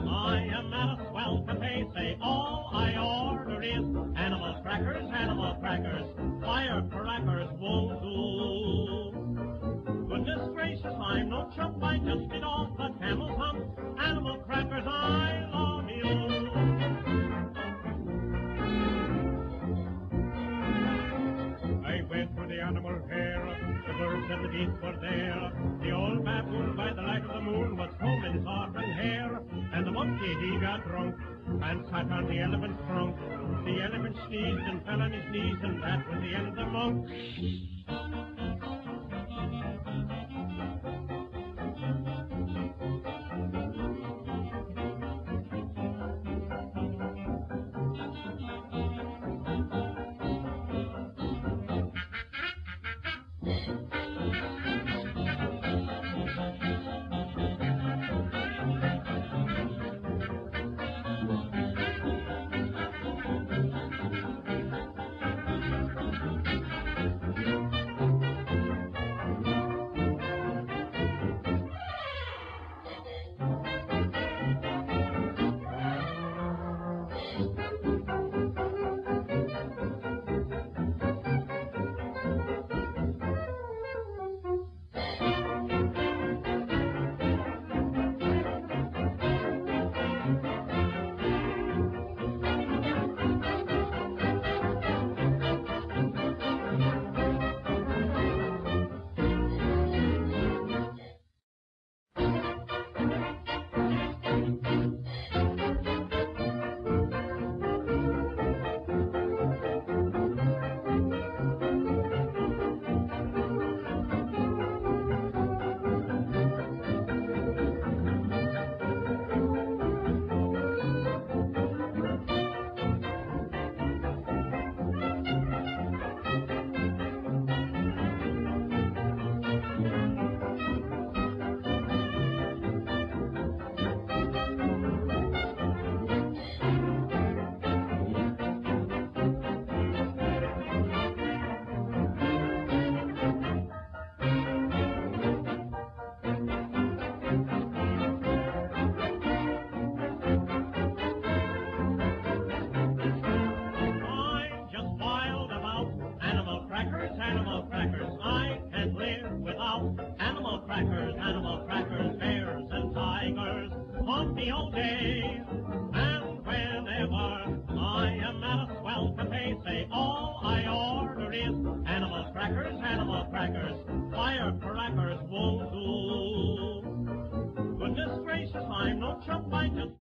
I am at a swell cafe, say all I order is animal crackers, firecrackers won't do. Goodness gracious, I'm no chump, I just bit off a camel's hump. Animal crackers, I love you. I went to the animal fair, the birds and the beasts were there. The old baboon by the light of the moon was combing his auburn hair. And the monkey, he got drunk and sat on the elephant's trunk. The elephant sneezed and fell on his knees, and that was the end of the monk. I'm just wild about animal crackers. I can't live without animal crackers, bears and tigers haunt me all day. And whenever I am at a swell cafe, say all I order is animal crackers, firecrackers won't do. Goodness gracious, I'm no chump, I just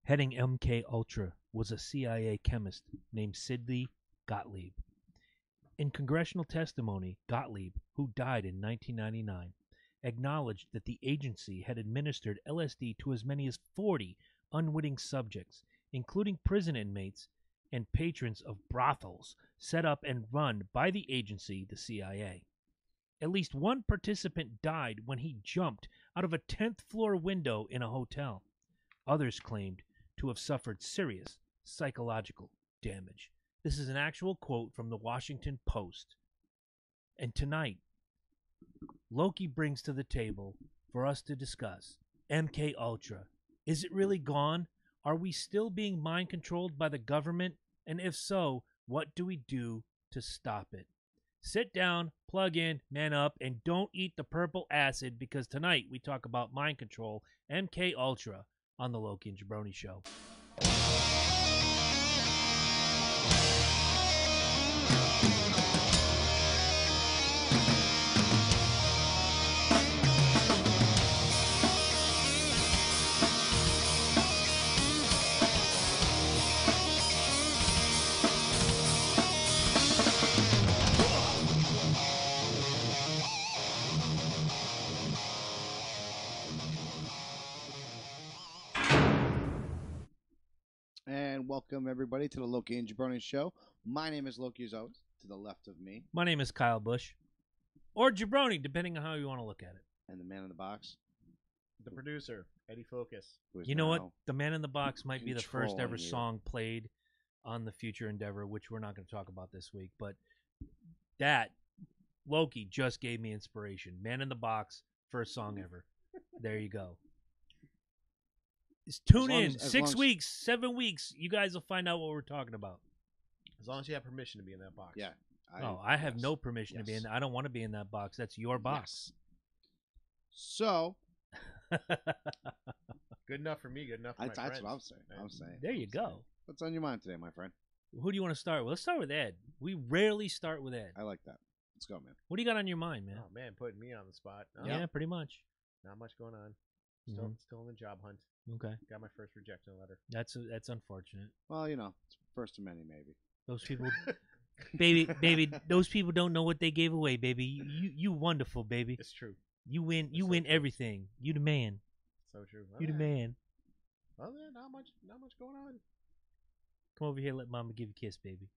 Heading MK Ultra was a CIA chemist named Sidney Gottlieb. In congressional testimony, Gottlieb, who died in 1999, acknowledged that the agency had administered LSD to as many as 40 unwitting subjects, including prison inmates and patrons of brothels set up and run by the agency, the CIA. At least one participant died when he jumped out of a 10th floor window in a hotel. Others claimed to have suffered serious psychological damage. This is an actual quote from the Washington Post. And tonight, Loki brings to the table for us to discuss MK Ultra. Is it really gone? Are we still being mind controlled by the government? And if so, what do we do to stop it? Sit down, plug in, man up, and don't eat the purple acid, because tonight we talk about mind control, MK Ultra, on the Loki and Jabroni Show. And welcome everybody to the Loki and Jabroni Show. My name is Loki, as always. To the left of me, My name is Kyle Bush, or Jabroni, depending on how you want to look at it. and the man in the box. The producer, Eddie Focus. Who is You know what? now The Man in the Box might be the first ever controlling you. song played on the Future Endeavor, which we're not going to talk about this week. But that Loki just gave me inspiration. Man in the Box, first song ever. There you go. Just tune in. 6 weeks, 7 weeks. You guys will find out what we're talking about. As long as you have permission to be in that box. Yeah. I have no permission to be in. I don't want to be in that box. That's your box. Yes. So Good enough for me. Good enough for my that's friends. what I'm saying. I'm saying. There you go. What's on your mind today, my friend? Who do you want to start with? Let's start with Ed. We rarely start with Ed. I like that. Let's go, man. What do you got on your mind, man? Oh man, putting me on the spot. No, Yeah, pretty much. Not much going on. Still in the job hunt. Okay, Got my first rejection letter. that's unfortunate. Well, it's first of many, maybe. Those people, baby, those people don't know what they gave away, baby. You wonderful, baby. It's true. You win. It's You so win true. everything. You the man. So true. You the man. Well, yeah, not much going on. Come over here. Let mama give you a kiss, baby.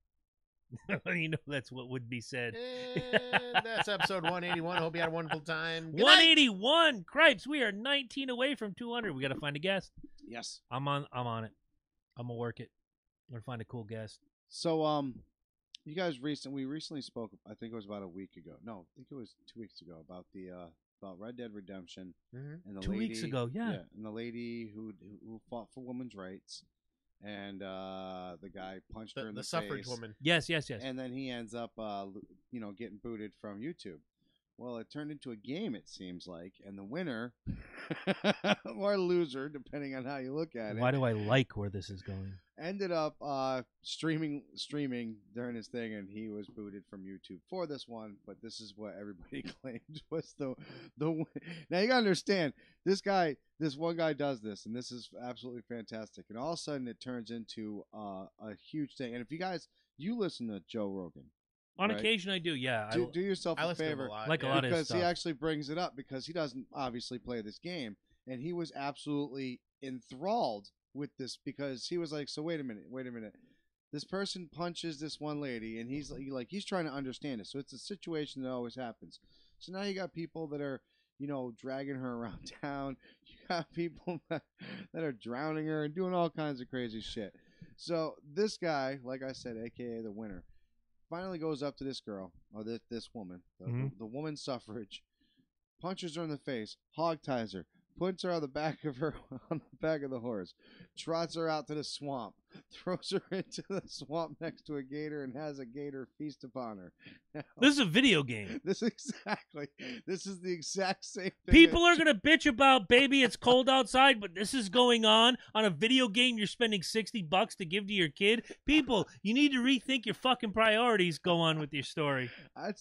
You know that's what would be said. And that's episode 181. Hope you had a wonderful time. Good night. 181. Cripes. We are 19 away from 200. We got to find a guest. Yes. I'm on it. I'm gonna work it. I'm gonna find a cool guest. So, you guys we recently spoke. I think it was about a week ago. No, I think it was 2 weeks ago about the about Red Dead Redemption Mhm. and the 2 lady, weeks ago, yeah. and the lady who fought for women's rights, and the guy punched her in The the suffrage face. woman. Yes. And then he ends up, getting booted from YouTube. Well, it turned into a game, it seems like, and the winner or loser, depending on how you look at Why it, do I like where this is going? ended up streaming during his thing, and he was booted from YouTube for this one. But this is what everybody claimed was the win. Now you gotta understand, this one guy does this, and this is absolutely fantastic. And all of a sudden, it turns into a huge thing. And if you listen to Joe Rogan. On Right. occasion, I do. Yeah, Do yourself I a listen to him favor, a lot. Like a yeah. lot of his because he stuff. actually brings it up because he doesn't obviously play this game, and he was absolutely enthralled with this because he was like, so wait a minute, this person punches this one lady, and he's trying to understand it. So it's a situation that always happens. So now you got people that are dragging her around town. You got people that are drowning her and doing all kinds of crazy shit. So this guy, like I said, aka the winner, finally goes up to this girl, or this woman, the woman suffrage, punches her in the face, hog ties her, puts her on the back of the horse, trots her out to the swamp, throws her into the swamp next to a gator, and has a gator feast upon her. Now, This is a video game. this is the exact same thing. People are gonna bitch about, baby, it's cold outside, but this is going on a video game. You're spending $60 to give to your kid. People, you need to rethink your fucking priorities. Go on with your story.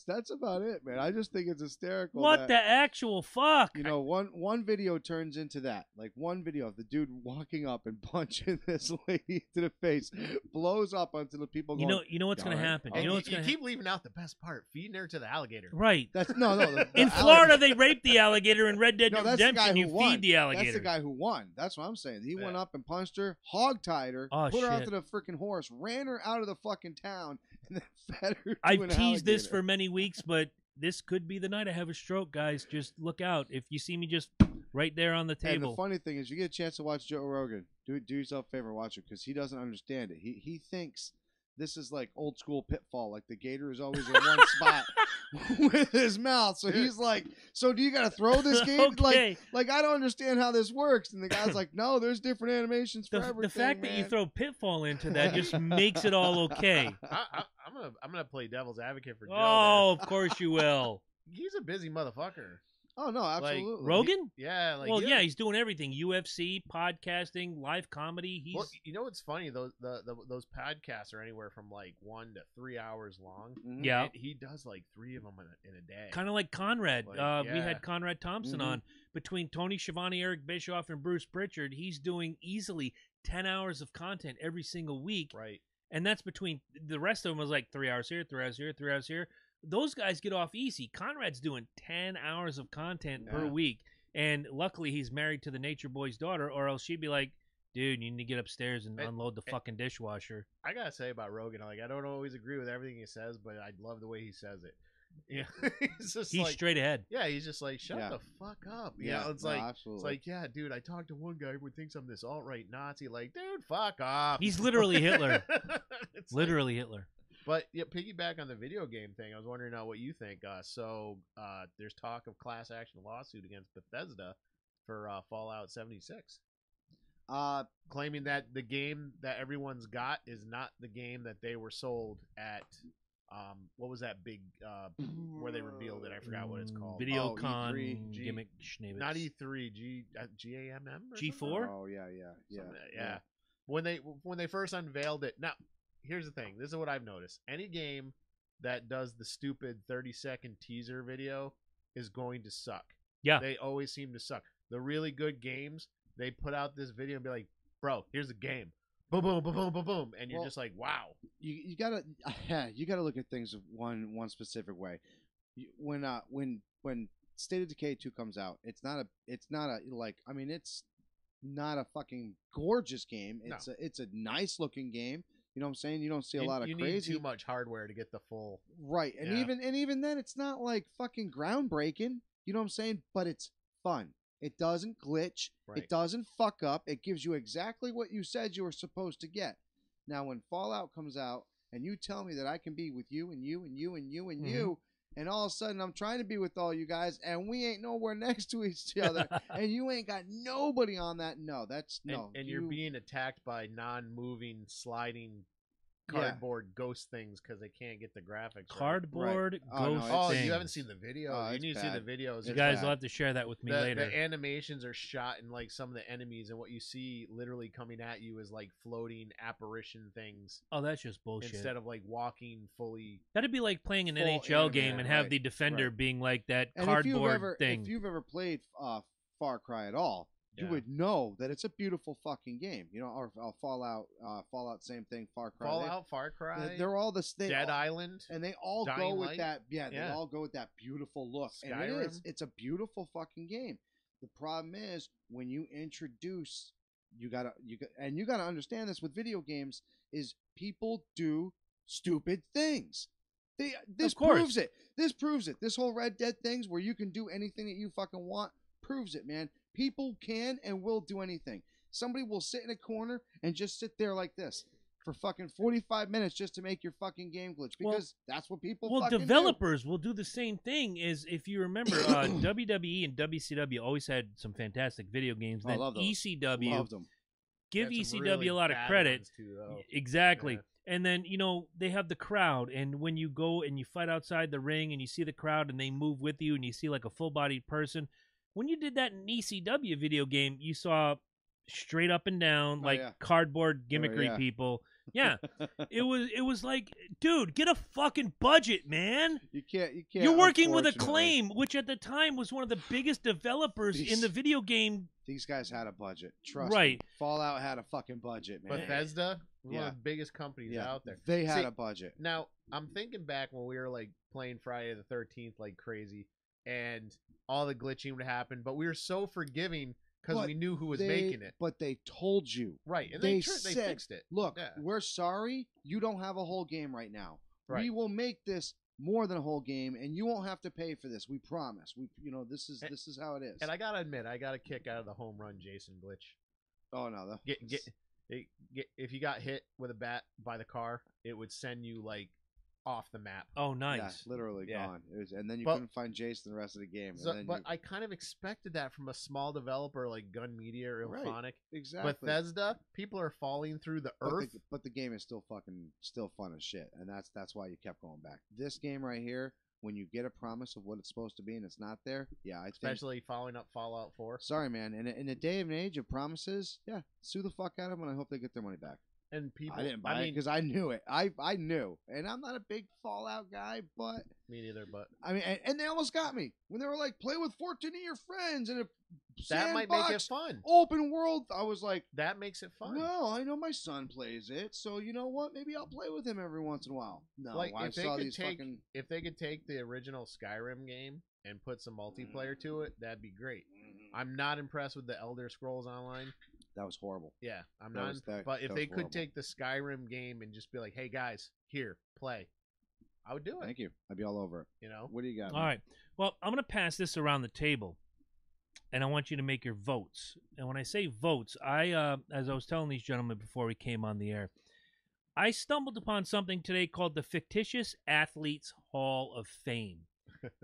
That's about it, man. I just think it's hysterical. What that, the actual fuck? one video turns into that. Like one video of the dude walking up and punching this lady to the face, blows up onto the people. You Going, know what's gonna "All right." happen. And You know what's you gonna keep leaving out the best part, feeding her to the alligator. right. That's no. In Florida, they raped the alligator. In Red Dead No, that's the guy Redemption, who you won. feed the alligator. That's the guy who won. That's what I'm saying. He went Yeah. up and punched her, hog-tied her, Oh, put her shit. onto the freaking horse, ran her out of the fucking town, and then fed her to I've an teased this alligator. for many weeks, but this could be the night I have a stroke, guys. Just look out. If you see me just right there on the And the table. funny thing is, you get a chance to watch Joe Rogan. Do yourself a favor, watch it, because he doesn't understand it. He thinks this is like old school Pitfall. Like the gator is always in one spot with his mouth. So he's like, "So do you got to throw this gator? Okay. Like I don't understand how this works." And the guy's like, "No, there's different animations for everything." The fact that you man." throw Pitfall into that just makes it all okay. I'm gonna play devil's advocate for Joe. Oh, of course you will. there. He's a busy motherfucker. Oh no, absolutely. Rogan? Yeah, like Well, yeah, he's doing everything: UFC, podcasting, live comedy. He's Well, you know what's funny? Those those podcasts are anywhere from like 1 to 3 hours long. Mhm. yeah, And he does like 3 of them in a day. kind of like Conrad. Like, We yeah. had Conrad Thompson Mhm. on. Between Tony Schiavone, Eric Bischoff, and Bruce Pritchard, he's doing easily 10 hours of content every single week. Right. And that's between the rest of them was like 3 hours here, 3 hours here, 3 hours here. Those guys get off easy. Conrad's doing 10 hours of content per Yeah. week. And luckily he's married to the Nature Boy's daughter, or else she'd be like, dude, you need to get upstairs and unload the fucking dishwasher. I gotta say about Rogan, like I don't always agree with everything he says, but I love the way he says it. Yeah, he's just He's like, straight ahead. yeah, he's just like, shut Yeah. the fuck up. Yeah, Yeah, it's no, like, absolutely. it's like, yeah, dude, I talked to one guy who thinks I'm this alt-right Nazi. Like, dude, fuck off. He's literally Hitler. It's Literally Hitler. But yeah, piggyback on the video game thing, I was wondering what you think. So there's talk of class action lawsuit against Bethesda for Fallout 76, claiming that the game that everyone's got is not the game that they were sold at. What was that big where they revealed it? I forgot what it's called. VideoCon E3. gimmick schnabbits. Not E3, GAMM or G4? something? Oh yeah. Yeah. When they first unveiled it. Now, here's the thing. This is what I've noticed. Any game that does the stupid 30-second teaser video is going to suck. Yeah. They always seem to suck. The really good games, they put out this video and be like, "Bro, here's a game." Boom, boom, boom, boom, boom, boom, and you're Well, just like, "Wow." You gotta look at things one specific way. When State of Decay 2 comes out, it's not a fucking gorgeous game. It's a nice looking game. You know what I'm saying? You don't see a lot of you crazy. need too much hardware to get the full. Right. And Yeah. even then it's not like fucking groundbreaking. You know what I'm saying? But it's fun. It doesn't glitch. Right. It doesn't fuck up. It gives you exactly what you said you were supposed to get. Now when Fallout comes out and you tell me that I can be with you and you and you and you and you, and all of a sudden I'm trying to be with all you guys and we ain't nowhere next to each other and you ain't got nobody on that. No, that's no. And you're being attacked by non-moving, sliding cardboard ghost things because they can't get the graphics right. Cardboard Right. Oh, no, ghost Oh, things. you haven't seen the video. Oh, You it's need to see the bad. videos. You It's guys bad. will have to share that with me later. The animations are shot in like some of the enemies, and what you see literally coming at you is like floating apparition things Oh, that's just bullshit. instead of like walking fully. That'd be like playing an Full NHL anime, game and have right, the defender right. being like that And cardboard thing. if you've ever played Far Cry at all, you Yeah. would know that it's a beautiful fucking game. You know, or Fallout, same thing. Far Cry, Fallout, Far Cry, they're all the same. Dead Island. and they all Dying go with Light? that. Yeah, they Yeah. all go with that beautiful look. And it Skyrim? is. It's a beautiful fucking game. The problem is when you introduce, you gotta understand this with video games is people do stupid things. This Of course. proves it. This proves it. This whole Red Dead things where you can do anything that you fucking want proves it, man. People can and will do anything. Somebody will sit in a corner and just sit there like this for fucking 45 minutes just to make your fucking game glitch because that's what people Well, fucking developers will do the same thing. Is if you remember, WWE and WCW always had some fantastic video games. I Then love those. ECW, do. Loved them. give Got some ECW really a lot of bad credit. ones too, though. Exactly. Yeah. And then, they have the crowd, and when you go and you fight outside the ring and you see the crowd and they move with you and you see like a full-bodied person, when you did that in ECW video game, you saw straight up and down Oh, like yeah. cardboard gimmickry yeah. people. Yeah. it was like, dude, get a fucking budget, man. You can't. You're working with unfortunately. Acclaim, which at the time was one of the biggest developers in the video game. These guys had a budget. Trust Right. me. Fallout had a fucking budget, man. Bethesda, one Yeah. of the biggest companies Yeah, out there. They had See, a budget. Now, I'm thinking back when we were like playing Friday the 13th like crazy, and all the glitching would happen, but we were so forgiving because But we knew who was making it. But they told you. Right, and they they said, fixed it. Look, Yeah. we're sorry. You don't have a whole game right now. Right. We will make this more than a whole game, and you won't have to pay for this. We promise. This is how it is. And I gotta admit, I got a kick out of the home run Jason glitch. oh no, If you got hit with a bat by the car, it would send you like off the map. Oh, yeah, nice. literally Yeah. gone. It was, and then you But- couldn't find Jason the rest of the game. So, and then but I kind of expected that from a small developer like Gun Media or Right. Ilphonic. exactly. Bethesda, people are falling through the earth. But the game is still fun as shit, and that's why you kept going back. This game right here, when you get a promise of what it's supposed to be and it's not there, yeah, I think. Especially following up Fallout 4. Sorry, man. In a day and age of promises, yeah, sue the fuck out of them, and I hope they get their money back. And people, I didn't buy it because I knew it. I knew, and I'm not a big Fallout guy, but me neither, but I mean, and they almost got me when they were like, play with 14 of your friends in a that might make it sandbox, fun. open world. I was like, That makes it fun. no, I know my son plays it, so you know what? Maybe I'll play with him every once in a while. No, Like, I if they saw could these take- fucking. If they could take the original Skyrim game and put some multiplayer to it, that'd be great. I'm not impressed with the Elder Scrolls Online. That was horrible. Yeah, I'm That not. was- that- but if that they was could horrible. take the Skyrim game and just be like, "Hey guys, here, play," I would do it. Thank you. I'd be all over it. You know, What do you got? All right. Well, I'm going to pass this around the table, and I want you to make your votes. And when I say votes, as I was telling these gentlemen before we came on the air, I stumbled upon something today called the Fictitious Athletes Hall of Fame.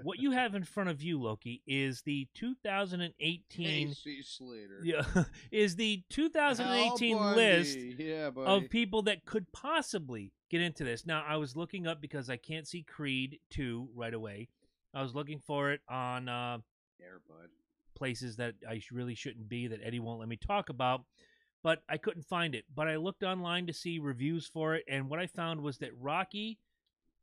What you have in front of you, Loki, is the 2018 Casey Slater. yeah, is the 2018 Al list Bundy. Yeah, buddy. of people that could possibly get into this. Now, I was looking up because I can't see Creed 2 right away. I was looking for it on Airbud. places that I really shouldn't be, that Eddie won't let me talk about, but I couldn't find it. But I looked online to see reviews for it, and what I found was that Rocky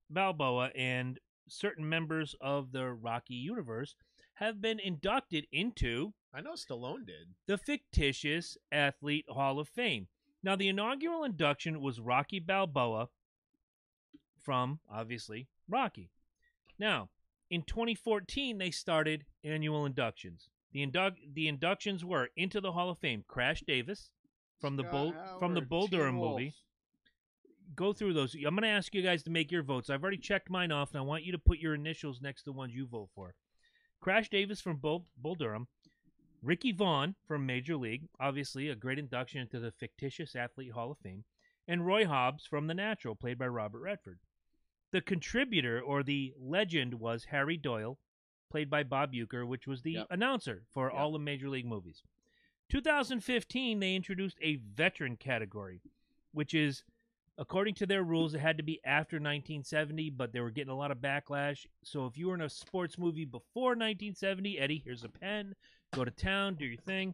Balboa and certain members of the Rocky universe have been inducted into I know Stallone did. the Fictitious Athlete Hall of Fame. Now, the inaugural induction was Rocky Balboa from, obviously, Rocky. Now, in 2014, they started annual inductions. The inductions were into the Hall of Fame Crash Davis from the Bull Durham movie. Go through those. I'm going to ask you guys to make your votes. I've already checked mine off, and I want you to put your initials next to the ones you vote for. Crash Davis from Bull Durham. Ricky Vaughn from Major League, obviously a great induction into the Fictitious Athlete Hall of Fame. And Roy Hobbs from The Natural, played by Robert Redford. The contributor, or the legend, was Harry Doyle, played by Bob Uecker, which was the announcer for all the Major League movies. 2015, they introduced a veteran category, which is, according to their rules, it had to be after 1970, but they were getting a lot of backlash. So if you were in a sports movie before 1970, Eddie, here's a pen, go to town, do your thing.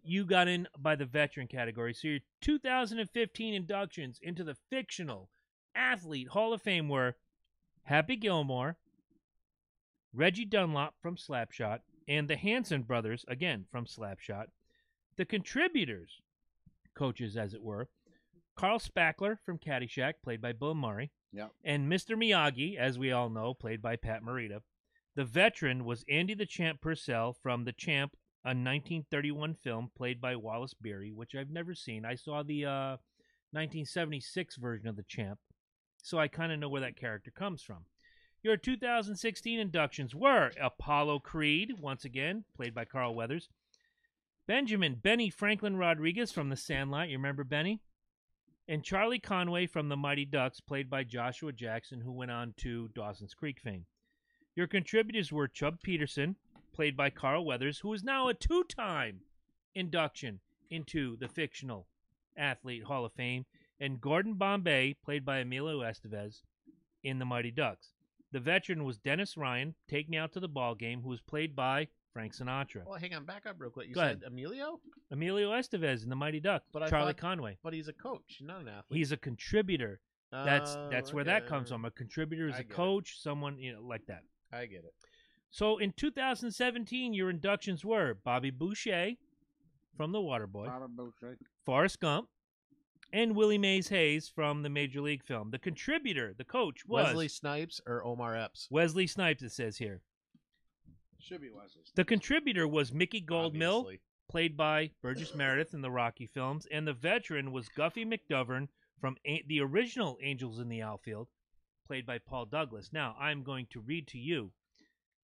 You got in by the veteran category. So your 2015 inductions into the Fictional Athlete Hall of Fame were Happy Gilmore, Reggie Dunlop from Slapshot, and the Hanson brothers, again, from Slapshot. The contributors, coaches as it were, Carl Spackler from Caddyshack, played by Bill Murray, and Mr. Miyagi, as we all know, played by Pat Morita. The veteran was Andy the Champ Purcell from The Champ, a 1931 film played by Wallace Beery, which I've never seen. I saw the 1976 version of The Champ, so I kind of know where that character comes from. Your 2016 inductions were Apollo Creed, once again, played by Carl Weathers. Benny Franklin Rodriguez from The Sandlot, you remember Benny? And Charlie Conway from The Mighty Ducks, played by Joshua Jackson, who went on to Dawson's Creek fame. Your contributors were Chub Peterson, played by Carl Weathers, who is now a two-time induction into the Fictional Athlete Hall of Fame, and Gordon Bombay, played by Emilio Estevez, in The Mighty Ducks. The veteran was Dennis Ryan, Take Me Out to the Ball Game, who was played by Frank Sinatra. Well, hang on, back up real quick. You Go said ahead. Emilio? Emilio Estevez in The Mighty Ducks. But I Charlie thought- Conway. But he's a coach, not an athlete. He's a contributor. That's where that comes from. A contributor is I a get it. coach, someone like that. I get it. So in 2017, your inductions were Bobby Boucher from The Waterboy, Forrest Gump, and Willie Mays Hayes from the Major League film. The contributor, the coach, was Wesley Snipes or Omar Epps? Wesley Snipes, it says here. Should be Wesley. The contributor was Mickey Goldmill, Obviously. played by Burgess Meredith in the Rocky films, and the veteran was Guffey McDovern from the original Angels in the Outfield, played by Paul Douglas. Now, I'm going to read to you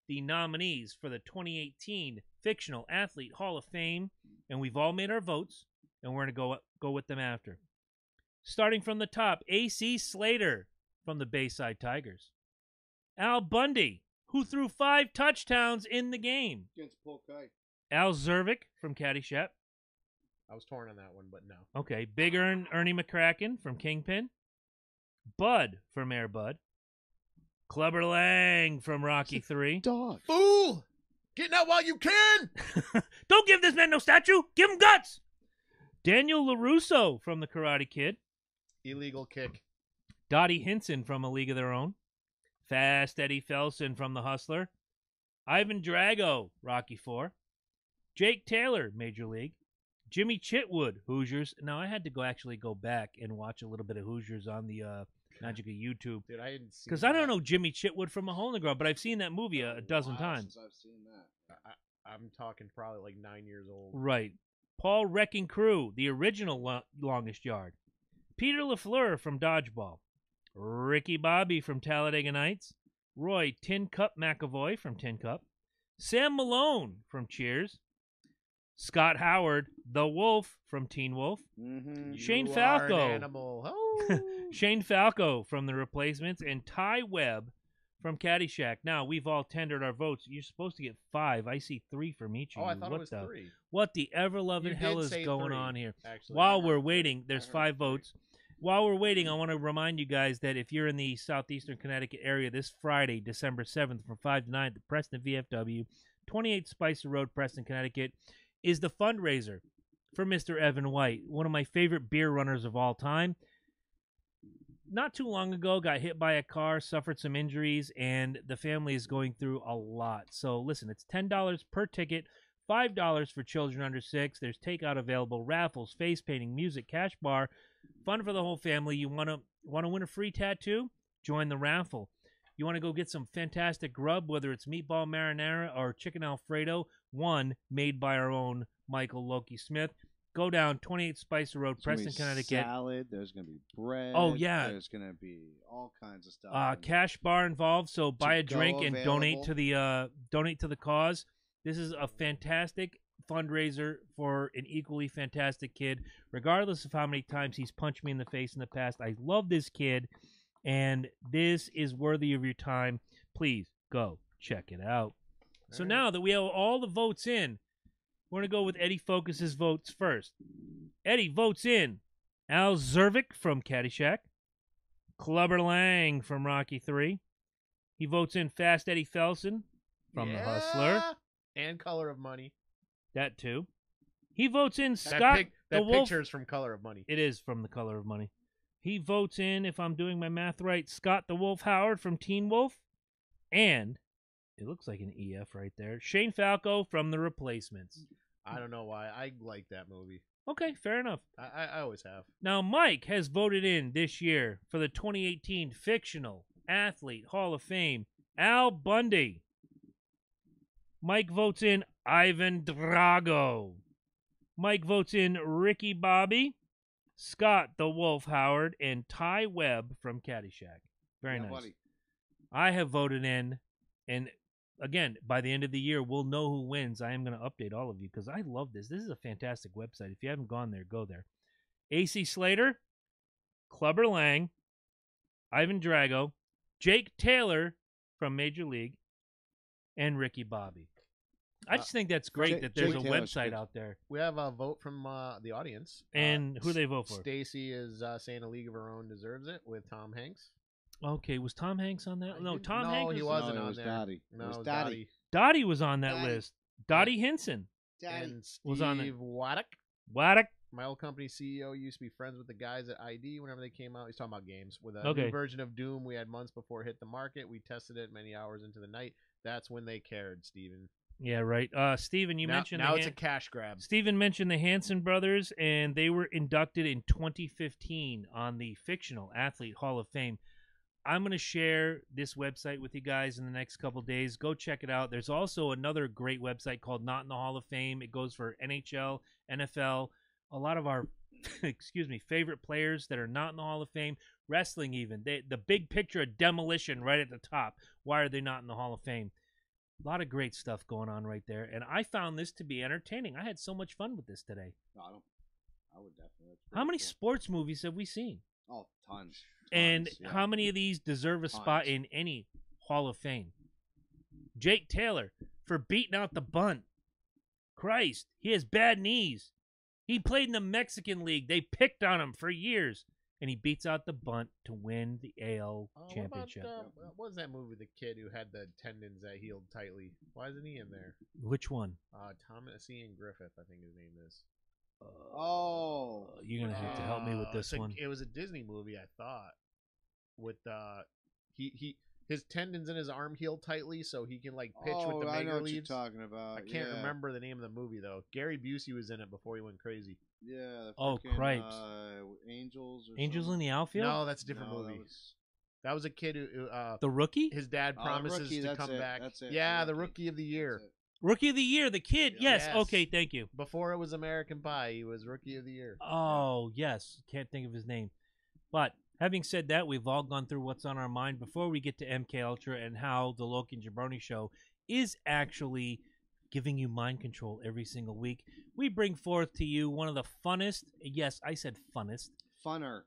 the nominees for the 2018 Fictional Athlete Hall of Fame, and we've all made our votes, and we're going to go with them after. Starting from the top, A.C. Slater from the Bayside Tigers. Al Bundy, who threw 5 touchdowns in the game. Against Paul Kite. Al Zervik from Caddyshack. I was torn on that one, but no. Okay, Big Ernie McCracken from Kingpin. Bud from Air Bud. Clubber Lang from Rocky 3. Dog. Fool! Getting out while you can! Don't give this man no statue! Give him guts! Daniel LaRusso from The Karate Kid. Illegal kick. Dottie Hinson from A League of Their Own. Fast Eddie Felson from The Hustler. Ivan Drago, Rocky 4. Jake Taylor, Major League. Jimmy Chitwood, Hoosiers. Now, I had to actually go back and watch a little bit of Hoosiers on the magic of YouTube. Dude, I didn't see Because I don't know Jimmy Chitwood from A Hole in the Ground, but I've seen that movie a dozen times. Since I've seen that. I'm talking probably like 9 years old. Right. Paul Wrecking Crew, the original Longest Yard. Peter LaFleur from Dodgeball. Ricky Bobby from Talladega Nights. Roy Tin Cup McAvoy from Tin Cup. Sam Malone from Cheers. Scott Howard, the Wolf from Teen Wolf. Mm-hmm. Shane You Falco. are an animal. Oh. Shane Falco from The Replacements, and Ty Webb from Caddyshack. Now, we've all tendered our votes. You're supposed to get 5. I see 3 from each of Oh, you. I thought it was 3. What the ever-loving You hell did is say going 3, on here? Actually. While we're waiting, there's I heard 5 3. votes. While we're waiting, I want to remind you guys that if you're in the southeastern Connecticut area this Friday, December 7th, from 5 to 9 at the Preston VFW, 28 Spicer Road, Preston, Connecticut, is the fundraiser for Mr. Evan White, one of my favorite beer runners of all time. Not too long ago, got hit by a car, suffered some injuries, and the family is going through a lot. So listen, it's $10 per ticket, $5 for children under 6. There's takeout available, raffles, face painting, music, cash bar, fun for the whole family. You want to win a free tattoo? Join the raffle. You want to go get some fantastic grub, whether it's meatball marinara or chicken Alfredo, one made by our own Michael Loki Smith. Go down 28 Spicer Road, Preston, Connecticut. Salad. There's gonna be bread. Oh, yeah. There's gonna be all kinds of stuff. Cash bar involved, so buy a To-go drink and donate available. donate to the cause. This is a fantastic fundraiser for an equally fantastic kid, regardless of how many times he's punched me in the face in the past. I love this kid, and this is worthy of your time. Please go check it out. So right. now that we have all the votes in, we're going to go with Eddie Focus's votes first. Eddie votes in Al Zervik from Caddyshack, Clubber Lang from Rocky 3. He votes in Fast Eddie Felson from The Hustler. And Color of Money. That too. He votes in That, Scott the that Wolf. picture is from Color of Money. It is from The Color of Money. He votes in, if I'm doing my math right, Scott the Wolf Howard from Teen Wolf. And it looks like an EF right there. Shane Falco from The Replacements. I don't know why. I like that movie. Okay, fair enough. I always have. Now, Mike has voted in this year for the 2018 Fictional Athlete Hall of Fame, Al Bundy. Mike votes in Ivan Drago. Mike votes in Ricky Bobby, Scott the Wolf Howard, and Ty Webb from Caddyshack. Very nice. Buddy. I have voted in, and again, by the end of the year, we'll know who wins. I am going to update all of you because I love this. This is a fantastic website. If you haven't gone there, go there. AC Slater, Clubber Lang, Ivan Drago, Jake Taylor from Major League, and Ricky Bobby. I just think that's great that there's a Jake Taylor's website good. out there. We have a vote from the audience. And who they vote for? Stacy is saying A League of Her Own deserves it with Tom Hanks. Okay, was Tom Hanks on that? No, didn't- Tom no, Hanks. he was- wasn't No, it on was there. Dottie. No, It was it was Dottie. Dottie was on that Dottie. list. Dottie Hinson. And Was on there. Steve Waddick. Waddick. My old company CEO used to be friends with the guys at ID whenever they came out. He's talking about games. With a Okay. new version of Doom we had months before it hit the market. We tested it many hours into the night. That's when they cared, Steven. Yeah, right. Steven, you mentioned now the it's a cash grab. Steven mentioned the Hanson brothers, and they were inducted in 2015 on the Fictional Athlete Hall of Fame. I'm going to share this website with you guys in the next couple days. Go check it out. There's also another great website called Not in the Hall of Fame. It goes for NHL, NFL, a lot of our favorite players that are not in the Hall of Fame, wrestling even. The big picture of Demolition right at the top. Why are they not in the Hall of Fame? A lot of great stuff going on right there, and I found this to be entertaining. I had so much fun with this today. No, I would definitely. That's How pretty many cool. sports movies have we seen? Oh, tons. And Tons, yeah. how many of these deserve a spot Tons. in any Hall of Fame? Jake Taylor for beating out the bunt. Christ, he has bad knees. He played in the Mexican League. They picked on him for years. And he beats out the bunt to win the AL championship. What was that movie? The kid who had the tendons that healed tightly. Why isn't he in there? Which one? Thomas Ian Griffith, I think his name is. You're going to have to help me with this one. It was a Disney movie, I thought. With his tendons in his arm healed tightly, so he can pitch with the I know major what leagues. you're talking about. I can't yeah. remember the name of the movie though. Gary Busey was in it before he went crazy. Yeah. The Oh, frickin', cripes. Angels. Or Angels in something. the Outfield? No, that's a different No, movie. That was... That was a kid who The Rookie? his dad Oh, The promises Rookie, to that's come it, back. that's it, Yeah, The the Rookie. Rookie of the Year. That's it. Rookie of the Year, the kid. Yeah. Yes. Yes. Okay, thank you. Before it was American Pie, he was Rookie of the Year. Oh, yes. Can't think of his name. But having said that, we've all gone through what's on our mind before we get to MK Ultra and how the Loki and Jabroni show is actually giving you mind control every single week. We bring forth to you one of the funnest, yes, I said funnest, Funner.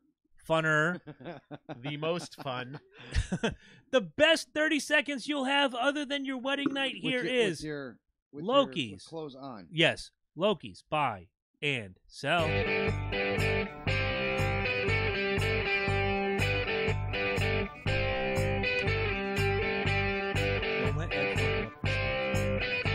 funner, The most fun. the best 30 seconds you'll have other than your wedding night here is with Loki's. clothes on. Yes, Loki's buy and sell. Don't let Ed fuck up.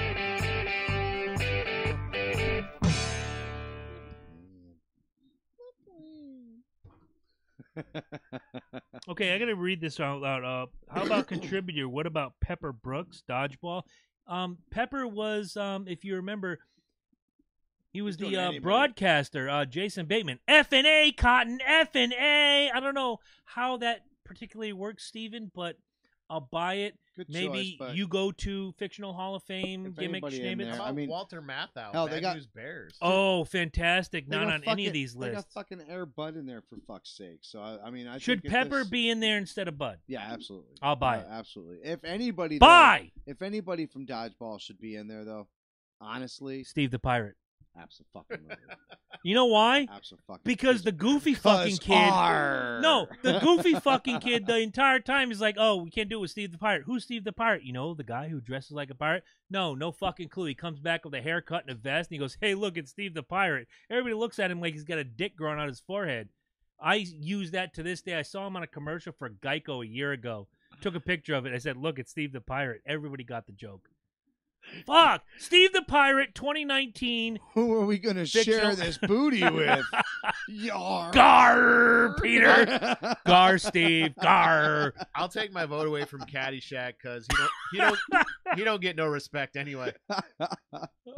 Okay, I gotta read this out loud. How about contributor? What about Pepper Brooks, dodgeball? Pepper was, if you remember, he was Doing the anybody. broadcaster, Jason Bateman. F&A, Cotton, F&A. I don't know how that particularly works, Steven, but I'll buy it. Good Maybe choice, but you go to Fictional Hall of Fame, If gimmick, anybody in name it. there- How about I mean, Walter Matthau? hell, Bad they got- News Bears. Oh, fantastic. they Not got on any of fucking- these They got lists. fucking Air Bud in there for fuck's sake. So I mean, I Should think if Pepper this- be in there instead of Bud? Yeah, absolutely. I'll buy it. Absolutely. If anybody, Buy! though, if anybody from dodgeball should be in there, though, honestly, Steve the Pirate. absolutely. You know why? Absolutely. Because the goofy fucking kid. No, the goofy fucking kid the entire time is like, oh, we can't do it with Steve the Pirate. Who's Steve the Pirate? You know, the guy who dresses like a pirate? No fucking clue. He comes back with a haircut and a vest, and he goes, hey, look, it's Steve the Pirate. Everybody looks at him like he's got a dick growing out his forehead. I use that to this day. I saw him on a commercial for Geico a year ago. Took a picture of it. I said, look, it's Steve the Pirate. Everybody got the joke. Fuck! Steve the Pirate 2019. Who are we going to Fictional- share this booty with? Yar. Gar, Peter. Gar, Steve. Gar. I'll take my vote away from Caddyshack because he don't get no respect anyway.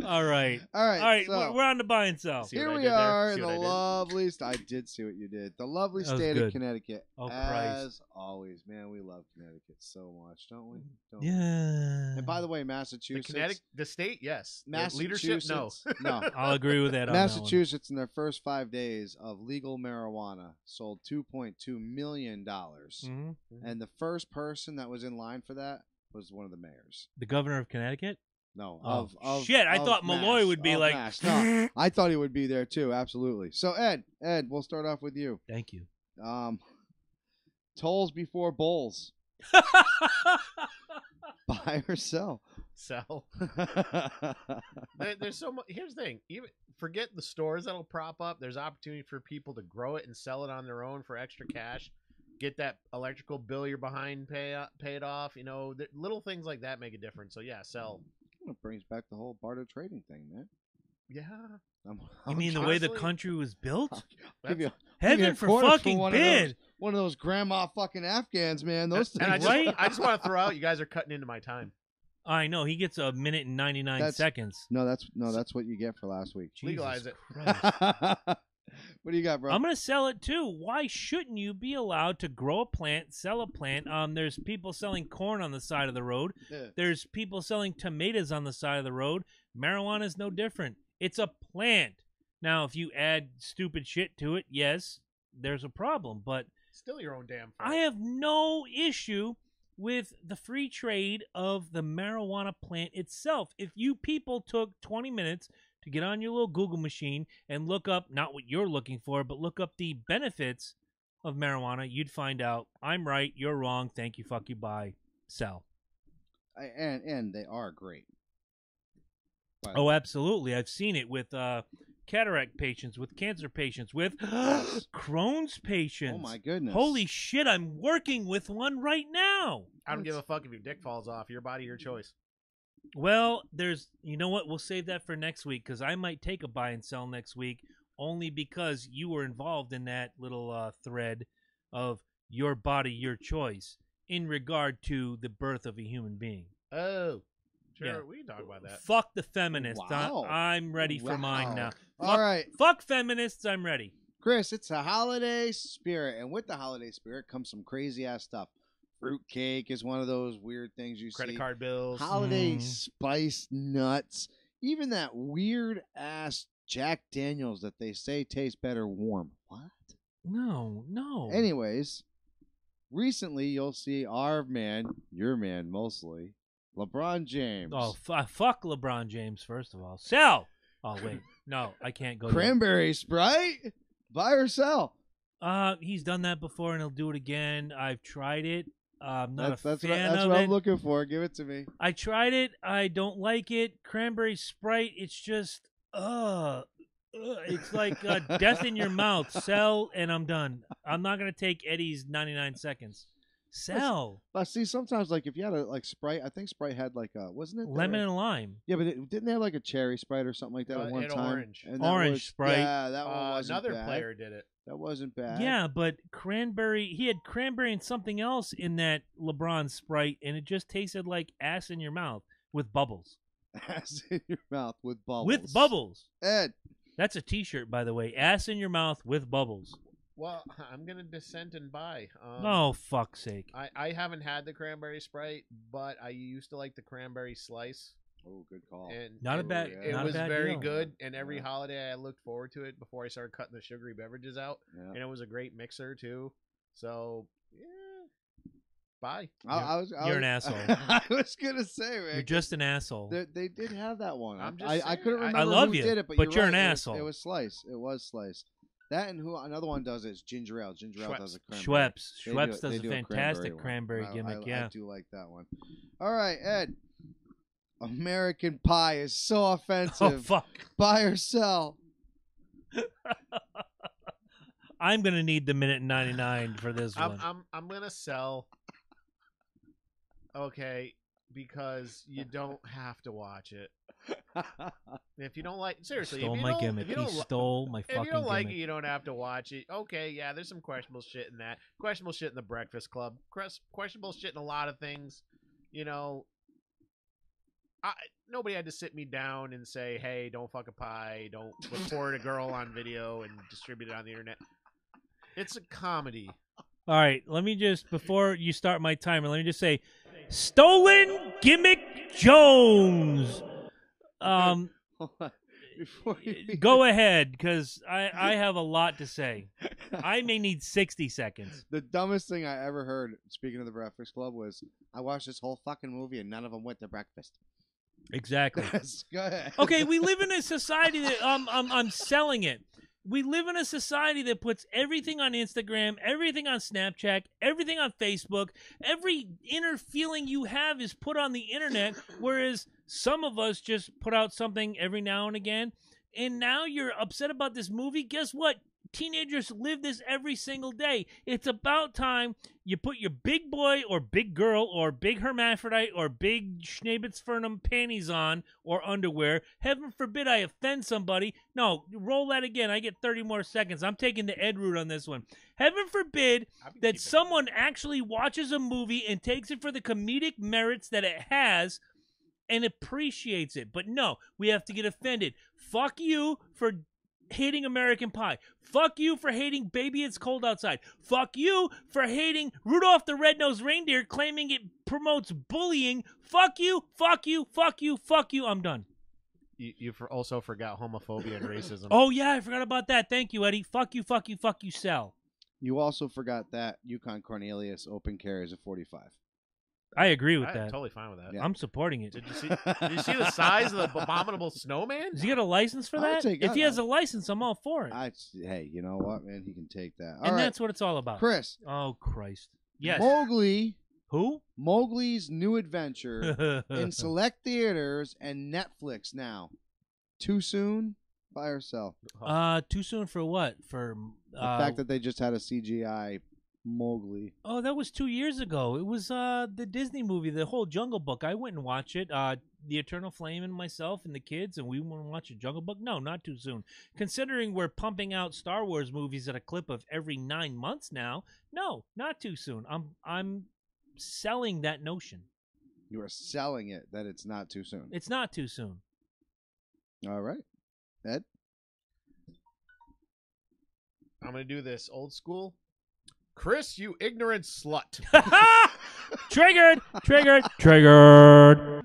All right. All right. All right. so We're on to buy and sell. See here what I we did there? are See in what the I did? lovely. I did see what you did. The lovely That was state good. of Connecticut. Oh, Christ. As always, man, we love Connecticut so much, don't we? Don't Yeah. we? And by the way, The Massachusetts. the state, yes. The leadership, Massachusetts. no. No. I'll agree with that. On Massachusetts, in their first 5 days of legal marijuana, sold $2.2 million. That one. Mhm. And the first person that was in line for that was one of the mayors. The governor of Connecticut? No, Oh, of shit, I of thought Malloy Mass, would be of like, Mass. No, I thought he would be there too. Absolutely. So Ed, we'll start off with you. Thank you. Tolls before bowls. Buy or sell? Sell. There's so much. Here's the thing. Even forget the stores that'll prop up. There's opportunity for people to grow it and sell it on their own for extra cash. Get that electrical bill you're behind, pay it off. You know, little things like that make a difference. So yeah, sell. It brings back the whole barter trading thing, man. Yeah. You mean the way the honestly- country was built? Give you, give you Heaven a for quarter fucking one bid. One of those grandma fucking Afghans, man. Those And I things. just, Right? I just want to throw out. You guys are cutting into my time. I know. He gets a minute and 99 That's- seconds. No, that's what you get for last week. Legalize Jesus it. Christ. What do you got, bro? I'm going to sell it too. Why shouldn't you be allowed to grow a plant, sell a plant? There's people selling corn on the side of the road. Yeah. There's people selling tomatoes on the side of the road. Marijuana is no different. It's a plant. Now, if you add stupid shit to it, yes, there's a problem. But Still your own damn. I fault. have no issue with the free trade of the marijuana plant itself. If you people took 20 minutes to get on your little Google machine and look up, not what you're looking for, but look up the benefits of marijuana, you'd find out I'm right, you're wrong, thank you, fuck you, bye, sell. And they are great. By the Oh, way. absolutely. I've seen it with cataract patients, with cancer patients, with Crohn's patients. Oh my goodness! Holy shit, I'm working with one right now. I don't give a fuck if your dick falls off. Your body, your choice. Well, you know what? We'll save that for next week because I might take a buy and sell next week only because you were involved in that little thread of your body, your choice in regard to the birth of a human being. Oh, sure. Yeah. We can talk about that. Fuck the feminists. Wow. I'm ready for mine now. All right, Fuck feminists. I'm ready. Chris, it's a holiday spirit, and with the holiday spirit comes some crazy ass stuff. Fruitcake is one of those weird things you Credit see. card bills. Holiday Mm. spice nuts. Even that weird ass Jack Daniels that they say tastes better warm. What? No. Anyways, recently you'll see our man, your man mostly, LeBron James. Oh, fuck LeBron James, first of all. Sell! Oh, wait. No, I can't go there. Cranberry Sprite? Buy or sell? He's done that before, and he'll do it again. I've tried it. I'm not That's a fan what of it. I'm looking for. Give it to me. I tried it. I don't like it. Cranberry Sprite, it's just, it's like death in your mouth. Sell, and I'm done. I'm not going to take Eddie's 99 seconds. Sell. But see, sometimes like if you had a Sprite, I think Sprite had wasn't it Lemon and lime. Yeah, but didn't they have like a cherry Sprite or something like that at one and time? orange. And that Orange Sprite. Yeah, that one wasn't Another bad. player did it. That wasn't bad. Yeah, but cranberry, he had cranberry and something else in that LeBron Sprite, and it just tasted like ass in your mouth with bubbles. Ass in your mouth with bubbles. With bubbles. Ed. That's a T-shirt, by the way. Ass in your mouth with bubbles. Well, I'm going to dissent and buy. Oh, fuck's sake. I haven't had the cranberry Sprite, but I used to like the cranberry slice. Oh, good call. And Not a bad. yeah. It not was a bad very deal. good, and every Yeah. holiday I looked forward to it before I started cutting the sugary beverages out. Yeah. And it was a great mixer too. So yeah, bye. You're an asshole. I was gonna say, man. You're just an asshole. They did have that one. I'm just I saying, couldn't I remember love who you, did it, but but you're right. an It asshole. was Slice. It was Slice. That and who another one does it is Ginger Ale. Ginger Ale Schweppes. does a cranberry. Schweppes. They Schweppes do does a they do fantastic one. cranberry gimmick, I yeah. do like that one. All right, Ed. American Pie is so offensive. Oh, fuck. Buy or sell? I'm going to need the minute and 99 for this one. I'm gonna sell. Okay, because you don't have to watch it. If you don't like, seriously, Stole if you my don't, gimmick. If you He don't, stole my if fucking you don't like it, gimmick. you don't have to watch it. Okay, yeah, there's some questionable shit in that. Questionable shit in the Breakfast Club. Questionable shit in a lot of things. You know, nobody had to sit me down and say, "Hey, don't fuck a pie. Don't record a girl on video and distribute it on the internet." It's a comedy. All right, let me just, before you start my timer, let me just say, Stolen Gimmick Jones. Hold on. Before you Go ahead, because I have a lot to say. I may need 60 seconds. The dumbest thing I ever heard, speaking of the Breakfast Club, was I watched this whole fucking movie and none of them went to breakfast. Exactly. Go ahead. Okay, we live in a society that I'm selling it. We live in a society that puts everything on Instagram, everything on Snapchat, everything on Facebook. Every inner feeling you have is put on the internet, whereas some of us just put out something every now and again. And now you're upset about this movie. Guess what? Teenagers live this every single day. It's about time you put your big boy or big girl or big hermaphrodite or big Schneebitzfernum panties on or underwear. Heaven forbid I offend somebody. No, roll that again. I get 30 more seconds. I'm taking the Ed route on this one. Heaven forbid that someone actually watches a movie and takes it for the comedic merits that it has and appreciates it. But no, we have to get offended. Fuck you for hating American Pie. Fuck you for hating Baby It's Cold Outside. Fuck you for hating Rudolph the Red-Nosed Reindeer, claiming it promotes bullying. Fuck you, fuck you, fuck you, fuck you. I'm done. You also forgot homophobia and racism. Oh, yeah, I forgot about that. Thank you, Eddie. Fuck you, fuck you, fuck you, Sal. You also forgot that Yukon Cornelius open carries a 45. I agree with I'm that. totally fine with that. Yeah. I'm supporting it. Did you see the size of the abominable snowman? Does he get a license for I'll that? take If he that. has a license, I'm all for it. Hey, you know what, man? He can take that. All and right, that's what it's all about. Chris. Oh, Christ. Yes. Mowgli. Who? Mowgli's New Adventure in select theaters and Netflix now. Too soon? Buy or sell? Too soon for what? For The fact that they just had a CGI Mowgli. Oh, that was 2 years ago. It was the Disney movie, the whole Jungle Book. I went and watched it. The Eternal Flame and myself and the kids, and we went and watched a Jungle Book. No, not too soon. Considering we're pumping out Star Wars movies at a clip of every 9 months now, no, not too soon. I'm selling that notion. You are selling it that it's not too soon. It's not too soon. All right. Ed? I'm going to do this old school. Chris, you ignorant slut. Triggered! Triggered! Triggered!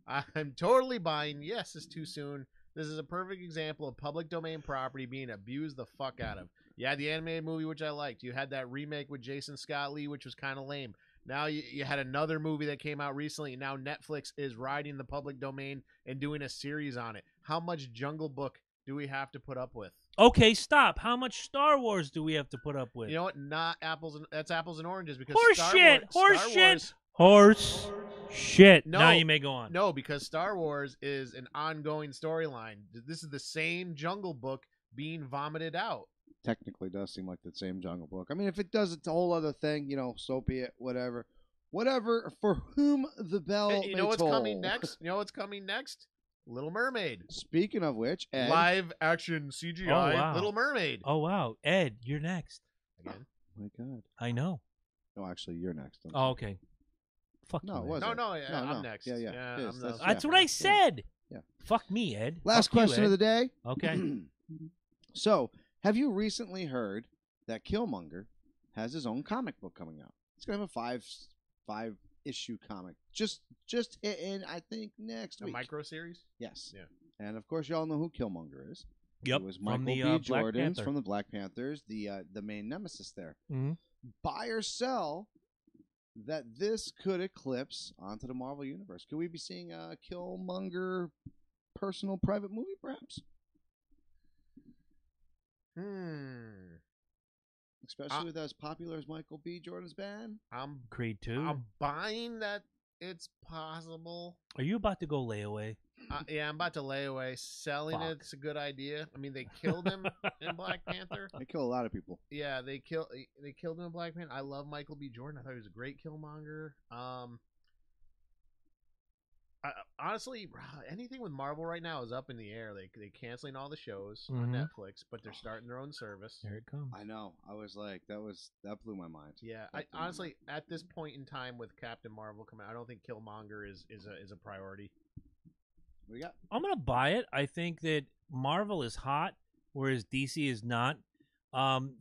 I'm totally buying. Yes, it's too soon. This is a perfect example of public domain property being abused the fuck out of. You had the animated movie, which I liked. You had that remake with Jason Scott Lee, which was kind of lame. Now you had another movie that came out recently, and now Netflix is riding the public domain and doing a series on it. How much Jungle Book do we have to put up with? Okay, stop. How much Star Wars do we have to put up with? You know what? Not apples. That's apples and oranges because Horse Star shit. Wars, Horse Star shit. Wars, Horse shit. No. Now you may go on. No, because Star Wars is an ongoing storyline. This is the same Jungle Book being vomited out. Technically does seem like the same Jungle Book. I mean, if it does, it's a whole other thing, so be it, whatever. Whatever, for whom the bell Hey, you know may what's toll. coming next? You know what's coming next? Little Mermaid. Speaking of which, Ed, Live action CGI Oh, wow. Little Mermaid. Oh, wow. Ed, you're next. Again. my God. I know. No, actually, you're next. I'm Oh, sorry. okay. Fuck No, you, it Ed. wasn't. No, No, I'm no. next. Yeah, I'm Yes, the- That's what I said. Yeah. Fuck me, Ed. Last Fuck you, question Ed. of the day. Okay. So, have you recently heard that Killmonger has his own comic book coming out? It's gonna have a five issue comic. Just hitting, I think, next A week. micro series? Yes. Yeah. And of course, y'all know who Killmonger is. Yep. It was from Michael the B. Black Jordan Panther. from the Black Panthers, the main nemesis there. Mhm. Buy or sell that this could eclipse onto the Marvel Universe. Could we be seeing a Killmonger personal private movie, perhaps? Especially with as popular as Michael B. Jordan's band. Creed 2. I'm buying that it's possible. Are you about to go layaway? Yeah, I'm about to lay away. Selling Fuck. it's a good idea. I mean, they killed him in Black Panther. They kill a lot of people. Yeah, they killed him in Black Panther. I love Michael B. Jordan. I thought he was a great Killmonger. Honestly, anything with Marvel right now is up in the air. They canceling all the shows on Mhm. Netflix, but they're starting their own service. Here it comes. I know. I was like, that blew my mind. Yeah, That blew my honestly, at this point in time with Captain Marvel coming, I don't think Killmonger is a priority. What do you got? I'm gonna buy it. I think that Marvel is hot, whereas DC is not.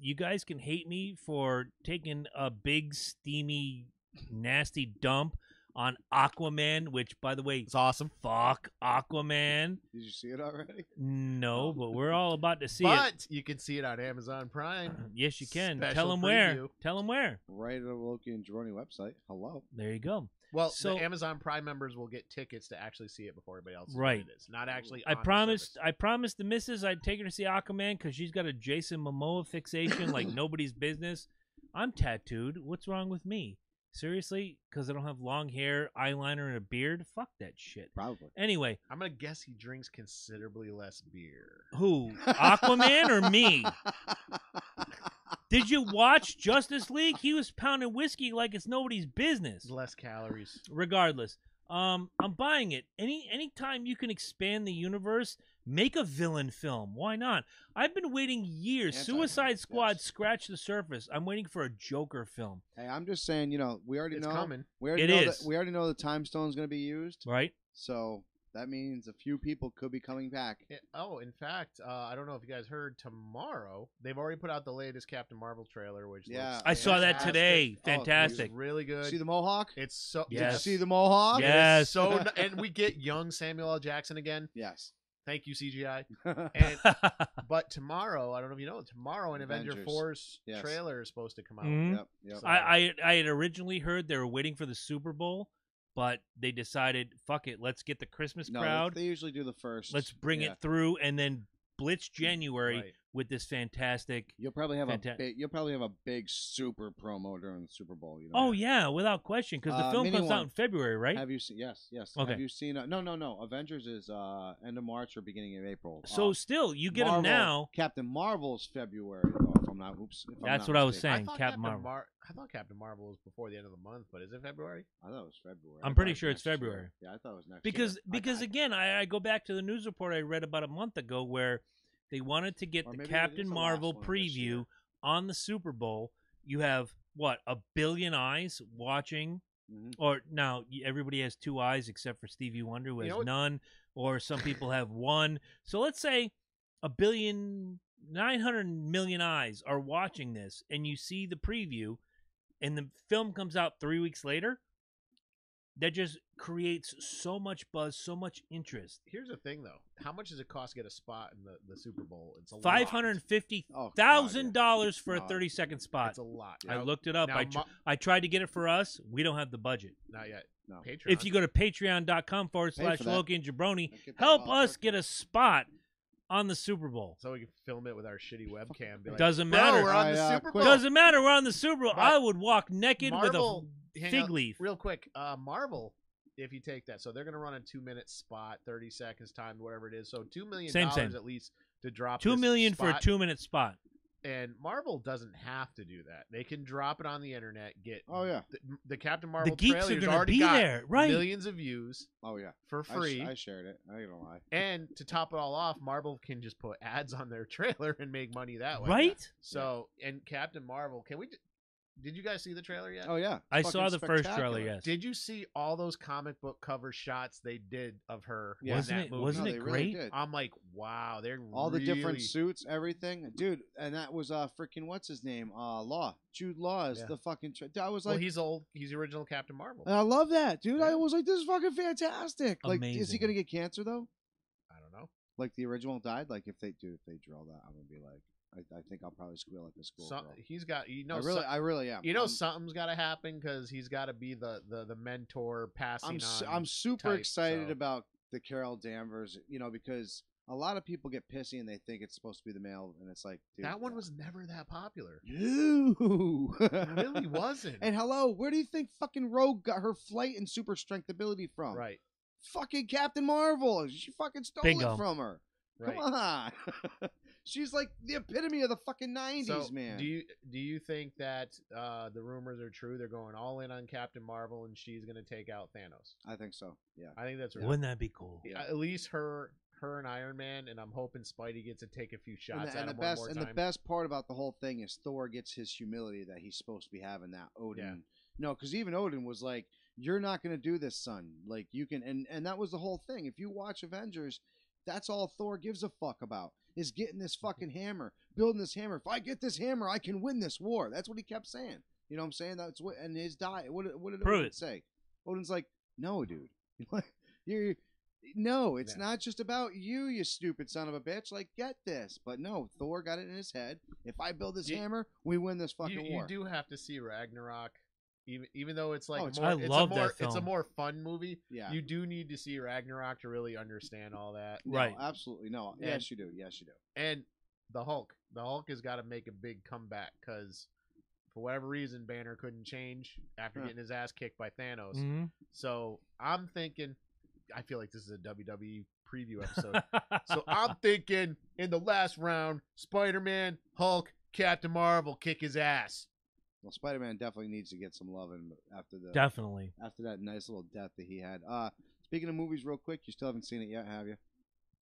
You guys can hate me for taking a big, steamy, nasty dump on Aquaman, which, by the way, It's awesome. fuck Aquaman. Did you see it already? No, Oh. but we're all about to see it. But you can see it on Amazon Prime. Yes, you can. Special Tell them where. preview. Tell them where. Right at the Loki and Jordan website. Hello. There you go. Well, So- the Amazon Prime members will get tickets to actually see it before everybody else. Sees Right. what it is. Not actually. I on the promised. service. I promised the missus I'd take her to see Aquaman because she's got a Jason Momoa fixation like nobody's business. I'm tattooed. What's wrong with me? Seriously? Because I don't have long hair, eyeliner, and a beard? Fuck that shit. Probably. Anyway, I'm gonna guess he drinks considerably less beer. who? Aquaman or me? Did you watch Justice League? He was pounding whiskey like it's nobody's business. Less calories. Regardless, I'm buying it. Anytime you can expand the universe, make a villain film. Why not? I've been waiting years. Anti-villain, Suicide Squad yes. scratched the surface. I'm waiting for a Joker film. Hey, I'm just saying, we already It's know. coming. We already It know is. That, we already know the time stone's going to be used. Right? So that means a few people could be coming back. In fact, I don't know if you guys heard. Tomorrow, they've already put out the latest Captain Marvel trailer, which Yeah. looks I saw that fantastic. today. Oh, Fantastic. It's really good. See the Mohawk? It's so Did you Yes. see the Mohawk? It is Yes. so and we get young Samuel L. Jackson again. Yes. Thank you, CGI. And but tomorrow, I don't know if you know, tomorrow an Avenger Avengers. Force Yes. trailer is supposed to come out. Mhm. Yep. So- I had originally heard they were waiting for the Super Bowl, but they decided, fuck it, let's get the Christmas No, crowd. they usually do the first. Let's bring Yeah. it through and then blitz January Right. with this fantastic. You'll probably have Fanta- you'll probably have a big super promo during the Super Bowl. Oh yeah, without question, because the film mini comes one. out in February, right? Have you seen? Yes. Okay. Have you seen? No. Avengers is end of March or beginning of April. So still, you get them Marvel- now. Captain Marvel's February, though. If I'm not. Oops. If I'm That's not what I was mistaken. saying. Captain Marvel. I thought Captain Marvel was before the end of the month, but is it February? I thought it was February. I'm I pretty thought it sure was it's next year. February. Yeah, I thought it was next Because year. again, I go back to the news report I read about a month ago where they wanted to get Or the maybe Captain it's the Marvel last one this year. preview on the Super Bowl. You have what, 1 billion eyes watching, Mhm. or now everybody has 2 eyes except for Stevie Wonder who You has know what- none, or some people have 1. So let's say 1,900,000,000 eyes are watching this, and you see the preview, and the film comes out 3 weeks later. that just creates so much buzz, so much interest. Here's the thing, though. How much does it cost to get a spot in the Super Bowl? It's a $550,000 for a No. 30-second spot. It's a lot. I Now- looked it up. now I tried to get it for us. We don't have the budget. Not yet. No. Patreon. If you go to patreon.com Pay for that. /Loki and Jabroni, Get that help wild us turkey. get a spot on the Super Bowl. so we can film it with our shitty webcam. Be like, Doesn't "Bro, matter. we're on the I, Super Bowl. quit. Doesn't matter. We're on the Super Bowl. But I would walk naked Marvel, with hang fig on, leaf. Real quick, Marvel. If you take that, so they're going to run a 2-minute spot, 30 seconds time, whatever it is. So $2 million Same. at least to drop $2 this million for a spot. 2-minute spot. And Marvel doesn't have to do that. They can drop it on the internet. Get Oh, yeah. the Captain Marvel The geeks are trailer's going to already be got there, right? millions of views Oh yeah, for free. I shared it. I ain't gonna lie. And to top it all off, Marvel can just put ads on their trailer and make money that way. Right? So, and Captain Marvel, did you guys see the trailer yet? Oh yeah, I It's saw the fucking first trailer, spectacular. yes. Did you see all those comic book cover shots they did of her Yeah. in Wasn't that it- movie? wasn't No, it they really great? did. I'm like, wow, they're All the different really- suits, everything, dude. And that was freaking what's his name? Law. Jude Law is Yeah. the fucking. I was Well, like, he's old. He's the original Captain Marvel. and I love that, dude. I Yeah. was like, this is fucking fantastic. Like, is he Amazing. gonna get cancer though? I don't know. Like the original died. Like if they drill that, I'm gonna be like, I think I'll probably squeal at the school. So, girl. he's got, I really am. you know, I'm- something's got to happen because he's got to be the mentor passing on. I'm super type, excited so- about the Carol Danvers, because a lot of people get pissy and they think it's supposed to be the male, and it's like, dude, That one was never that popular. no, It really wasn't. And hello, where do you think fucking Rogue got her flight and super strength ability from? Right. Fucking Captain Marvel. She fucking stole Bingo. it from her. Right. Come on. She's like the epitome of the fucking 90s, So, man. do you think that the rumors are true? They're going all in on Captain Marvel, and she's going to take out Thanos. I think so. Yeah. I think that's right. Wouldn't that be cool? Yeah. At least her and Iron Man, and I'm hoping Spidey gets to take a few shots at him one more time. The best part about the whole thing is Thor gets his humility that he's supposed to be having. That Odin, Yeah. no, because even Odin was like, "You're not going to do this, son. Like you can," and that was the whole thing. If you watch Avengers, that's all Thor gives a fuck about is getting this fucking hammer, building this hammer. If I get this hammer, I can win this war. That's what he kept saying. You know what I'm saying? That's what. And his die. What did Prove Odin it. say? Odin's like, "No, dude. You're." No, it's Yeah. not just about you, you stupid son of a bitch. Like, get this. But no, Thor got it in his head. If I build this You- hammer, we win this fucking you war. do have to see Ragnarok, even though it's like Oh, it's- more, I it's love a more that film. it's a more fun movie. Yeah. You do need to see Ragnarok to really understand all that. No, Right. absolutely. No. And- Yes, you do. Yes, you do. And the Hulk has got to make a big comeback because for whatever reason Banner couldn't change after Huh. getting his ass kicked by Thanos. Mhm. So I'm thinking, I feel like this is a WWE preview episode. So I'm thinking in the last round, Spider-Man, Hulk, Captain Marvel kick his ass. Well, Spider-Man definitely needs to get some loving after Definitely. after that nice little death that he had. Speaking of movies, real quick, you still haven't seen it yet, have you?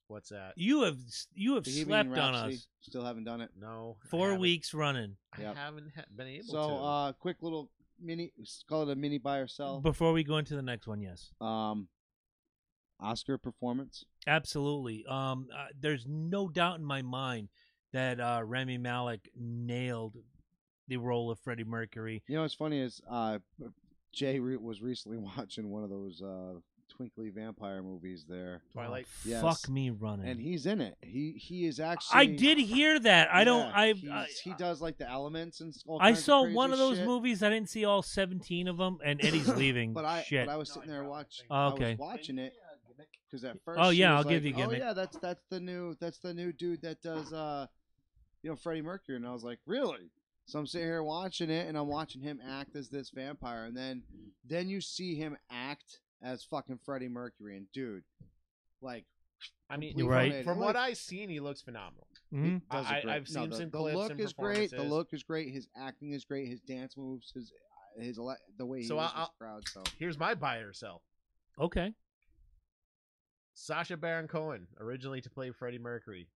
What's that? You have Bohemian slept on Rhapsody? us Still haven't done it. No. I 4 haven't- weeks running. I Yep. haven't been able So, to. quick little mini. Call it a mini buy or sell. Before we go into the next one, yes. Oscar performance. Absolutely. There's no doubt in my mind that Rami Malek nailed the role of Freddie Mercury. You know what's funny is Jay was recently watching one of those twinkly vampire movies there, Twilight. Oh, Yes. Fuck me running. and he's in it. He is actually. I did hear that. I don't. Yeah, he does like the elements and all I kinds of saw crazy one of those shit. movies. I didn't see all 17 of them, and Eddie's leaving. But Shit. I was sitting there watching. Oh, I okay. was watching it because at first. Oh, she yeah, was I'll give like, you a gimmick. Oh yeah, that's the new dude that does Freddie Mercury, and I was like, really? So I'm sitting here watching it, and I'm watching him act as this vampire, and then you see him act as fucking Freddie Mercury, and dude, like, I mean, complete Right. 180. from Like, what I've seen, he looks phenomenal. Mhm. does it great. I've seen the, some the clips look and is great. The performances. look is great. His acting is great. His dance moves, the way he So was I'll- this crowd. So Here's my buy or sell. Okay. Sacha Baron Cohen, originally to play Freddie Mercury.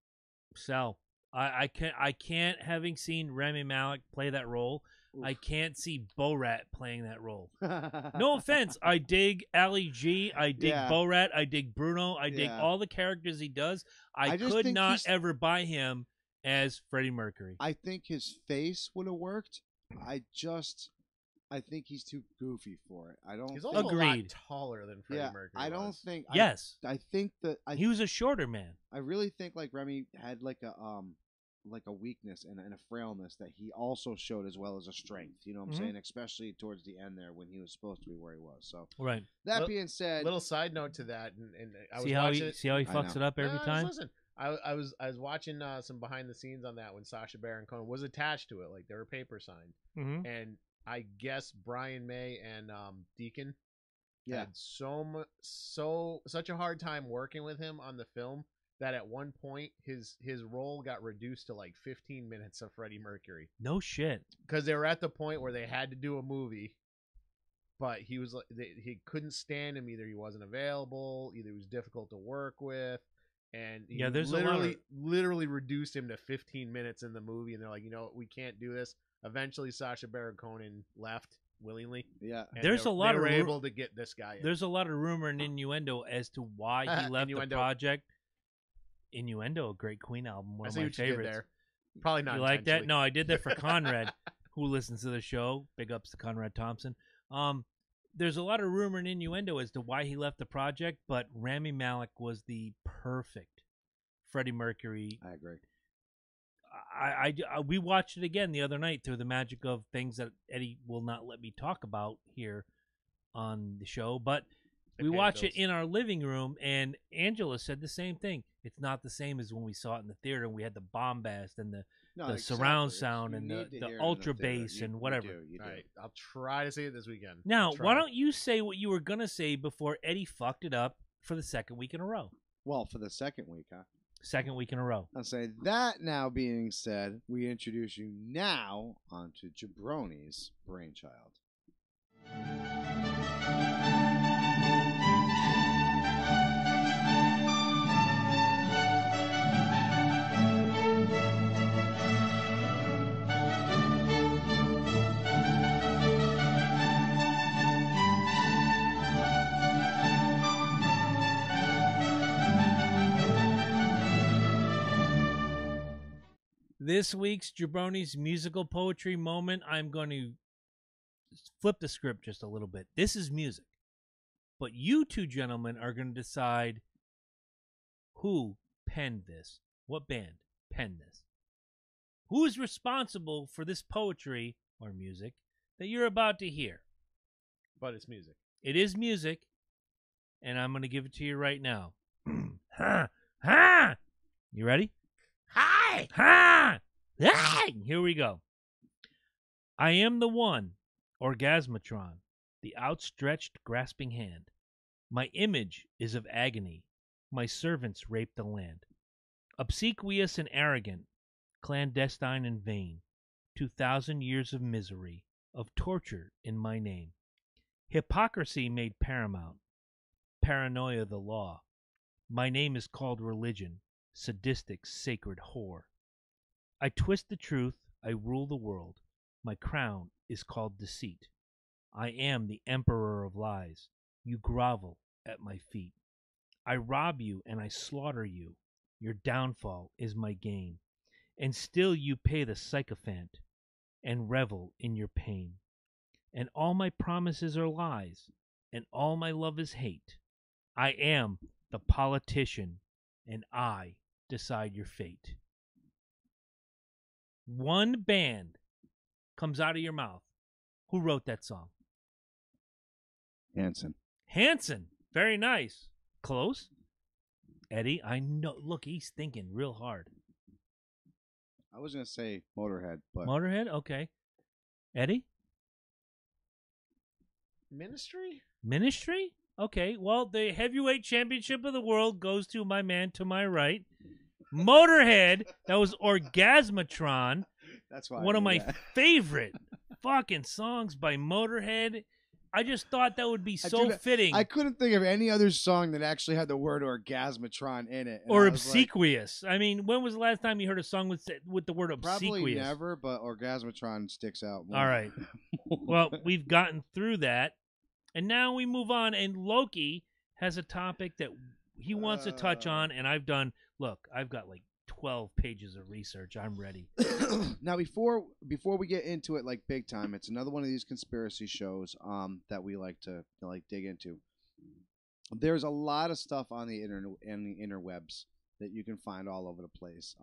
So I can't. Having seen Rami Malek play that role, I can't see Borat playing that role. No offense. I dig Ali G. I dig Yeah. Borat. I dig Bruno. I dig Yeah. all the characters he does. I I just could think not he's- ever buy him as Freddie Mercury. I think his face would have worked. I just I think he's too goofy for it. I don't. He's think, also a lot Agreed. taller than Freddie yeah, Mercury. I don't was. think. Yes. I think that He was a shorter man. I really think like Remy had like a weakness and a frailness that he also showed as well as a strength. You know what I'm Mhm. saying? Especially towards the end there when he was supposed to be where he was. So Right. that Well, being said, Little side note to that, and I See was how watching he it. see how he I fucks know. it up every No, just time. Listen, I was watching some behind the scenes on that when Sacha Baron Cohen was attached to it, like they were paper signed, Mm-hmm. and I guess Brian May and Deacon yeah, had such a hard time working with him on the film that at one point his role got reduced to like 15 minutes of Freddie Mercury No shit. because they were at the point where they had to do a movie, but he was like he couldn't stand him. Either he wasn't available, either he was difficult to work with, and he Yeah, there's a lot of- literally reduced him to 15 minutes in the movie. And they're like, you know, we can't do this. Eventually, Sacha Baron Cohen left willingly. yeah. And There's they, a lot they of were ru- able to get this guy in. There's a lot of rumor and innuendo as to why he left the Innuendo. project. Innuendo, a great Queen album, one I of see my what you did favorites. there. Probably not You like that? intentionally. No, I did that for Conrad, who listens to the show. Big ups to Conrad Thompson. There's a lot of rumor and innuendo as to why he left the project, but Rami Malek was the perfect Freddie Mercury. I agree. We watched it again the other night through the magic of things that Eddie will not let me talk about here on the show, but They we paid watched it bills. in our living room, and Angela said the same thing. It's not the same as when we saw it in the theater and we had the bombast and the No, surround exactly. sound You and need the to hear it in ultra theater. bass You- and you whatever. do, you do. All right, I'll try to see it this weekend. Now, I'll why try. don't you say what you were going to say before Eddie fucked it up for the second week in a row? Well, for the second week, huh? Second week in a row. I'll say that now being said, we introduce you now onto Jabroni's brainchild. This week's Jabroni's musical poetry moment, I'm going to flip the script just a little bit. This is music. But you two gentlemen are going to decide who penned this. What band penned this? Who is responsible for this poetry or music that you're about to hear? But it's music. It is music, and I'm going to give it to you right now. Ha! Ha! You ready? Hi. Ha! Ah! Here we go. I am the one, Orgasmatron, the outstretched, grasping hand. My image is of agony. My servants rape the land. Obsequious and arrogant, clandestine and vain. 2,000 years of misery, of torture in my name. Hypocrisy made paramount. Paranoia the law. My name is called religion, sadistic, sacred whore. I twist the truth, I rule the world. My crown is called deceit. I am the emperor of lies. You grovel at my feet. I rob you and I slaughter you. Your downfall is my gain. And still you pay the sycophant and revel in your pain. And all my promises are lies, and all my love is hate. I am the politician, and I decide your fate. One band comes out of your mouth. Who wrote that song? Hanson. Hanson. Very nice. Close. Eddie, I know. Look, he's thinking real hard. I was gonna say Motorhead, but Motorhead? Okay. Eddie? Ministry? Ministry? Okay. Well, the heavyweight championship of the world goes to my man to my right. Motorhead. That was Orgasmatron. that's why One I of knew my that. favorite fucking songs by Motorhead. I just thought that would be so dude, fitting. I couldn't think of any other song that actually had the word Orgasmatron in it. And or I was like, obsequious. I mean, when was the last time you heard a song with the word obsequious? probably never, but Orgasmatron sticks out more. All right. Well, we've gotten through that, and now we move on. And Loki has a topic that he wants to touch on, and I've got like 12 pages of research. I'm ready. Now, before we get into it like big time, it's another one of these conspiracy shows that we like to like dig into. There's a lot of stuff on the interwebs that you can find all over the place.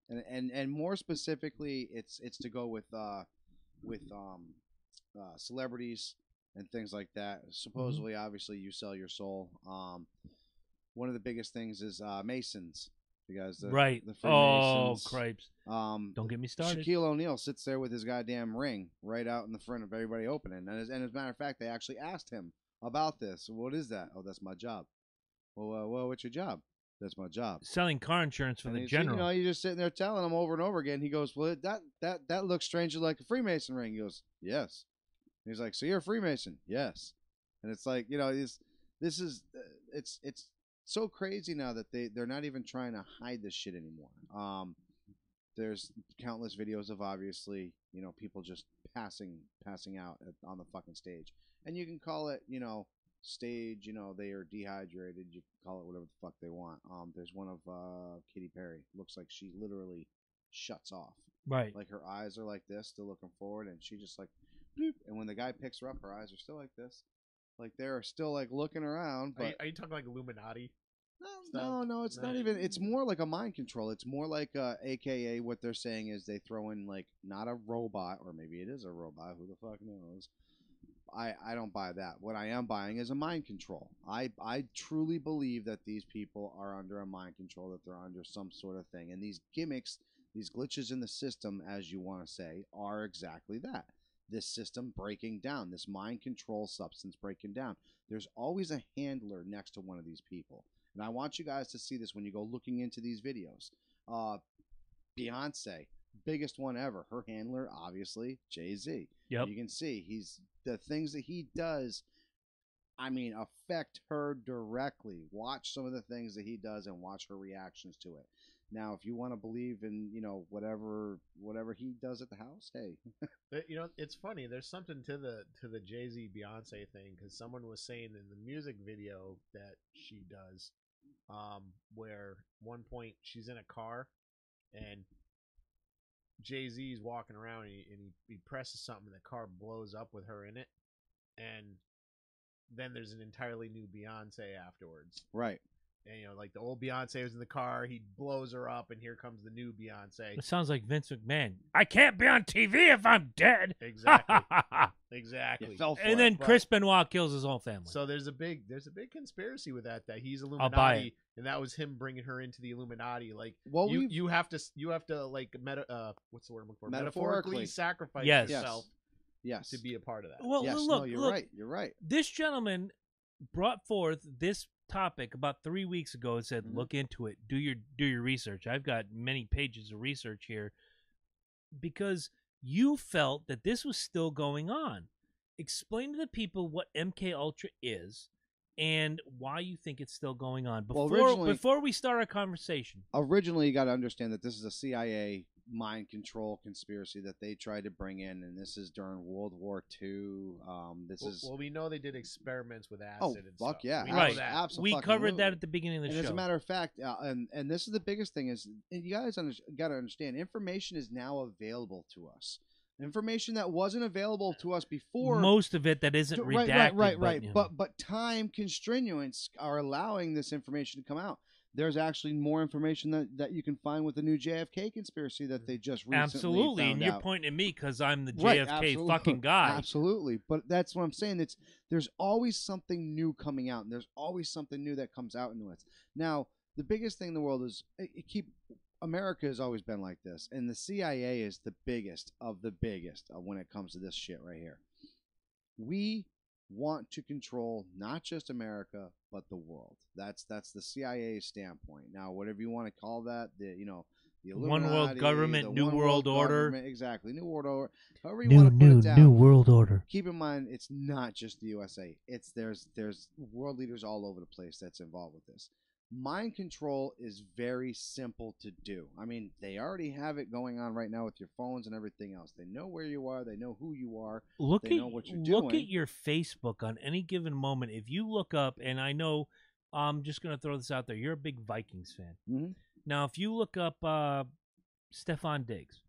And more specifically, it's to go with celebrities and things like that. Supposedly, obviously, you sell your soul. One of the biggest things is Masons. You guys, the Freemasons. Oh, cripes! Don't get me started. Shaquille O'Neal sits there with his goddamn ring right out in the front of everybody opening. And as a matter of fact, they actually asked him about this. What is that? Oh, that's my job. Well, what's your job? That's my job. Selling car insurance for the general. You know, you're just sitting there telling him over and over again. He goes, well, that looks strangely like a Freemason ring. He goes, yes. And he's like, so you're a Freemason? Yes. And it's like, you know, it's so crazy now that they're not even trying to hide this shit anymore. There's countless videos of, obviously, you know, people just passing out on the fucking stage. And you can call it, you know, stage, you know, they are dehydrated. You can call it whatever the fuck they want. There's one of Katy Perry. Looks like she literally shuts off. Right. Like her eyes are like this, still looking forward, and she just like, bloop. And when the guy picks her up, her eyes are still like this. Like they're still like looking around. But are you talking like Illuminati? No, it's not even. It's more like a mind control. It's more like, AKA, what they're saying is they throw in like not a robot, or maybe it is a robot. Who the fuck knows? I don't buy that. What I am buying is a mind control. I truly believe that these people are under a mind control, that they're under some sort of thing. And these gimmicks, these glitches in the system, as you want to say, are exactly that. This system breaking down, this mind control substance breaking down. There's always a handler next to one of these people. And I want you guys to see this when you go looking into these videos. Beyonce, biggest one ever. Her handler, obviously, Jay-Z. Yep. You can see the things that he does, I mean, affect her directly. Watch some of the things that he does and watch her reactions to it. Now, if you want to believe in, you know, whatever he does at the house, hey. You know, it's funny. There's something to the Jay-Z Beyonce thing, because someone was saying in the music video that she does, where one point she's in a car and Jay-Z's walking around and he presses something and the car blows up with her in it, and then there's an entirely new Beyonce afterwards. Right. And, you know, like the old Beyonce was in the car, he blows her up, and here comes the new Beyonce. It sounds like Vince McMahon. I can't be on TV if I'm dead. Exactly. Exactly. You fell for And then Chris Benoit kills his whole family. So there's a big conspiracy with that he's Illuminati, and that was him bringing her into the Illuminati. Like, well, you have to like what's the word I'm looking for? Metaphorically sacrifice yourself. Yes. To be a part of that. Well, yes, look, no, you're right. You're right. This gentleman brought forth this topic about 3 weeks ago and said, look into it, do your research. I've got many pages of research here because you felt that this was still going on. Explain to the people what MK Ultra is and why you think it's still going on before we start our conversation. Originally, you got to understand that this is a CIA mind control conspiracy that they tried to bring in, and this is during World War II. Well, we know they did experiments with acid. Oh, and fuck stuff. yeah! We right. Absolutely. We covered that at the beginning of the show. As a matter of fact, and this is the biggest thing is, and you guys got to understand, information is now available to us. Information that wasn't available to us before. Most of it that isn't redacted. Right. But time constraints are allowing this information to come out. There's actually more information that you can find with the new JFK conspiracy that they just recently absolutely, found and you're out. Pointing at me because I'm the JFK fucking guy. Absolutely, but that's what I'm saying. There's always something new coming out, and there's always something new that comes out into it. Now, the biggest thing in the world is America has always been like this, and the CIA is the biggest of the biggest when it comes to this shit right here. We want to control not just America but the world. That's the CIA standpoint. Now, whatever you want to call that, the Illuminati, one world government, new world order. Exactly, new world order. However you want to put it down. New world order. Keep in mind, it's not just the USA. There's world leaders all over the place that's involved with this. Mind control is very simple to do. I mean, they already have it going on right now with your phones and everything else. They know where you are. They know who you are. They know what you're doing. Look at your Facebook on any given moment. If you look up, and I know I'm just going to throw this out there. You're a big Vikings fan. Mm-hmm. Now, if you look up Stefan Diggs,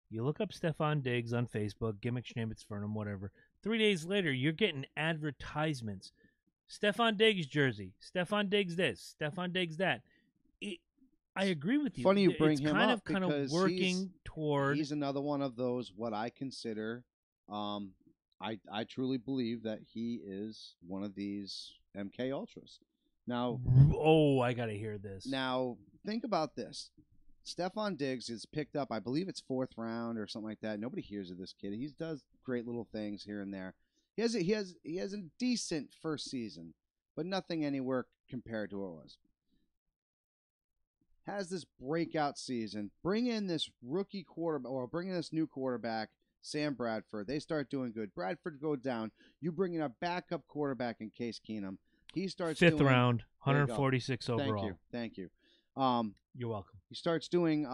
you look up Stefan Diggs on Facebook, Gimmick Schnibbits Fernum, whatever. 3 days later, you're getting advertisements. Stefan Diggs jersey. Stefan Diggs this. Stefan Diggs that. I agree with you. Funny you bring it's him kind up of because working toward. He's another one of those what I consider. I truly believe that he is one of these MK Ultras. Now, I gotta hear this. Now, think about this. Stefan Diggs is picked up, I believe it's 4th round or something like that. Nobody hears of this kid. He does great little things here and there. He has a decent first season, but nothing anywhere compared to what it was. Has this breakout season. Bring in this rookie quarterback, or bring in this new quarterback, Sam Bradford. They start doing good. Bradford go down. You bring in a backup quarterback in Case Keenum. He starts 5th round, 146 overall. Thank you. You're welcome. He starts doing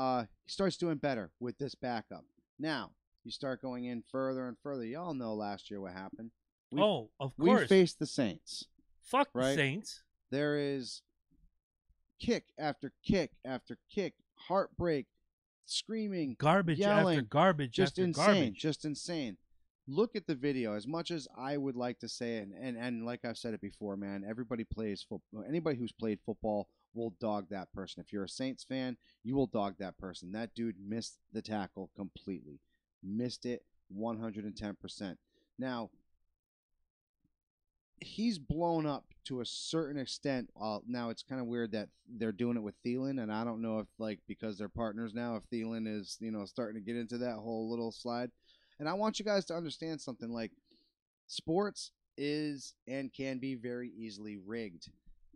better with this backup. Now you start going in further and further. Y'all know last year what happened. Of course. We faced the Saints. Fuck right? the Saints. There is kick after kick after kick, heartbreak, screaming, garbage yelling, after garbage, just after insane, garbage. just insane. Look at the video. As much as I would like to say it, and like I've said it before, man, everybody plays football. Anybody who's played football will dog that person. If you're a Saints fan, you will dog that person. That dude missed the tackle completely. Missed it 110%. Now, he's blown up to a certain extent. Now, it's kind of weird that they're doing it with Thielen, and I don't know if, like, because they're partners now, if Thielen is, starting to get into that whole little slide. And I want you guys to understand something. Like, sports is and can be very easily rigged.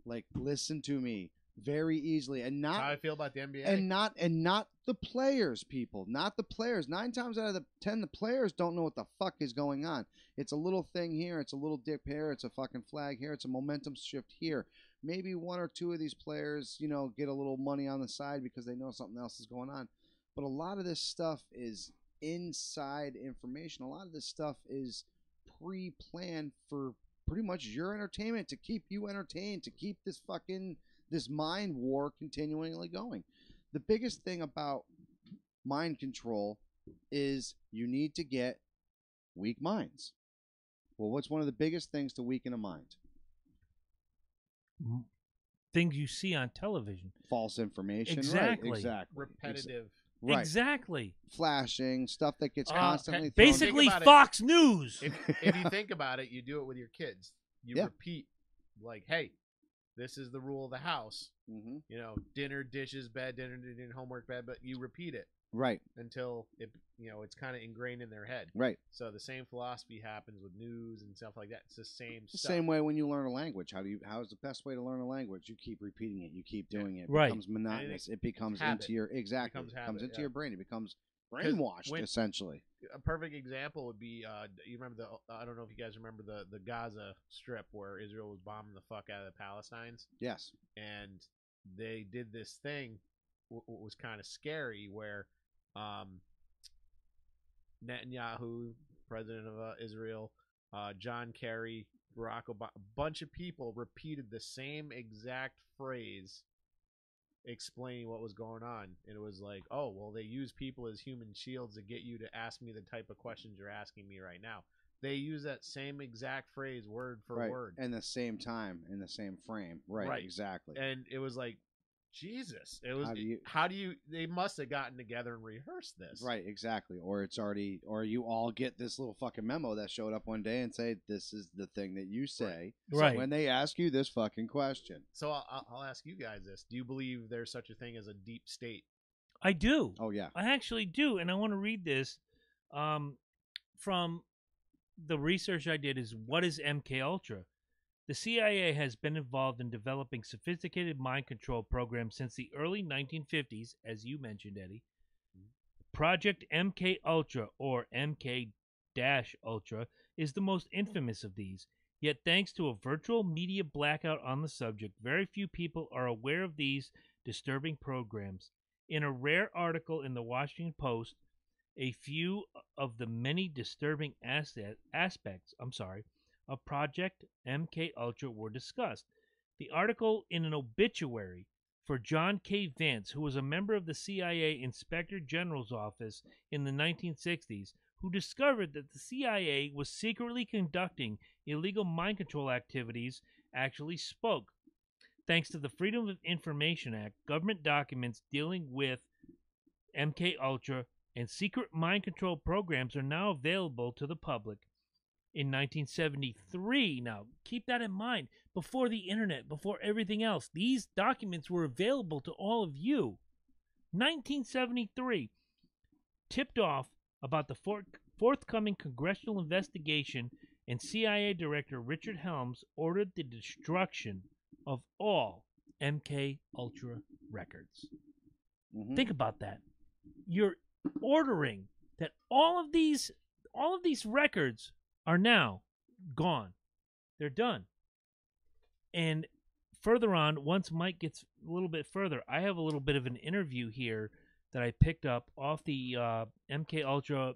Like, listen to me, very easily, and not That's how I feel about the NBA, and not the players, people, not the players. 9 times out of the 10, the players don't know what the fuck is going on. It's a little thing here, it's a little dip here, it's a fucking flag here, it's a momentum shift here. Maybe 1 or 2 of these players, get a little money on the side because they know something else is going on. But a lot of this stuff is inside information. A lot of this stuff is pre-planned for pretty much your entertainment, to keep you entertained, to keep this mind war continually going. The biggest thing about mind control is you need to get weak minds. Well, what's one of the biggest things to weaken a mind? Things you see on television. False information. Exactly. Right, exactly. repetitive. Right. Exactly. Flashing, stuff that gets constantly thrown. Basically Fox News. If you think about it, you do it with your kids. You repeat, like, hey, this is the rule of the house. Mm-hmm. Dinner, dishes, bed, dinner, homework, bed, but you repeat it. Right. Until it's kind of ingrained in their head. Right. So the same philosophy happens with news and stuff like that. It's the same stuff. Same way when you learn a language. How is the best way to learn a language? You keep repeating it. You keep doing it. It becomes monotonous. It becomes into your comes into your brain. It becomes brainwashed, essentially. A perfect example would be you remember I don't know if you guys remember the Gaza Strip where Israel was bombing the fuck out of the Palestinians. Yes. And they did this thing was kind of scary where Netanyahu, president of Israel, John Kerry, Barack Obama, a bunch of people repeated the same exact phrase explaining what was going on. And it was like, oh, well, they use people as human shields to get you to ask me the type of questions you're asking me right now. They use that same exact phrase word for word. In the same time, in the same frame. Right. Exactly. And it was like, Jesus, it was. How do you? They must have gotten together and rehearsed this, right? Exactly, or you all get this little fucking memo that showed up one day and say, "This is the thing that you say," right? When they ask you this fucking question. So I'll ask you guys this: do you believe there's such a thing as a deep state? I do. Oh yeah, I actually do, and I want to read this from the research I did. Is what is MK Ultra? The CIA has been involved in developing sophisticated mind control programs since the early 1950s, as you mentioned, Eddie. Project MK Ultra, or MK-Ultra, is the most infamous of these. Yet thanks to a virtual media blackout on the subject, very few people are aware of these disturbing programs. In a rare article in the Washington Post, a few of the many disturbing aspects of Project MK Ultra were discussed. The article in an obituary for John K. Vance, who was a member of the CIA Inspector General's office in the 1960s, who discovered that the CIA was secretly conducting illegal mind control activities, actually spoke. Thanks to the Freedom of Information Act, government documents dealing with MK Ultra and secret mind control programs are now available to the public. In 1973, now keep that in mind, before the internet, before everything else, these documents were available to all of you. 1973, tipped off about the forthcoming congressional investigation, and CIA Director Richard Helms ordered the destruction of all MK Ultra records. Mhm. Think about that. You're ordering that all of these records are now gone. They're done. And further on, once Mike gets a little bit further, I have a little bit of an interview here that I picked up off the MK Ultra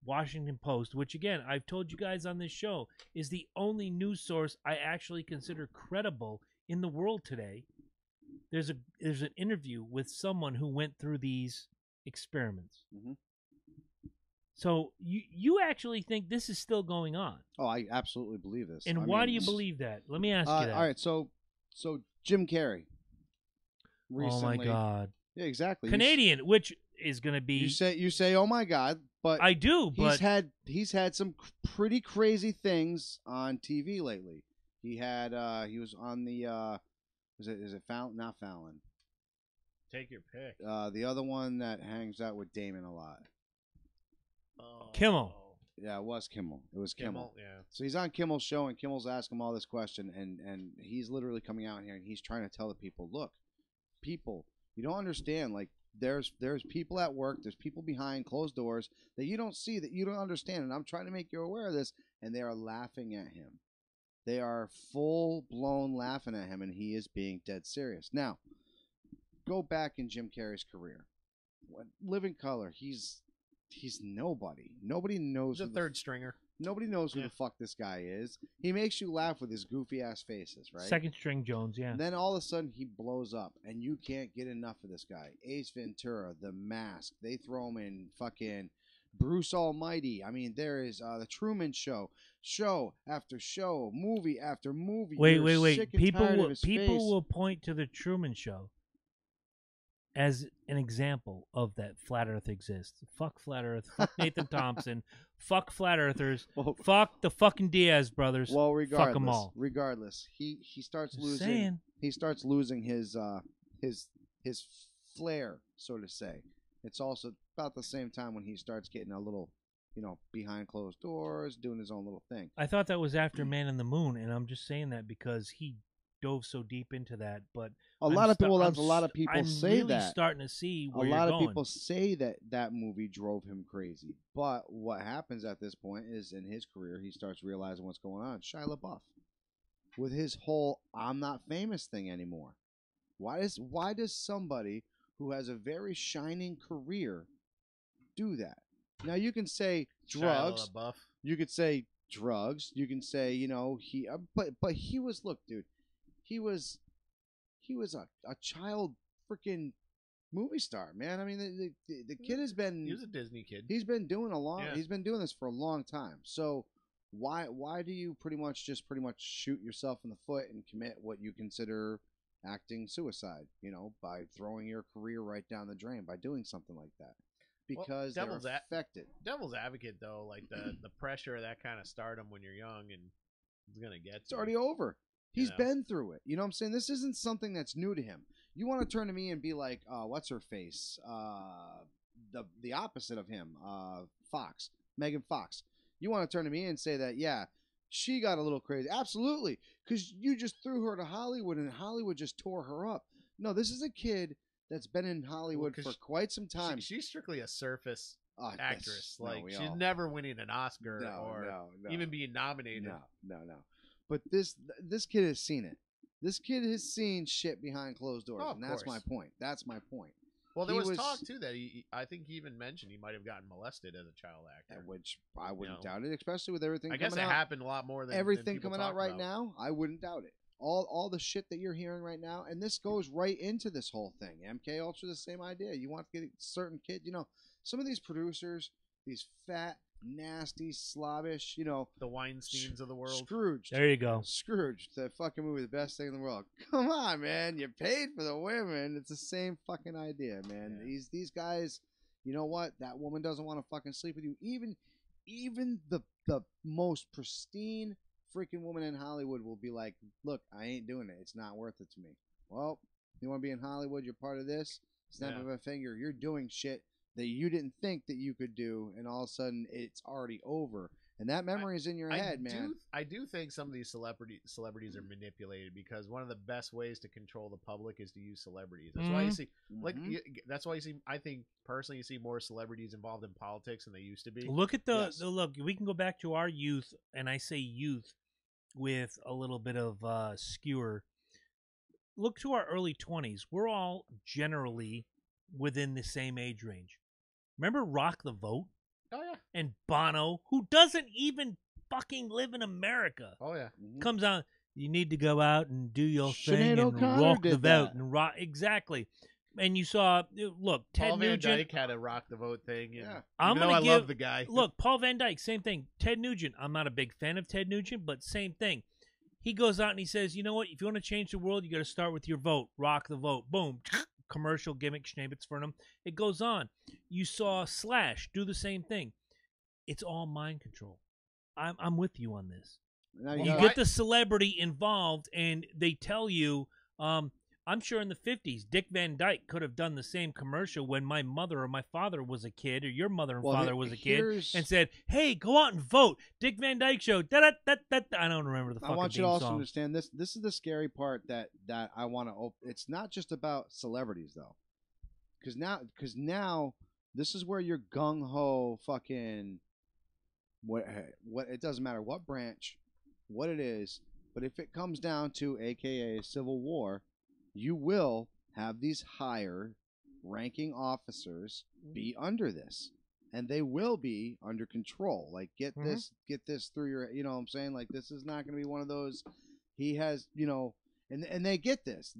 Washington Post, which again, I've told you guys on this show, is the only news source I actually consider credible in the world today. There's an interview with someone who went through these experiments. Mhm. So you actually think this is still going on? Oh, I absolutely believe this. And I why mean, do you believe that? Let me ask you that. All right, so Jim Carrey. Oh Recently, my God, yeah, exactly. Canadian, which is going to be. You say, oh my God, but I do, but he's had some pretty crazy things on TV lately. He was on the is it Fallon? Not Fallon. Take your pick. The other one that hangs out with Damon a lot. Kimmel. Yeah, it was Kimmel. It was Kimmel. Yeah. So he's on Kimmel's show, and Kimmel's asking him all this question, and he's literally coming out here, and he's trying to tell the people, look, people, you don't understand. Like, there's people at work, there's people behind closed doors that you don't see, that you don't understand, and I'm trying to make you aware of this, and they are laughing at him. They are full-blown laughing at him, and he is being dead serious. Now, go back in Jim Carrey's career. Living Color, he's nobody. Nobody knows. He's a third stringer. Nobody knows who the fuck this guy is. He makes you laugh with his goofy ass faces, right? Second string Jones, yeah. And then all of a sudden he blows up, and you can't get enough of this guy. Ace Ventura, The Mask. They throw him in fucking Bruce Almighty. I mean, there is the Truman Show, show after show, movie after movie. Wait. Sick and tired of his face. People will point to the Truman Show as an example of that flat Earth exists. Fuck flat Earth. Fuck Nathan Thompson. Fuck flat Earthers. Well, fuck the fucking Diaz brothers. Well, regardless, fuck them all. Regardless, he starts Just losing. saying. He starts losing his flair, so to say. It's also about the same time when he starts getting a little, behind closed doors, doing his own little thing. I thought that was after Man in the Moon, and I'm just saying that because he dove so deep into that. But a lot of people I'm say really that. starting to see where a you're lot going. of people say that movie drove him crazy. But what happens at this point is in his career, he starts realizing what's going on. Shia LaBeouf, with his whole "I'm not famous" thing anymore. Why does somebody who has a very shining career do that? Now you can say drugs. Shia LaBeouf. You could say drugs. You can say he. But he was, look, dude. He was a child freaking movie star, man. I mean, the kid has been. He was a Disney kid. He's been doing Yeah. He's been doing this for a long time. So why do you pretty much shoot yourself in the foot and commit what you consider acting suicide? By throwing your career right down the drain by doing something like that. Because they're affected. Devil's advocate, though, like the pressure of that kind of stardom when you're young and it's gonna get. It's already over. He's been through it. You know what I'm saying? This isn't something that's new to him. You want to turn to me and be like, what's her face? The opposite of him, Fox, Megan Fox. You want to turn to me and say that, yeah, she got a little crazy. Absolutely. Because you just threw her to Hollywood and Hollywood just tore her up. No, this is a kid that's been in Hollywood for quite some time. She's strictly a surface actress. She's all... never winning an Oscar or even being nominated. No. But this kid has seen it. This kid has seen shit behind closed doors, and that's my point. Well, there was talk too that I think he even mentioned he might have gotten molested as a child actor, which I wouldn't doubt it, especially with everything. I guess it happened a lot more than everything people coming out right about. now. I wouldn't doubt it. all the shit that you're hearing right now, and this goes right into this whole thing. MK Ultra, the same idea. You want to get certain kid, some of these producers, these fat, nasty, slobbish, The Weinsteins of the world. Scrooge. There you go. Scrooge, the fucking movie, the best thing in the world. Come on, man, you paid for the women. It's the same fucking idea, man. Yeah. These guys, you know what? That woman doesn't want to fucking sleep with you. Even the most pristine freaking woman in Hollywood will be like, look, I ain't doing it. It's not worth it to me. Well, you want to be in Hollywood? You're part of this. Snap of a finger. You're doing shit that you didn't think that you could do, and all of a sudden it's already over. And that memory is in your head, man. I do think some of these celebrities are manipulated, because one of the best ways to control the public is to use celebrities. That's why you see, that's why you see. I think personally, you see more celebrities involved in politics than they used to be. Look at look. We can go back to our youth, and I say youth with a little bit of skewer. Look to our early 20s. We're all generally within the same age range. Remember Rock the Vote? Oh yeah. And Bono, who doesn't even fucking live in America, Oh yeah. comes out. You need to go out and do your Sinead thing and O'Connor rock the did vote that. and rock exactly. And you saw, look, Ted Paul Van Nugent. Dyke had a rock the vote thing. And Yeah. I'm even though gonna I give, love the guy. Look, Paul Van Dyke, same thing. Ted Nugent. I'm not a big fan of Ted Nugent, but same thing. He goes out and he says, you know what? If you want to change the world, you got to start with your vote. Rock the vote. Boom. Commercial gimmick, Schnaebitz for him. It goes on. You saw Slash do the same thing. It's all mind control. I'm with you on this. Now You gotta- get the celebrity involved, and they tell you, I'm sure in the 50s, Dick Van Dyke could have done the same commercial when my mother or my father was a kid, or your mother and father was a kid, here's- and said, hey, go out and vote. Dick Van Dyke Show. Da-da-da-da-da. I don't remember the I fucking want you theme to also song. understand this. This is the scary part that I want to. It's not just about celebrities though, because now this is where your gung ho fucking what it doesn't matter what branch, what it is, but if it comes down to AKA civil war, you will have these higher ranking officers be under this. And they will be under control. Like get this through your, you know what I'm saying? Like this is not going to be one of those. He has, and they get this.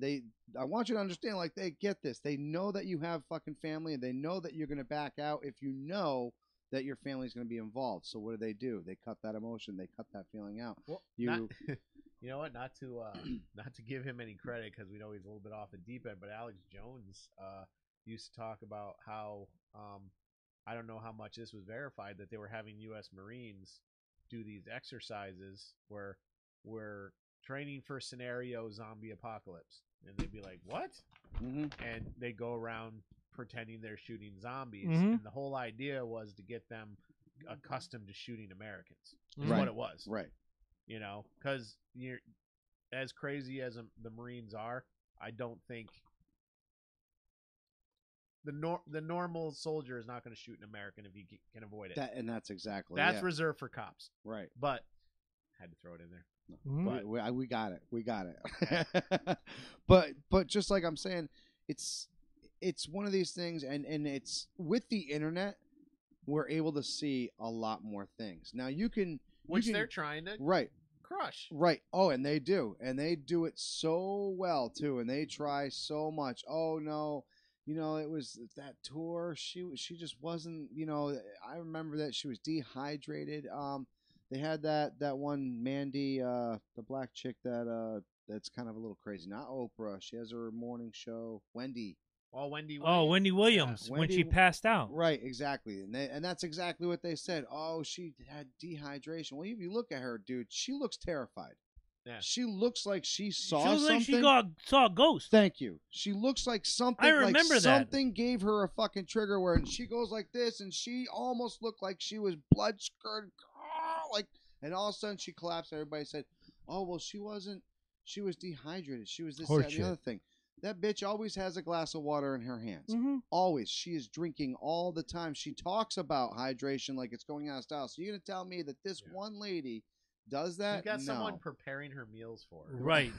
I want you to understand, like they get this. They know that you have fucking family, and they know that you're going to back out if you know that your family's going to be involved. So what do? They cut that emotion. They cut that feeling out. Well, you know what? Not to give him any credit, because we know he's a little bit off the deep end, but Alex Jones used to talk about how I don't know how much this was verified, that they were having U.S. Marines do these exercises where we're training for scenario zombie apocalypse, and they'd be like, "What?" Mm-hmm. And they go around pretending they're shooting zombies, Mhm. and the whole idea was to get them accustomed to shooting Americans. Is Right. what it was. Right. Because you're as crazy as the Marines are. I don't think the normal soldier is not going to shoot an American if he can avoid it. That's exactly. That's reserved for cops. right. But had to throw it in there. Mhm. We got it. We got it. but just like I'm saying, it's one of these things, and it's with the internet, we're able to see a lot more things. Now Which they're trying to right. crush. Right. Oh, and they do it so well too, and they try so much. Oh no, it was that tour. She just wasn't. I remember that she was dehydrated. They had that one Mandy, the black chick that's kind of a little crazy. Not Oprah. She has her morning show. Wendy. Wendy Williams. Oh, Wendy Williams, Yeah, when she Wendy- passed out. Right, exactly, and that's exactly what they said. Oh, she had dehydration. Well, if you look at her, dude, she looks terrified. Yeah. She looks like she saw She looks something. like she saw a ghost. Thank you. She looks like something. I remember like that. something gave her a fucking trigger where she goes like this, and she almost looked like she was blood squirted, and all of a sudden she collapsed. Everybody said, "Oh, well, she wasn't. She was dehydrated. She was this, that, and Horseshit. the other thing." That bitch always has a glass of water in her hands. Mm-hmm. Always. She is drinking all the time. She talks about hydration like it's going out of style. So you're going to tell me that this one lady does that? You got No. someone preparing her meals for her. Right.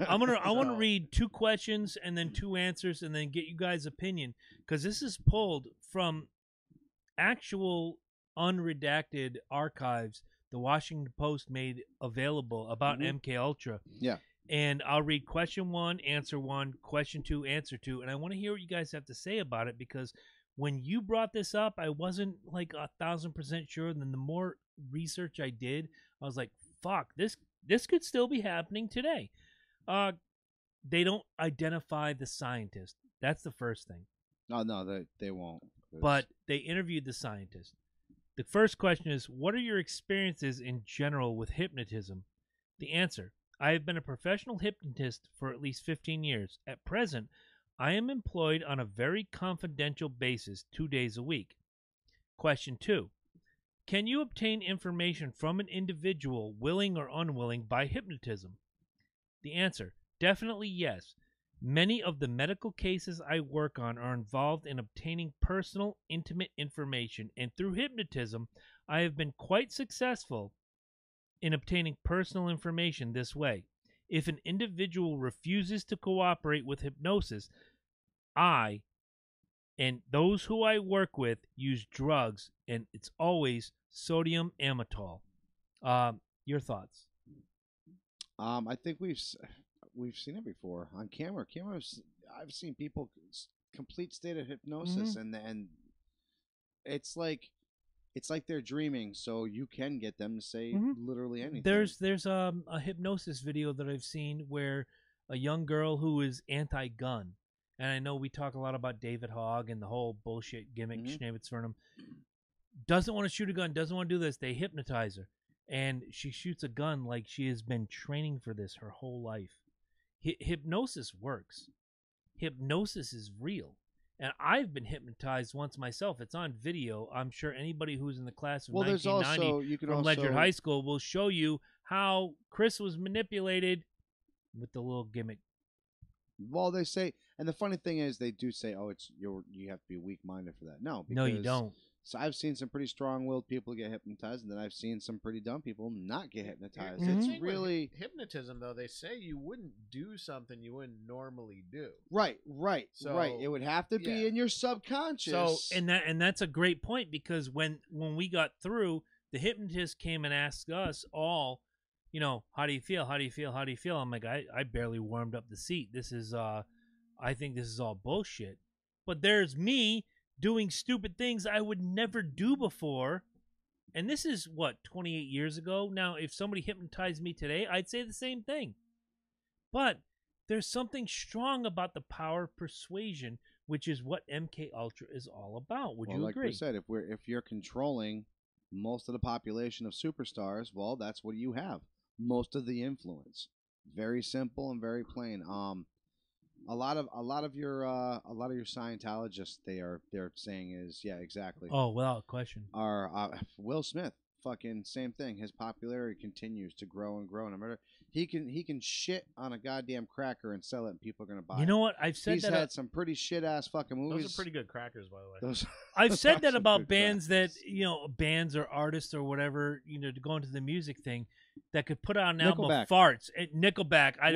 I want to So- read 2 questions and then 2 answers and then get you guys' opinion, because this is pulled from actual unredacted archives the Washington Post made available about Mhm. MK Ultra. Yeah. and I'll read question 1, answer 1, question 2, answer 2, and I want to hear what you guys have to say about it, because when you brought this up, I wasn't like 1,000% sure. And then the more research I did, I was like, fuck, this could still be happening today. They don't identify the scientist. That's the first thing. No, they won't. But they interviewed the scientist. The first question is, what are your experiences in general with hypnotism? The answer, I have been a professional hypnotist for at least 15 years. At present, I am employed on a very confidential basis 2 days a week. Question 2, can you obtain information from an individual, willing or unwilling, by hypnotism? The answer, definitely yes. Many of the medical cases I work on are involved in obtaining personal, intimate information, and through hypnotism, I have been quite successful in obtaining personal information this way. If an individual refuses to cooperate with hypnosis, I and those who I work with use drugs, and it's always sodium amytal. Your thoughts? I think we've seen it before on camera. I've seen people complete state of hypnosis, and it's like they're dreaming. So you can get them to say literally anything. There's a hypnosis video that I've seen where a young girl who is anti-gun, and I know we talk a lot about David Hogg and the whole bullshit gimmick, Schneewitzfernum, doesn't want to shoot a gun, doesn't want to do this. They hypnotize her, and she shoots a gun like she has been training for this her whole life. Hypnosis works. Hypnosis is real. And I've been hypnotized once myself. It's on video. I'm sure anybody who's in the class of 1990 from Ledyard High School will show you how Chris was manipulated with the little gimmick. Well, they say, and the funny thing is, they do say, "Oh, you have to be weak-minded for that." No, you don't. So I've seen some pretty strong-willed people get hypnotized, and then I've seen some pretty dumb people not get hypnotized. It's really hypnotism, though. They say you wouldn't do something you wouldn't normally do. Right. It would have to be in your subconscious. So, and that's a great point, because when we got through, the hypnotist came and asked us all, how do you feel? How do you feel? How do you feel? I'm like, I barely warmed up the seat. This is, I think this is all bullshit. But there's me doing stupid things I would never do before. And this is, 28 years ago? Now, if somebody hypnotized me today, I'd say the same thing. But there's something strong about the power of persuasion, which is what MK Ultra is all about. Would you agree? Like we said, if you're controlling most of the population of superstars, well, that's what you have. Most of the influence. Very simple and very plain. A lot of your Scientologists, they're saying is, yeah, exactly. Oh, without question. Will Smith, fucking same thing. His popularity continues to grow and grow. No matter, he can shit on a goddamn cracker and sell it, and people are gonna buy it. You know what? I've said he's had some pretty shit ass fucking movies. Those are pretty good crackers, by the way. I've said that about bands that bands or artists or whatever, to go into the music thing, that could put out an album of farts. Nickelback. I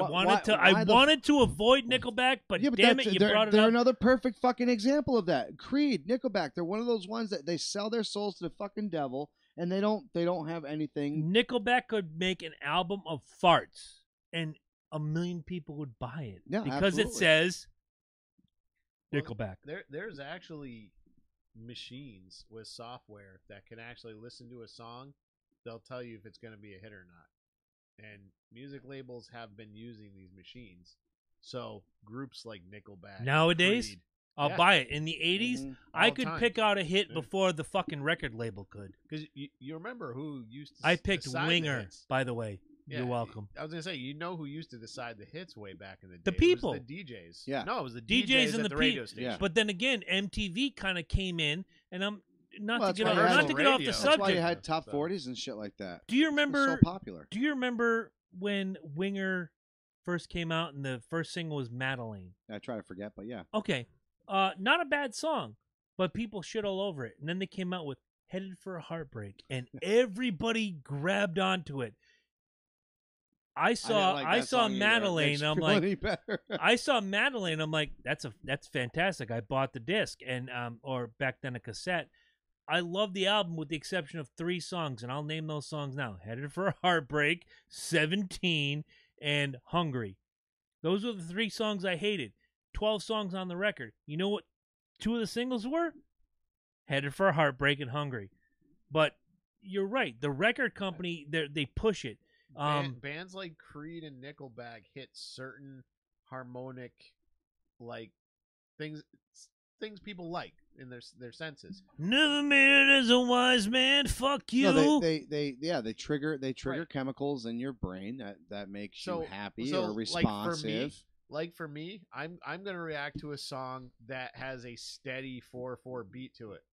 wanted to avoid Nickelback, but damn it, you brought it up. They're another perfect fucking example of that. Creed, Nickelback. They're one of those ones that they sell their souls to the fucking devil, and they don't have anything. Nickelback could make an album of farts, and 1 million people would buy it because it says Nickelback. There's actually machines with software that can actually listen to a song. They'll tell you if it's going to be a hit or not. And music labels have been using these machines. So groups like Nickelback, nowadays, Creed, I'll buy it. In the 80s, I could pick out a hit before the fucking record label could. Because you remember who used to I picked Winger, by the way. Yeah, you're welcome. I was going to say, who used to decide the hits way back in the day? The people. It was the DJs. Yeah. No, it was the DJs and the radio station. Yeah. But then again, MTV kind of came in, and I'm... Not to get off the subject. That's why you had top 40s and shit like that. Do you remember? So popular. Do you remember when Winger first came out and the first single was Madeline? I try to forget, but yeah. Okay, not a bad song, but people shit all over it. And then they came out with "Headed for a Heartbreak," and everybody grabbed onto it. I saw Madeline. I'm like, I saw Madeline. I'm like, that's fantastic. I bought the disc and or back then a cassette. I love the album with the exception of 3 songs, and I'll name those songs now. Headed for a Heartbreak, 17, and Hungry. Those were the 3 songs I hated. 12 songs on the record. You know what 2 of the singles were? Headed for a Heartbreak and Hungry. But you're right. The record company, they push it. Bands like Creed and Nickelback hit certain harmonic, like, things people like in their senses. Never made it as a wise man. Fuck you. No, they trigger Right. chemicals in your brain that makes you happy so, or responsive. Like for me, I'm gonna react to a song that has a steady 4/4 beat to it.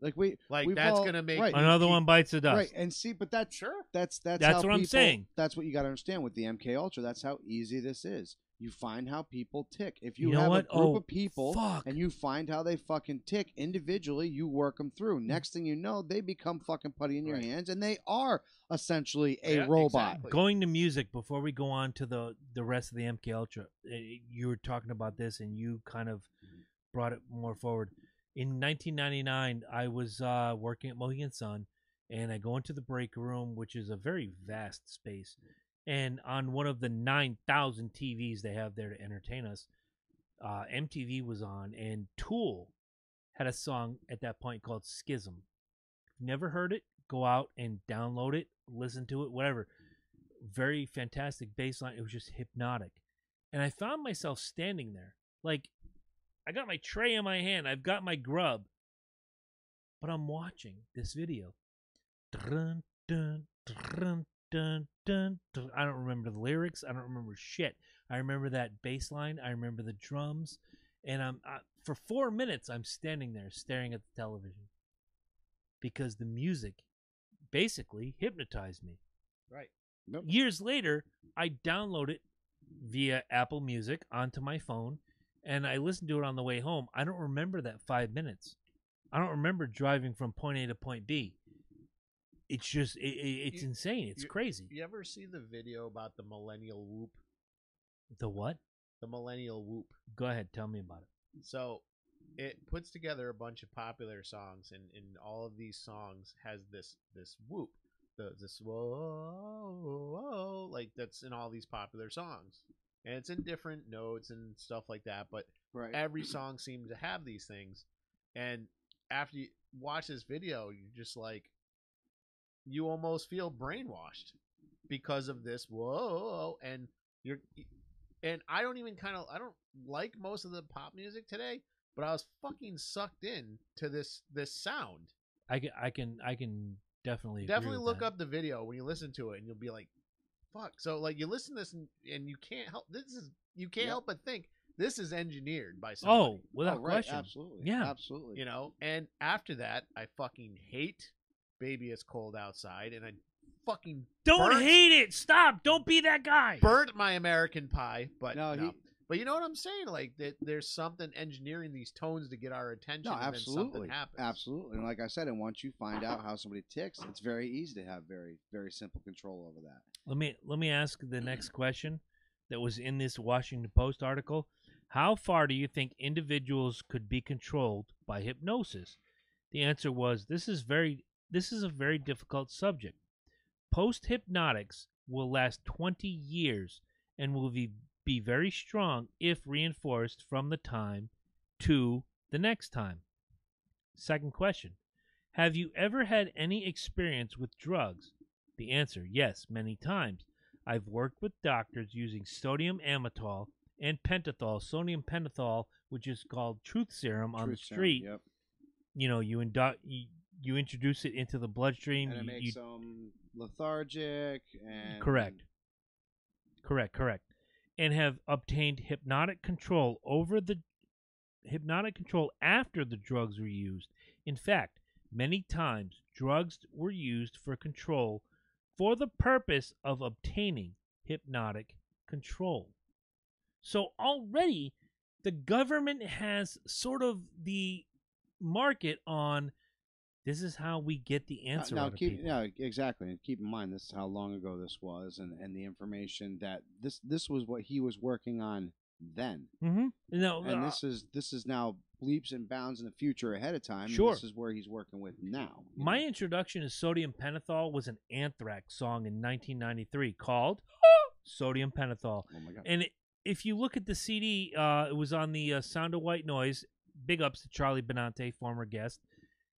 Like Like we've that's all- gonna make right. me Another one bites the dust. Right, and see, but that's Sure. that's That's how what I'm people- saying. That's what you got to understand with the MK Ultra. That's how easy this is. You find how people tick. If you, You know have what? a group Oh, of people fuck. and you find how they fucking tick individually, you work them through. Mm. Next thing you know, they become fucking putty in your Right. hands, and they are essentially a Yeah, robot. exactly. Going to music before we go on to the rest of the MK Ultra. You were talking about this, and you kind of brought it more forward. In 1999, I was working at Mohegan Sun, and I go into the break room, which is a very vast space. And on one of the 9,000 TVs they have there to entertain us, MTV was on, and Tool had a song at that point called Schism. Never heard it? Go out and download it, listen to it, whatever. Very fantastic bass line. It was just hypnotic. And I found myself standing there. Like, I got my tray in my hand. I've got my grub. But I'm watching this video. Dun, dun, dun, dun, dun, dun. I don't remember the lyrics. I don't remember shit. I remember that bass line. I remember the drums. And for 4 minutes, I'm standing there staring at the television. Because the music basically hypnotized me. Right. Nope. Years later, I download it via Apple Music onto my phone, and I listened to it on the way home. I don't remember that 5 minutes. I don't remember driving from point A to point B. It's just, it's insane. It's crazy. You ever see the video about the millennial whoop? The what? The millennial whoop. Go ahead, tell me about it. So it puts together a bunch of popular songs, and all of these songs has this whoop, this whoa, whoa, like that's in all these popular songs, and it's in different notes and stuff like that. But Right. every song seems to have these things, and after you watch this video, you're just like, you almost feel brainwashed because of this whoa, and I don't like most of the pop music today, but I was fucking sucked in to this sound. I can definitely agree Definitely with look that. up the video when you listen to it, and you'll be like, fuck. So like you listen to this and you can't help Yep. help but think this is engineered by somebody. Oh, without Oh, right, question. absolutely. Yeah. Absolutely. You know, and after that, I fucking hate Baby It's Cold Outside, and I fucking Don't burnt- hate it. Stop. Don't be that guy. burnt my American Pie, but No, no. But you know what I'm saying? Like that, there's something engineering these tones to get our attention, No, and then absolutely. something happens. Absolutely. And like I said, and once you find out how somebody ticks, it's very easy to have very, very simple control over that. Let me ask the next question that was in this Washington Post article. How far do you think individuals could be controlled by hypnosis? The answer was this is a very difficult subject. Post-hypnotics will last 20 years and will be very strong if reinforced from the time to the next time. Second question. Have you ever had any experience with drugs? The answer, yes, many times. I've worked with doctors using sodium amytal and pentothal, sodium pentothal, which is called truth serum on the Truth serum, street. Yep. You know, you introduce it into the bloodstream. And it makes them lethargic and Correct. And have obtained hypnotic control after the drugs were used. In fact, many times drugs were used for control for the purpose of obtaining hypnotic control. So already the government has sort of the market on this is how we get the answer out of people. Yeah, exactly. And keep in mind, this is how long ago this was, and the information that this was what he was working on then. Mm-hmm. No, And this is now leaps and bounds in the future ahead of time. Sure. And this is where he's working with now. you my know? introduction to sodium pentothal was an Anthrax song in 1993 called sodium pentothal. Oh my god. And if you look at the CD, it was on the Sound of White Noise. Big ups to Charlie Benante, former guest.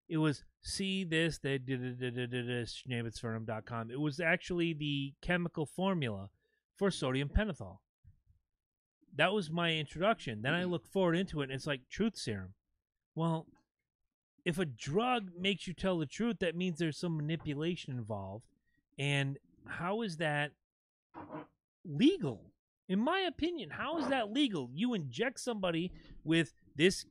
It was see this, they schnabitzfernum.com. It was actually the chemical formula for sodium pentothal. That was my introduction. Then I look forward into it, and it's like truth serum. Well, if a drug makes you tell the truth, that means there's some manipulation involved. And how is that legal? In my opinion, how is that legal? You inject somebody with this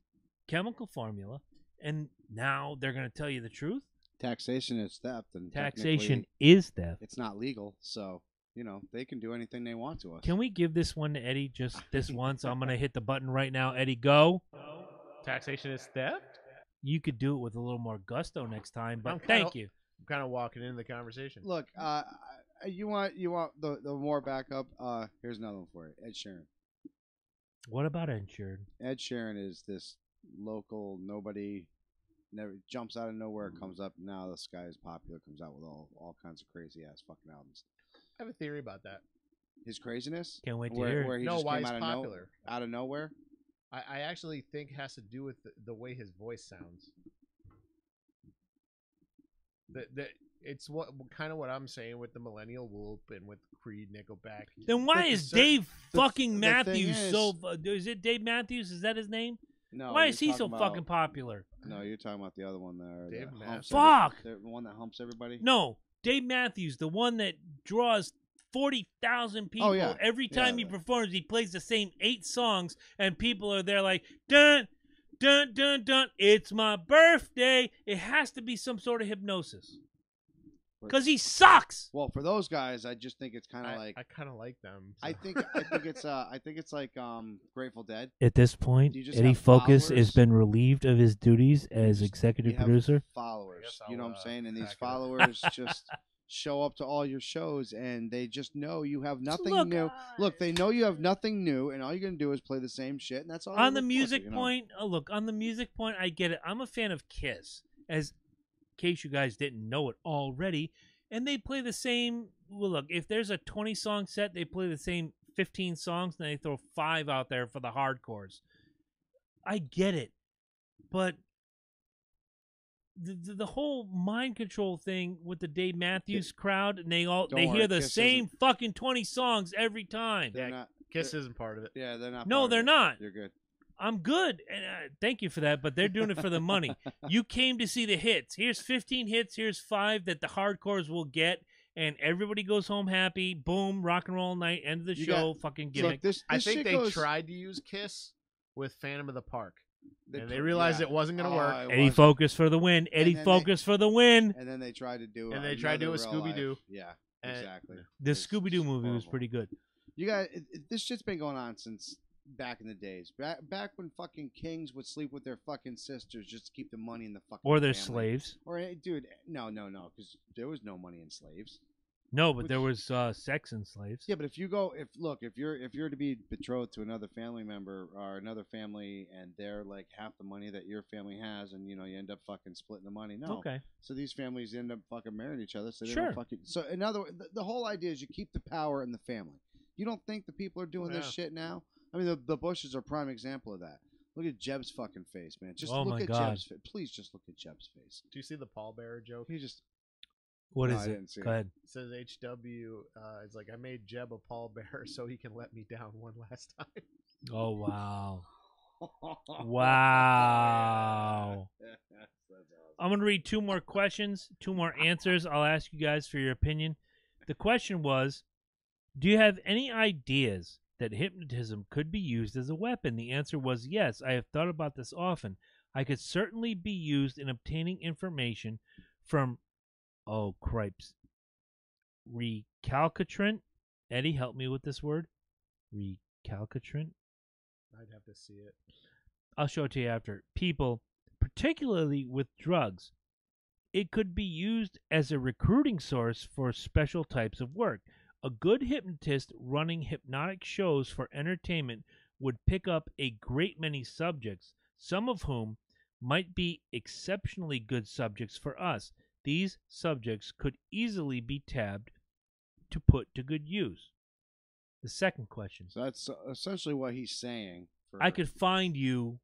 chemical formula, and now they're going to tell you the truth? Taxation is theft, and taxation is theft. It's not legal, so they can do anything they want to us. Can we give this one to Eddie just this once? I'm going to hit the button right now. Eddie, go. Taxation is theft? You could do it with a little more gusto next time, but thank you. I'm kind of walking into the conversation. Look, you want the more backup? Here's another one for you. Ed Sheeran. What about Ed Sheeran? Ed Sheeran is this local nobody, never jumps out of nowhere, comes up. Now this guy is popular, comes out with all kinds of crazy ass fucking albums. I have a theory about that. His craziness? Can't wait to hear it. Where he No, just why came he's out popular. Out of nowhere? I actually think it has to do with the way his voice sounds. It's what I'm saying with the Millennial Whoop and with Creed, Nickelback. Then why But is the- Dave the fucking thing Matthews is- so? Is it Dave Matthews? Is that his name? No. Why you're is he so talking fucking about- popular? No, you're talking about the other one there. Dave that Matthews. Fuck! The one that humps everybody? No, Dave Matthews, the one that draws 40,000 people. Oh, yeah. Every time Yeah. he performs, he plays the same 8 songs, and people are there like, dun, dun, dun, dun, it's my birthday. It has to be some sort of hypnosis. Because he sucks! Well, for those guys, I just think it's kind of I like kind of like them. So. I think it's like Grateful Dead. At this point, Do you just Eddie have Focus followers? has been relieved of his duties as You executive have producer. Followers, guess you know I'll, what I'm saying? And these pack it up. followers just show up to all your shows, and they just know you have nothing Look, new. Look, they know you have nothing new, and all you're gonna do is play the same shit, and that's all. On they the look for, music you know? point, look, on the music point, I get it. I'm a fan of Kiss, as in case you guys didn't know it already. And they play the same. Well, look, if there's a 20-song set, they play the same 15 songs, and they throw 5 out there for the hardcores. I get it, but the whole mind control thing with the Dave Matthews crowd, and they Don't hear worry, the Kiss same isn't- fucking 20 songs every time. They're Yeah, not. Kiss isn't part of it. Yeah, they're not. No, part of they're it. not. You're good. I'm good, and thank you for that, but they're doing it for the money. You came to see the hits. Here's 15 hits. Here's 5 that the hardcores will get, and everybody goes home happy. Boom, rock and roll night, end of the You show, fucking gimmick. Look, this I think shit they goes, tried to use Kiss with Phantom of the Park, and they tr- realized yeah. it wasn't going to Oh, work. it Eddie wasn't. Focus for the win. Eddie then Focus for the win. And then they tried to do. And they tried to do a another real life- Scooby-Doo. Yeah, And- exactly. The It's Scooby-Doo movie was horrible. pretty good. You guys, this shit's been going on since back in the days. Back when fucking kings would sleep with their fucking sisters just to keep the money in the fucking Or their family. slaves. Or dude, no, because there was no money in slaves. No, but there was sex in slaves. Yeah, but if you're to be betrothed to another family member or another family, and they're like half the money that your family has, and you end up fucking splitting the money. No, Okay. So these families end up fucking marrying each other. So they Sure. don't fucking. So in other words, the whole idea is you keep the power in the family. You don't think the people are doing this Yeah. shit now? I mean, the Bushes are a prime example of that. Look at Jeb's fucking face, man. Just Oh look my at God. Jeb's face. Please just look at Jeb's face. Do you see the pallbearer joke? He just. What No, is I it? didn't see Go it. ahead. It says HW. It's like I made Jeb a pallbearer so he can let me down one last time. Oh, wow. Wow. That's awesome. I'm going to read 2 more questions, 2 more answers. I'll ask you guys for your opinion. The question was, do you have any ideas that hypnotism could be used as a weapon? The answer was yes. I have thought about this often. I could certainly be used in obtaining information from, oh, cripes, recalcitrant. Eddie, help me with this word. Recalcitrant. I'd have to see it. I'll show it to you after. People, particularly with drugs. It could be used as a recruiting source for special types of work. A good hypnotist running hypnotic shows for entertainment would pick up a great many subjects, some of whom might be exceptionally good subjects for us. These subjects could easily be tabbed to put to good use. The second question. So that's essentially what he's saying. I could find you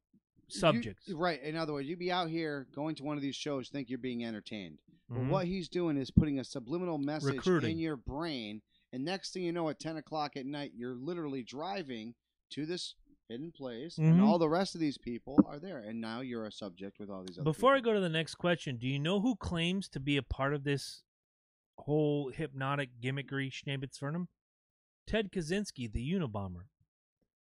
subjects. Right. In other words, you'd be out here going to one of these shows, think you're being entertained. But Mhm. what he's doing is putting a subliminal message Recruiting. in your brain, and next thing you know, at 10 o'clock at night, you're literally driving to this hidden place, and Mhm. all the rest of these people are there, and now you're a subject with all these other Before I people. go to the next question, do you know who claims to be a part of this whole hypnotic gimmickry schnabitzvernum? Ted Kaczynski, the Unabomber,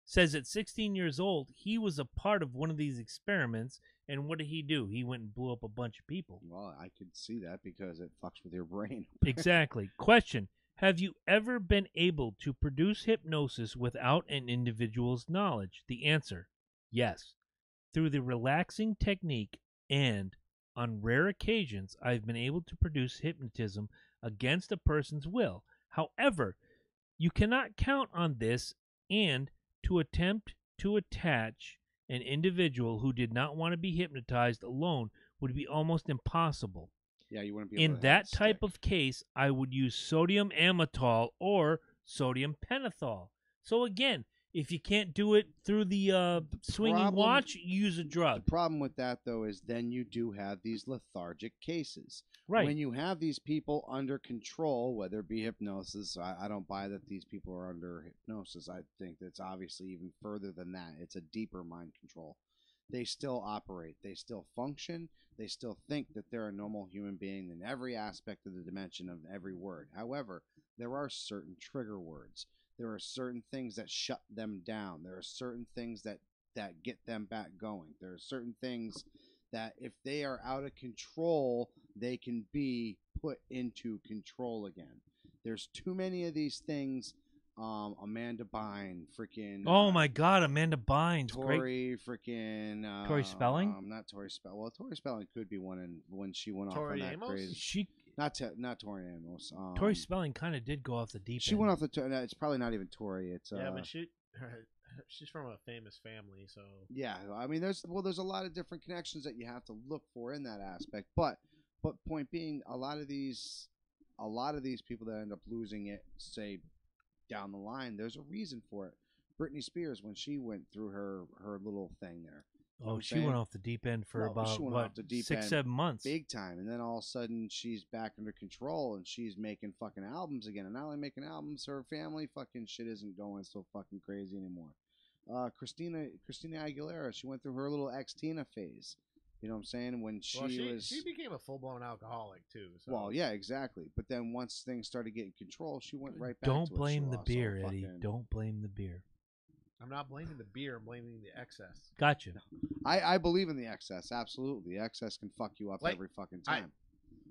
says at 16 years old, he was a part of one of these experiments, and what did he do? He went and blew up a bunch of people. Well, I could see that because it fucks with your brain. Exactly. Question. Have you ever been able to produce hypnosis without an individual's knowledge? The answer, yes. Through the relaxing technique and, on rare occasions, I've been able to produce hypnotism against a person's will. However, you cannot count on this, and to attempt to attach an individual who did not want to be hypnotized alone would be almost impossible. Yeah, you wouldn't be able In to have that it type stick. of case, I would use sodium amytal or sodium pentothal. So again, if you can't do it through the swinging problem- watch, use a The drug. problem with that, though, is then you do have these lethargic cases. Right. When you have these people under control, whether it be hypnosis, I don't buy that these people are under hypnosis. I think that's obviously even further than that. It's a deeper mind control. They still operate. They still function. They still think that they're a normal human being in every aspect of the dimension of every word. However, there are certain trigger words. There are certain things that shut them down. There are certain things that get them back going. There are certain things that if they are out of control, they can be put into control again. There's too many of these things. Amanda Bynes, freaking. Oh my God, Amanda Bynes, great. Tori, freaking. Tori Spelling? Not Tori Spelling. Well, Tori Spelling could be one, and when she went Tori off on that Amos? crazy. She Not Tori Amos. Tori Spelling kind of did go off the deep She end. went off the. It's probably not even Tori. It's Yeah, but she's from a famous family, so Yeah, I mean, there's a lot of different connections that you have to look for in that aspect. But point being, a lot of these people that end up losing it, say down the line, there's a reason for it. Britney Spears, when she went through her little thing there, Oh, I'm she saying? went off the deep end for No, about she went what, off the deep 6, end 7 months. big time, and then all of a sudden she's back under control and she's making fucking albums again. And not only making albums, her family fucking shit isn't going so fucking crazy anymore. Christina Aguilera, she went through her little ex-Tina phase. You know what I'm saying? When she became a full blown alcoholic too. So. Well, yeah, exactly. But then once things started getting control, she went right back. Don't to it. She blame the lost all beer, Eddie. fucking- Don't blame the beer. I'm not blaming the beer. I'm blaming the excess. Gotcha. I believe in the excess. Absolutely, the excess can fuck you up Like, every fucking time.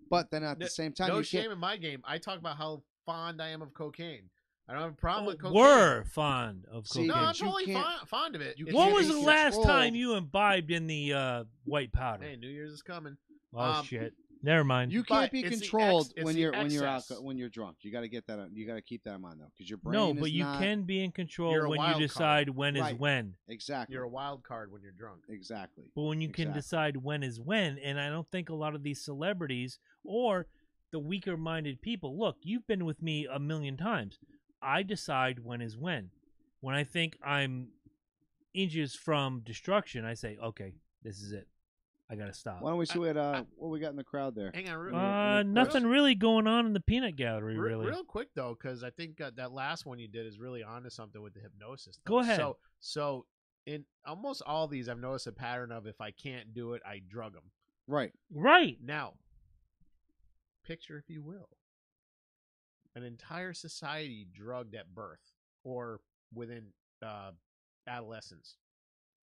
But then at the same time, no you shame can't. in my game. I talk about how fond I am of cocaine. I don't have a problem with cocaine. Were fond of See, cocaine. No, I'm but you totally can't- fond of it. you It's What can't was be the last controlled. time you imbibed in the white powder? Hey, New Year's is coming. Oh shit! Never mind. You But can't be it's the controlled it's when the you're excess. when you're drunk. You got to get that. You got to keep that in mind though, because your brain. No, is but you not- can be in control You're a when you wild decide card. when is Right. when. exactly. You're a wild card when you're drunk. Exactly. But when you can Exactly. decide when is when, and I don't think a lot of these celebrities or the weaker-minded people. Look, you've been with me a million times. I decide when is when. When I think I'm inches from destruction, I say, okay, this is it. I gotta stop. Why don't we see what we got in the crowd there? Hang on, Nothing really going on in the peanut gallery, really. Real quick though, because I think that last one you did is really onto something with the hypnosis. Go ahead. So in almost all these, I've noticed a pattern of if I can't do it, I drug them. Right. Right. Now, picture, if you will, an entire society drugged at birth or within adolescence.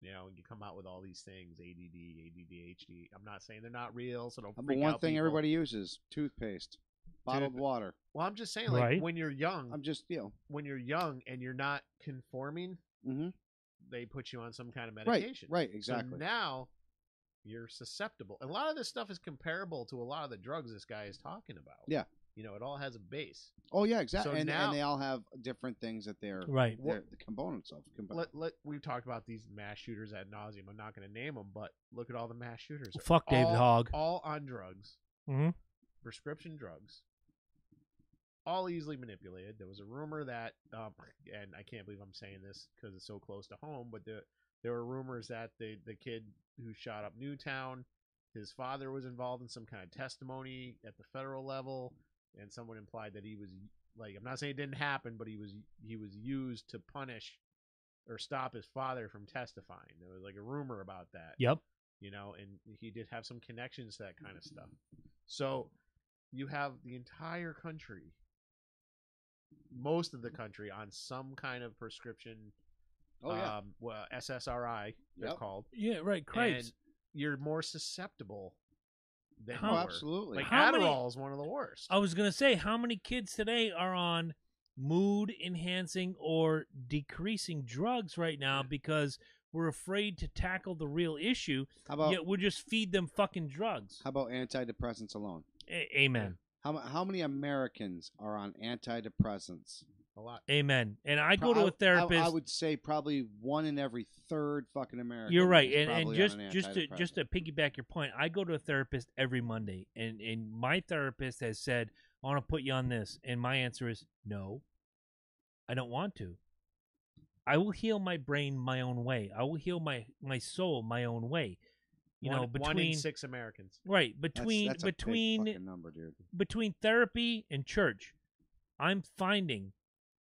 You know, you come out with all these things, ADD, ADHD. I'm not saying they're not real, so don't But freak one out thing people. everybody uses: toothpaste, bottled water. Well, I'm just saying, like, Right. when you're young, I'm just when you're young and you're not conforming, Mm-hmm. they put you on some kind of Right. medication. Right. So Exactly. now you're susceptible. A lot of this stuff is comparable to a lot of the drugs this guy is talking about. Yeah. You know, it all has a base. Oh yeah, exactly. So and now- they all have different things that they're Right. they're the components of. We've talked about these mass shooters ad nauseum. I'm not going to name them, but look at all the mass shooters. Fuck David Hogg. All on drugs, Mm-hmm. prescription drugs. all easily manipulated. There was a rumor that, and I can't believe I'm saying this because it's so close to home, but there were rumors that the kid who shot up Newtown, his father was involved in some kind of testimony at the federal level, and someone implied that he was like, I'm not saying it didn't happen, but he was used to punish or stop his father from testifying. There was like a rumor about that. Yep. You know, and he did have some connections to that kind of stuff. So you have the entire country, most of the country, on some kind of prescription. SSRI, they're called. Yeah, right. Christ. And you're more susceptible than Oh, absolutely. Like How Adderall is one of the worst. I was gonna say, how many kids today are on mood enhancing or decreasing drugs right now because we're afraid to tackle the real issue? Yet we'll just feed them fucking drugs. How about antidepressants alone? Amen. How many Americans are on antidepressants? A lot. Amen. And I go to a therapist. I would say probably 1 in every 3rd fucking American. You're right, and just to piggyback your point, I go to a therapist every Monday, and my therapist has said, "I want to put you on this," and my answer is no. I don't want to. I will heal my brain my own way. I will heal my soul my own way. You know, between 1 in 6 Americans. Right, that's a big fucking number, dude. Between therapy and church, I'm finding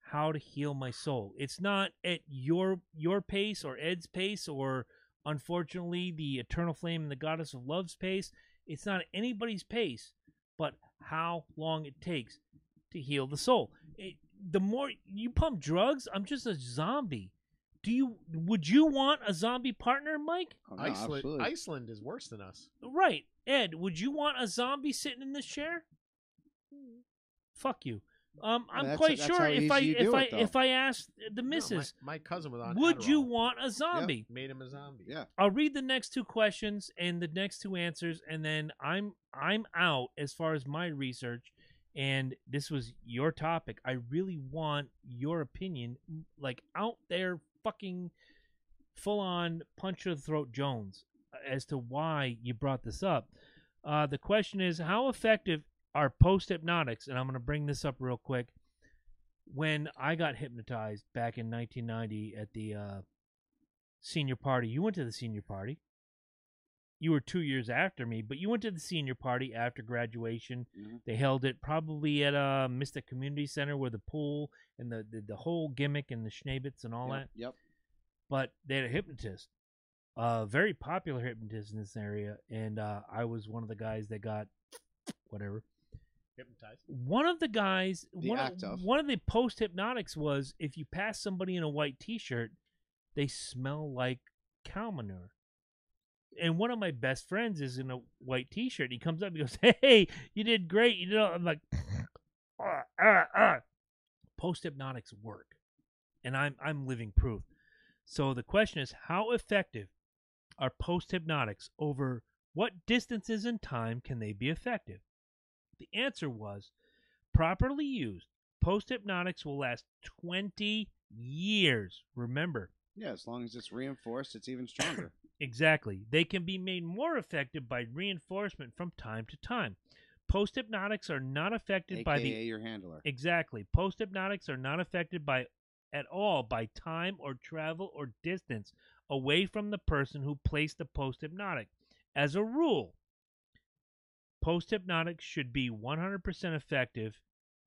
how to heal my soul. It's not at your pace or Ed's pace or, unfortunately, the Eternal Flame and the Goddess of Love's pace. It's not at anybody's pace, but how long it takes to heal the soul. The more you pump drugs, I'm just a zombie. Would you want a zombie partner, Mike? Oh, no, Iceland is worse than us. Right. Ed, would you want a zombie sitting in this chair? Fuck you. I'm quite sure if I asked the missus, my cousin was on would Adderall. you want a zombie? Yeah, made him a zombie. Yeah. I'll read the next 2 questions and the next 2 answers, and then I'm out as far as my research. And this was your topic. I really want your opinion, like out there, fucking full on punch to the throat Jones, as to why you brought this up. The question is, how effective are post-hypnotics? And I'm going to bring this up real quick. When I got hypnotized back in 1990 at the senior party, you went to the senior party. You were 2 years after me, but you went to the senior party after graduation. Mm-hmm. They held it probably at Mystic Community Center with the pool and the whole gimmick and the schnabitz and all that. Yep. But they had a hypnotist, a very popular hypnotist in this area, and I was one of the guys that got whatever. Hypnotized. One of the guys, one of the post-hypnotics was if you pass somebody in a white T-shirt, they smell like cow manure. And one of my best friends is in a white T-shirt. He comes up, he goes, "Hey, you did great." You know, I'm like, Post-hypnotics work, and I'm living proof. So the question is, how effective are post-hypnotics? Over what distances in time can they be effective? The answer was, properly used, post-hypnotics will last 20 years. Remember. Yeah, as long as it's reinforced, it's even stronger. Exactly. They can be made more effective by reinforcement from time to time. Post-hypnotics are not affected by your handler. Exactly. Post-hypnotics are not affected at all by time or travel or distance away from the person who placed the post-hypnotic. As a rule, post-hypnotics should be 100% effective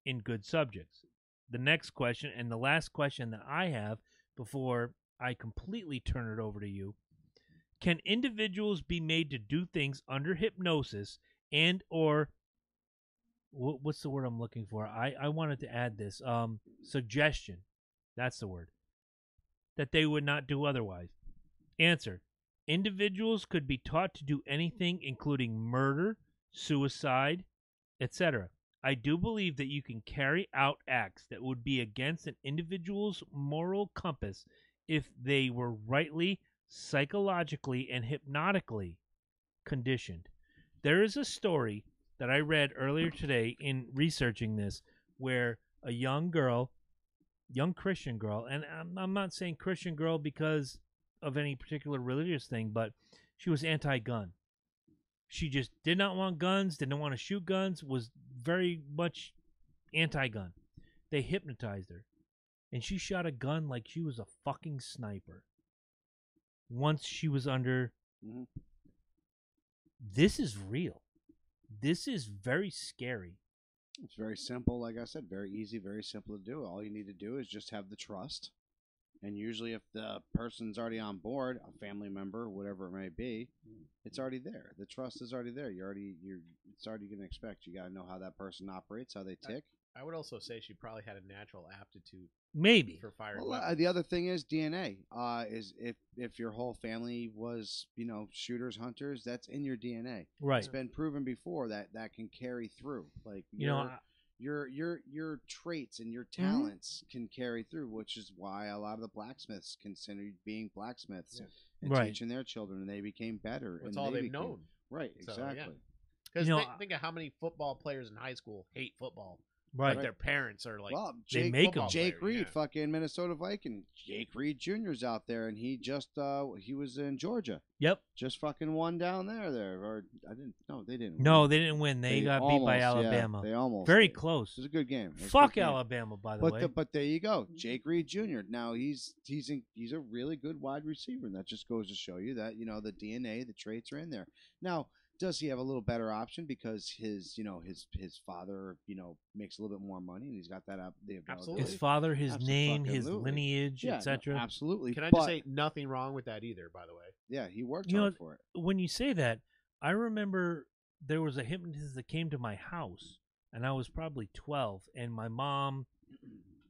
in good subjects. The next question, and the last question that I have before I completely turn it over to you: can individuals be made to do things under hypnosis and or what's the word I'm looking for? I wanted to add this. Suggestion. That's the word. That they would not do otherwise. Answer: individuals could be taught to do anything, including murder, suicide, etc. I do believe that you can carry out acts that would be against an individual's moral compass if they were rightly, psychologically, and hypnotically conditioned. There is a story that I read earlier today in researching this where a young Christian girl, and I'm not saying Christian girl because of any particular religious thing, but she was anti-gun. She just did not want guns, didn't want to shoot guns, was very much anti-gun. They hypnotized her, and she shot a gun like she was a fucking sniper. Once she was under, this is real. This is very scary. It's very simple, like I said, very easy, very simple to do. All you need to do is just have the trust. And usually if the person's already on board, a family member, whatever it may be, it's already there. The trust is already there. It's already going to expect. You got to know how that person operates, how they tick. I would also say she probably had a natural aptitude Maybe for firing. Well, the other thing is DNA. Is if your whole family was, shooters, hunters, that's in your DNA. right. It's been proven before that can carry through. Like your traits and your talents can carry through, which is why a lot of the blacksmiths considered being blacksmiths and Right. teaching their children, and they became better. That's and all they've became, known. Right, So, exactly. Because You know, think of how many football players in high school hate football. Right. Like their parents are like, Well, They Jake, make 'em. football Jake player, Reed, yeah. fucking Minnesota Viking. Jake Reed Jr.'s out there, and he just he was in Georgia. Yep. Just fucking won down there. Or I didn't. No, they didn't. No, win. they didn't win. They got beat almost, by yeah, Alabama. they almost. Very did. close. It was a good game. It was a Fuck good game. Alabama, by the way. But there you go, Jake Reed Jr. Now he's a really good wide receiver, and that just goes to show you that the DNA, the traits are in there. Now, does he have a little better option because his father makes a little bit more money and he's got that the ability? Absolutely. His father, his name, his Absolutely. lineage, Yeah, etc. absolutely. can I But, just say nothing wrong with that either? By the way, yeah, he worked You know, hard for it. When you say that, I remember there was a hypnotist that came to my house, and I was probably 12, and my mom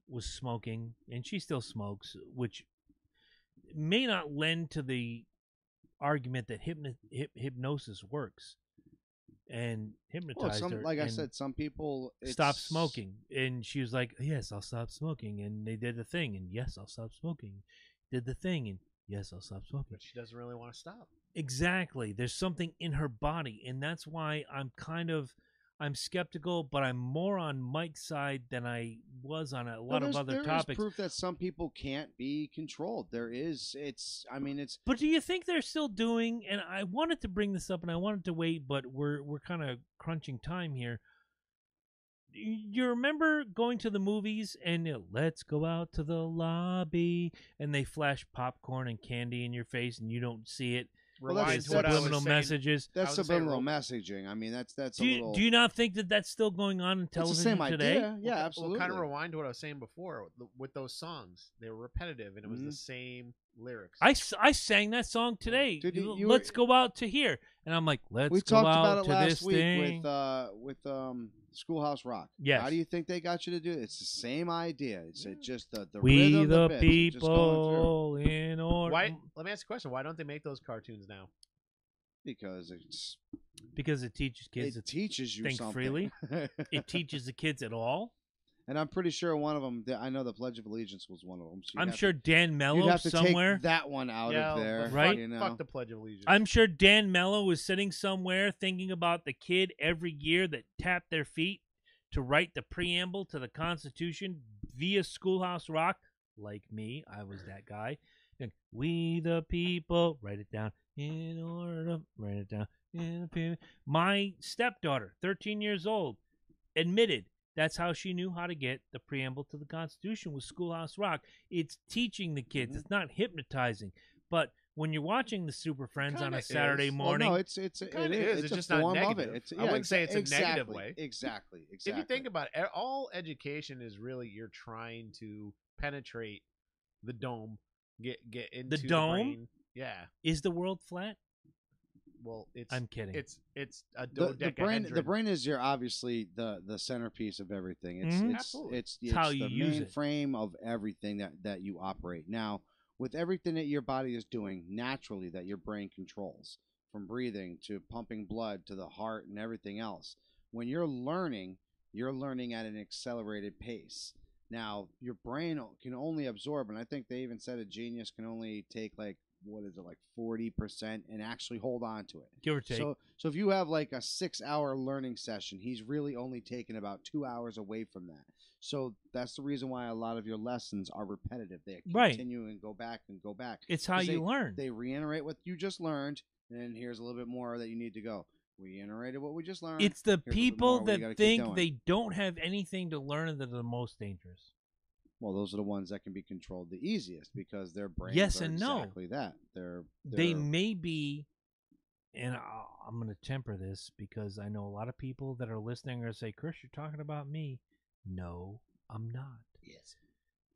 was smoking, and she still smokes, which may not lend to the argument that hypnosis works, and hypnotized her. Like I and said, some people stop smoking, and she was like, "Yes, I'll stop smoking," and they did the thing, and yes, I'll stop smoking. Did the thing, and yes, I'll stop smoking. but she doesn't really want to stop. Exactly. There's something in her body, and that's why I'm skeptical, but I'm more on Mike's side than I was on a lot of other topics. There is proof that some people can't be controlled. There is. It's. But do you think they're still doing? And I wanted to bring this up, and I wanted to wait, but we're kind of crunching time here. You remember going to the movies and let's go out to the lobby, and they flash popcorn and candy in your face, and you don't see it. Well, Rewind that's to what I was Subliminal saying. messages. That's I was gonna say subliminal real- messaging. I mean, that's a Do you, little. do you not think that that's still going on in it's the television same today? idea. Yeah, Well, absolutely. kind of rewind to what I was saying before with those songs. They were repetitive, and it was Mhm. the same lyrics. I sang that song today. Dude, you Let's were- go out to here, and I'm like, let's We go talked out about it to last this week thing. with Schoolhouse Rock. Yes. How do you think they got you to do it? It's the same idea. It's just the We rhythm, the bits, just going through. people in order. Why? Let me ask you a question. Why don't they make those cartoons now? Because Because it teaches kids. it teaches you think something. freely. It teaches the kids at all. And I'm pretty sure one of them. I know the Pledge of Allegiance was one of them. So I'm sure Dan you'd Mello have to somewhere. take that one out yeah, of there, but right? Fuck the Pledge of Allegiance. I'm sure Dan Mello was sitting somewhere thinking about the kid every year that tapped their feet to write the preamble to the Constitution via Schoolhouse Rock. Like me, I was that guy. And we the people, write it down in order, write it down. My stepdaughter, 13 years old, admitted that's how she knew how to get the preamble to the Constitution with Schoolhouse Rock. It's teaching the kids. It's not hypnotizing. But when you're watching the Super Friends on Kinda a Saturday is. morning, Well, no, it is. kinda is. It's It's a just not form of negative. it. It's, I wouldn't say it's a exactly, negative way. Exactly. If you think about it, all education is really you're trying to penetrate the dome, get into the dome? brain. Yeah. is the world flat? Well, it's I'm kidding. It's a the dodecahedron. the brain is your obviously the centerpiece of everything. It's Mhm. Absolutely. it's how the you use main it. frame of everything that you operate. Now, with everything that your body is doing naturally, that your brain controls, from breathing to pumping blood to the heart and everything else. When you're learning at an accelerated pace. Now, your brain can only absorb, and I think they even said a genius can only take like 40% and actually hold on to it. Give or take. So if you have like a 6-hour learning session, he's really only taking about 2 hours away from that. So that's the reason why a lot of your lessons are repetitive. They Right. continue and go back and go back. It's how 'Cause you learn. They reiterate what you just learned, and then here's a little bit more that you need to go. reiterated what we just learned. It's the Here's a little bit people more we that gotta keep think doing. they don't have anything to learn that are the most dangerous. Well, those are the ones that can be controlled the easiest because their brains Yes are and no. exactly that. They may be, and I'm going to temper this because I know a lot of people that are listening are going to say, Chris, you're talking about me. No, I'm not. Yes.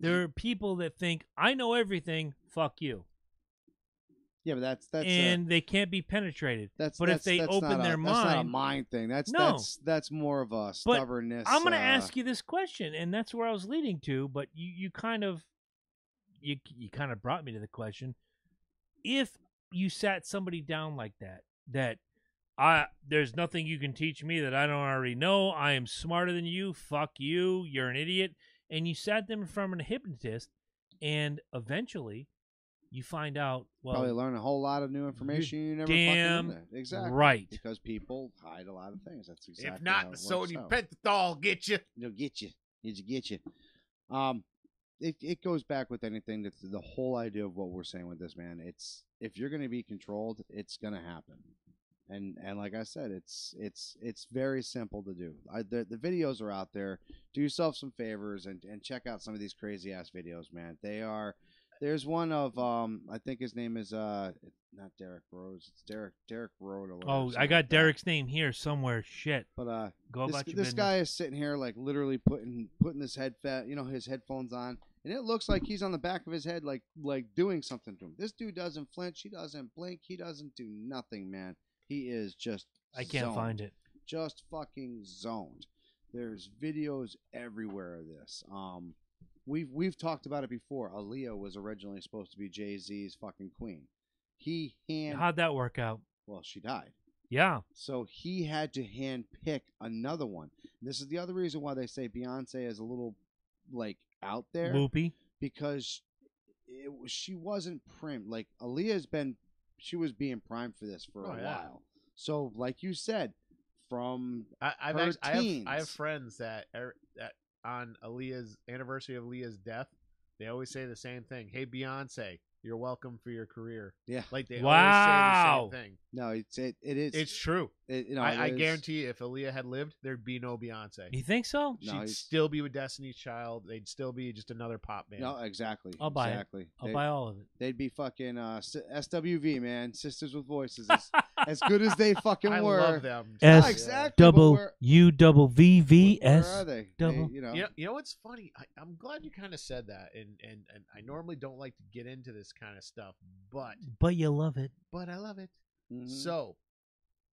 There are people that think, I know everything, fuck you. Yeah, but that's and they can't be penetrated. that's but if that's- they that's open not their a, that's not a mind, mind thing. That's No. that's more of a But stubbornness. I'm going to ask you this question, and that's where I was leading to. But you kind of brought me to the question: if you sat somebody down like that there's nothing you can teach me that I don't already know. I am smarter than you. Fuck you. You're an idiot. And you sat them in front of a hypnotist, and eventually you find out. Well, probably learn a whole lot of new information you never damn fucking knew. Exactly. right. Because people hide a lot of things. That's exactly If not, how the it works sodium out. pentothal get you. It'll get you. It'll get you. It goes back with anything. That's the whole idea of what we're saying with this, man. It's if you're going to be controlled, it's going to happen. And like I said, it's very simple to do. The videos are out there. Do yourself some favors and check out some of these crazy ass videos, man. They are. There's one of I think his name is not Derek Rose. It's Derek Road. Oh, I got Derek's name here somewhere. Shit. But Go about your this business. guy is sitting here like literally putting this his headphones on, and it looks like he's on the back of his head like doing something to him. This dude doesn't flinch. He doesn't blink. He doesn't do nothing, man. He is just. I can't zoned. find it. Just fucking zoned. There's videos everywhere of this. We've talked about it before. Aaliyah was originally supposed to be Jay-Z's fucking queen. How'd that work out? Well, she died. Yeah. So he had to hand pick another one. This is the other reason why they say Beyonce is a little like out there Loopy. because she wasn't primed. Like she was being primed for this for a while. So, like you said, from I her teens. have friends that on Aaliyah's anniversary of Aaliyah's death, they always say the same thing. Hey, Beyonce, you're welcome for your career. Yeah. Like they Wow. always say the same thing. No, it is. It's true. I it is- guarantee you, if Aaliyah had lived, there'd be no Beyonce. You think so? No, She'd he's- still be with Destiny's Child. They'd still be just another pop band. No, exactly. I'll buy it. exactly. I'll buy all of it. They'd be fucking SWV, man. Sisters with Voices. As good as they fucking I were. love them. S- Yeah, exactly. Double but U double V V where S. are they? double. You know. You know what's funny? I'm glad you kind of said that, and I normally don't like to get into this kind of stuff, but But you love it. I love it. Mhm. So,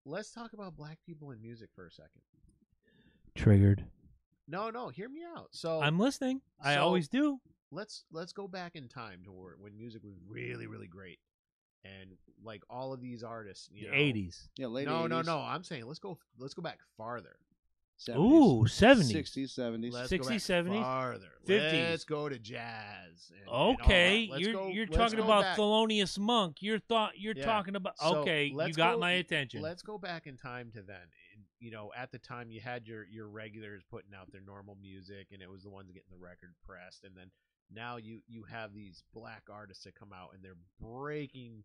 let's talk about black people in music for a second. Triggered. No, hear me out. So I'm listening. I so- always do. let's go back in time to when music was really, really great, and like all of these artists, The you know, 80s. Yeah, late No, 80s, I'm saying let's go back farther. 70s, Ooh, 70s. 60s, 70s. Let's 60s, go back 70s, farther. 50s. Let's go to jazz. And all Okay, that. Let's you're let's talking go about back. Thelonious Monk. You're Yeah. talking about. So, Okay, you let's got go- my attention. Let's go back in time to then. And, you know, at the time you had your regulars putting out their normal music, and it was the ones getting the record pressed. And then now you have these black artists that come out and they're breaking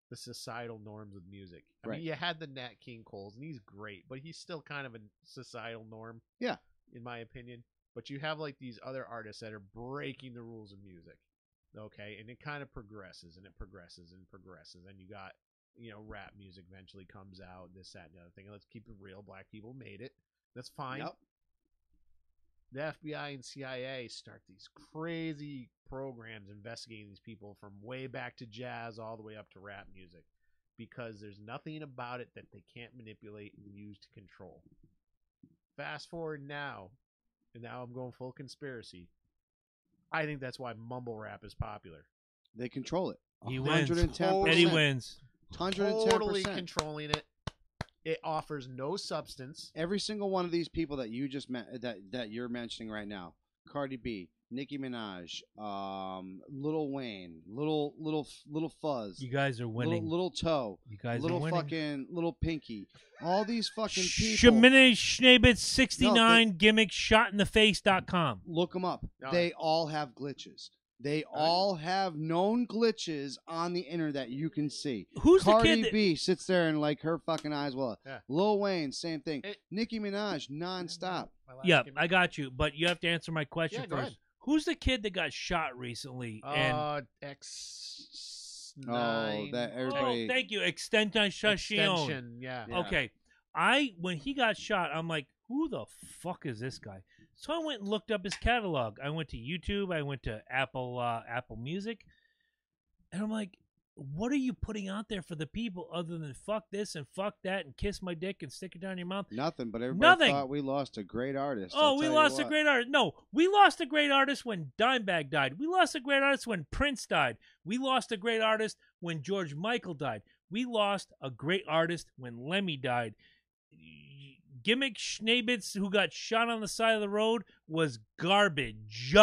the societal norms of music. I Right. mean, you had the Nat King Coles, and he's great, but he's still kind of a societal norm. Yeah. in my opinion. But you have like these other artists that are breaking the rules of music. Okay, and it kind of progresses and it progresses and progresses, and you got, you know, rap music eventually comes out, this, that, and the other thing. And let's keep it real, black people made it. That's fine. Yep. The FBI and CIA start these crazy programs investigating these people from way back to jazz all the way up to rap music, because there's nothing about it that they can't manipulate and use to control. Fast forward now, and now I'm going full conspiracy. I think that's why mumble rap is popular. They control it. He wins. 110%. Eddie wins. 110%. Totally controlling it. It offers no substance. Every single one of these people that you just that you're mentioning right now, Cardi B, Nicki Minaj, Lil Wayne, Little Fuzz, You guys are winning. Little Toe, You guys Little are winning. fucking Little Pinky, all these fucking people. Shemine Schnabitz 69 gimmick shot in the face.com. Look them up. No. They all have glitches. They all have known glitches on the internet you can see. Who's the Cardi kid that- B sits there and like her fucking eyes well. Yeah. Lil Wayne, same thing. It- Nicki Minaj, nonstop. Yeah, I got you, but you have to answer my question Yeah, go first. ahead. Who's the kid that got shot recently? And X9. Oh, that everybody. oh, thank you, Extension. Extension, yeah. Yeah. Okay, when he got shot, I'm like, who the fuck is this guy? So I went and looked up his catalog. I went to YouTube. I went to Apple Music, and I'm like, what are you putting out there for the people other than fuck this and fuck that and kiss my dick and stick it down your mouth? Nothing, but everybody Nothing. thought we lost a great artist. Oh, I'll we tell you lost a what. great artist. No, we lost a great artist when Dimebag died. We lost a great artist when Prince died. We lost a great artist when George Michael died. We lost a great artist when Lemmy died. Gimmick Schnabitz, who got shot on the side of the road, was garbage.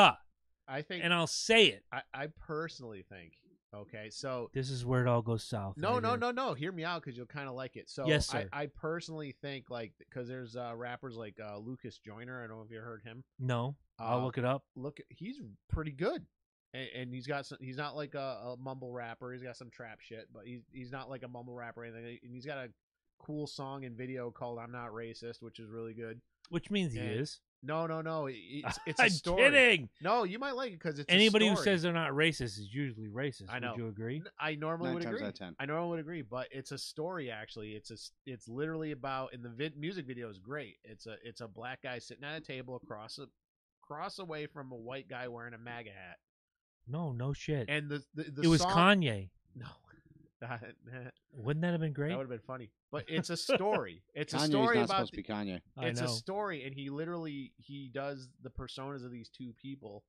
I think, And I'll say it. I personally think, okay, so This is where it all goes south. no, right no, here. no, no. Hear me out because you'll kind of like it. So Yes, sir. I personally think like because there's rappers like Lucas Joyner. I don't know if you heard him. No, I'll Uh, look it up. Look, he's pretty good, and he's got some. He's not like a mumble rapper. He's got some trap shit, but he's not like a mumble rapper or anything. And he's got a cool song and video called "I'm Not Racist," which is really good. Which means he and- is. No, it's a I'm story. kidding. No, you might like it because it's Anybody a who story. says they're not racist is usually racist. I know. Would you agree? I normally 9 would times agree. out of 10. I normally would agree, but it's a story. Actually, it's literally about. And the music video is great. It's a black guy sitting at a table across away from a white guy wearing a MAGA hat. No shit. And the it was song, Kanye. No, that Wouldn't that have been great? would have been funny. But it's a story. It's a Kanye's story not about. supposed to be Kanye. I It's know. a story, and he does the personas of these two people,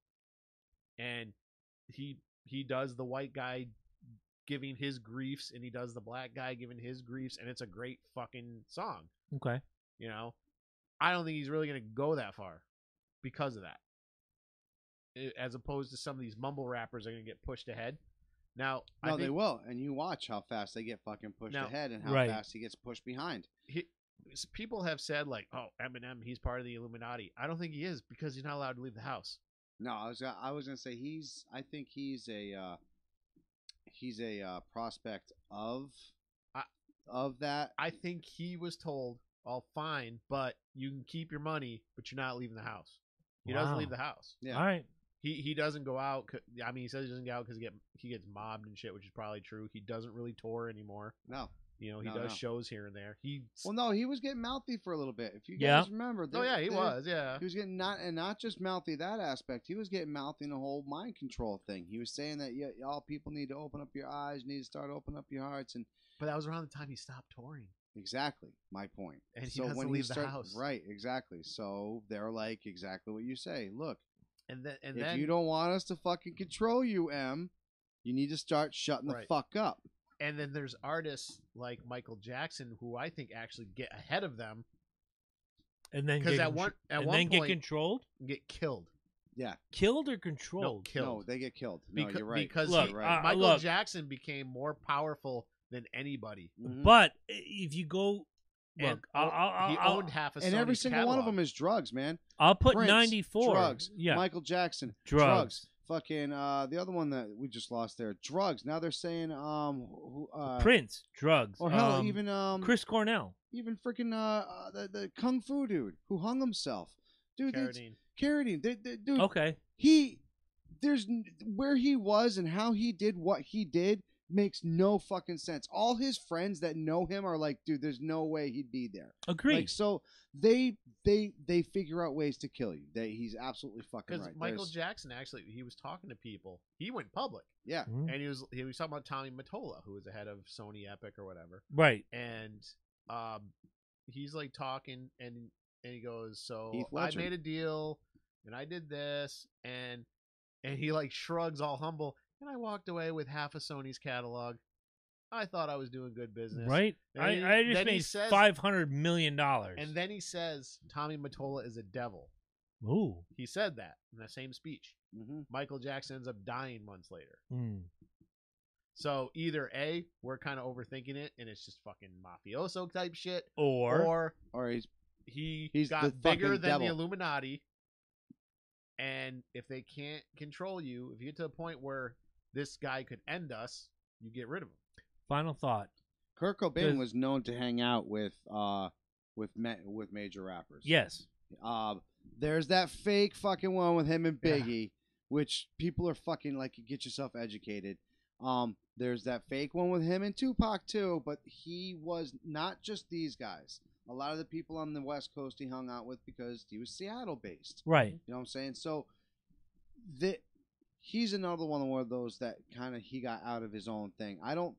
and he does the white guy giving his griefs, and he does the black guy giving his griefs, and it's a great fucking song. Okay. You know, I don't think he's really gonna go that far because of that. As opposed to some of these mumble rappers are gonna get pushed ahead. Now, I No, think they will, and you watch how fast they get fucking pushed Now- ahead and how Right. fast he gets pushed behind. people have said like, "Oh, Eminem, he's part of the Illuminati." I don't think he is because he's not allowed to leave the house. No, I was gonna say I think he's a prospect of that. I think he was told, "Oh, fine, but you can keep your money, but you're not leaving the house." He doesn't Wow. leave the house. Yeah. All right. He doesn't go out. I mean, he says he doesn't go out because he gets mobbed and shit, which is probably true. He doesn't really tour anymore. No. You know, he No, does no. shows here and there. Well, no, he was getting mouthy for a little bit. If you Yeah. guys remember. Oh yeah, he was. Yeah. He was getting not just mouthy that aspect. He was getting mouthy in the whole mind control thing. He was saying that y'all people need to open up your eyes, you need to start opening up your hearts, and But that was around the time he stopped touring. exactly my point. And he so doesn't when leave the start, house. right? Exactly. So they're like exactly what you say. Look, And if then you don't want us to fucking control you, you need to start shutting the Right. fuck up. And then there's artists like Michael Jackson who I think actually get ahead of them And then because get at one get point controlled, get killed. Yeah. killed or No, controlled. killed. No, they get killed. No, Because, you're right. because Look, he- right. Michael look. Jackson became more powerful than anybody. Mhm. But if you go, And look, I'll, he I'll, owned half of and every Sony's single one of catalog. them is drugs, man. I'll put Prince, 94. drugs. Yeah, Michael Jackson, drugs. Fucking the other one that we just lost there, drugs. Now they're saying Prince, drugs. or hell even Chris Cornell. even freaking the kung fu dude who hung himself, dude. Carradine. Carradine, dude. Okay. Where he was and how he did what he did makes no fucking sense. All his friends that know him are like, dude, there's no way he'd be there. Agreed. Like, so they figure out ways to kill you. He's absolutely fucking Because right. Michael Jackson actually, he was talking to people. He went public, Yeah. Mhm. and he was talking about Tommy Mottola, who was the head of Sony Epic or whatever. Right. And he's like talking, and he goes, "So Heath I Ledger. made a deal, and I did this, and he like shrugs all humble, and I walked away with half of Sony's catalog. I thought I was doing good business, Right. Then I just then he made says- $500 million. And then he says Tommy Mottola is a devil. Ooh. He said that in the same speech. Mm-hmm. Michael Jackson ends up dying months later. Mm. So either A, we're kind of overthinking it, and it's just fucking mafioso type shit, Or Or he's he He's got the bigger fucking than devil. the Illuminati, And if they can't control you, if you get to a point where this guy could end us, you get rid of him. Final thought. Kurt Cobain was known to hang out with major rappers. Yes. There's that fake fucking one with him and Biggie, which people are fucking like, get yourself educated. There's that fake one with him and Tupac too, but he was not just these guys. A lot of the people on the West Coast he hung out with because he was Seattle based. Right. You know what I'm saying? So he's another one of those that kind of he got out of his own thing. I don't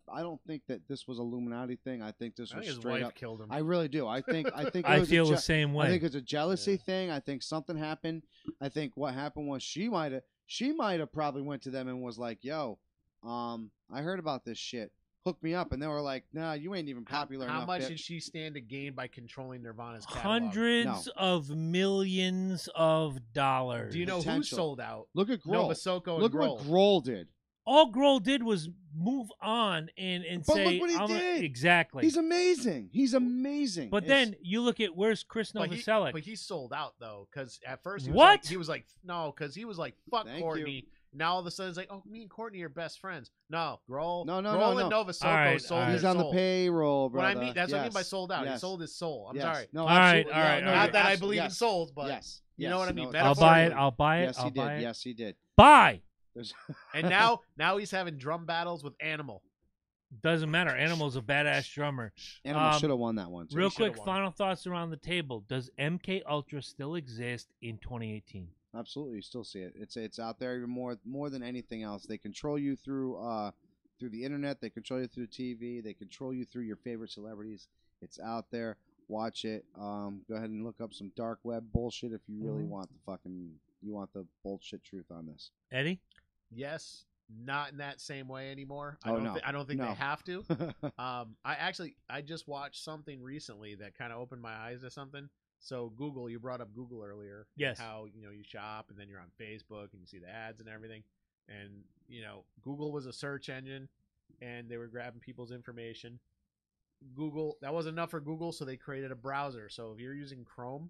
think that this was Illuminati thing. I think this was his straight wife up. killed him. I really do. I think I feel the same way. I think it's a jealousy thing. I think something happened. I think what happened was she might have probably went to them and was like, "Yo, I heard about this shit. Hook me up," and they were like, "Nah, you ain't even popular enough." How much bitch." did she stand to gain by controlling Nirvana's catalog? Hundreds of millions of dollars. Do you know who Potential. sold out? Look at Grohl. Nova Soko and Look Grohl. what Grohl did. All Grohl did was move on and But say, look what he did. Exactly. He's amazing. He's amazing. But then you look at where's Chris Novoselic. But he sold out though, because at first What? he was like no, because he was like fuck Thank Courtney. Now all of a sudden it's like, oh, me and Courtney are best friends. No, Grohl. No, Grohl and Nova Soko All right, sold all his he's on the soul. payroll, brother. What I mean, that's what I mean by Yes. sold out. He Yes. sold his soul. I'm Yes. sorry. No, All right, absolutely. all right, No, all Not right. that I abso- believe in yes. souls, but Yes. you know what I mean. No, I'll buy it. Metaphorically. I'll buy it. Yes, I'll he buy did. it. Yes, he did. Buy. There's- And now he's having drum battles with Animal. Doesn't matter. Animal's a badass drummer. Animal should have won that one. Too. Real should've quick, won. final thoughts around the table. Does MK Ultra still exist in 2018? Absolutely, you still see it. It's out there even more than anything else. They control you through the internet. They control you through TV. They control you through your favorite celebrities. It's out there. Watch it. Go ahead and look up some dark web bullshit if you really want the bullshit truth on this. Eddie? Yes, not in that same way anymore. Oh, no. I don't think No. they have to. I just watched something recently that kind of opened my eyes to something. So Google, you brought up Google earlier. Yes. How you shop and then you're on Facebook and you see the ads and everything. And Google was a search engine, and they were grabbing people's information. Google, that wasn't enough for Google, so they created a browser. So if you're using Chrome,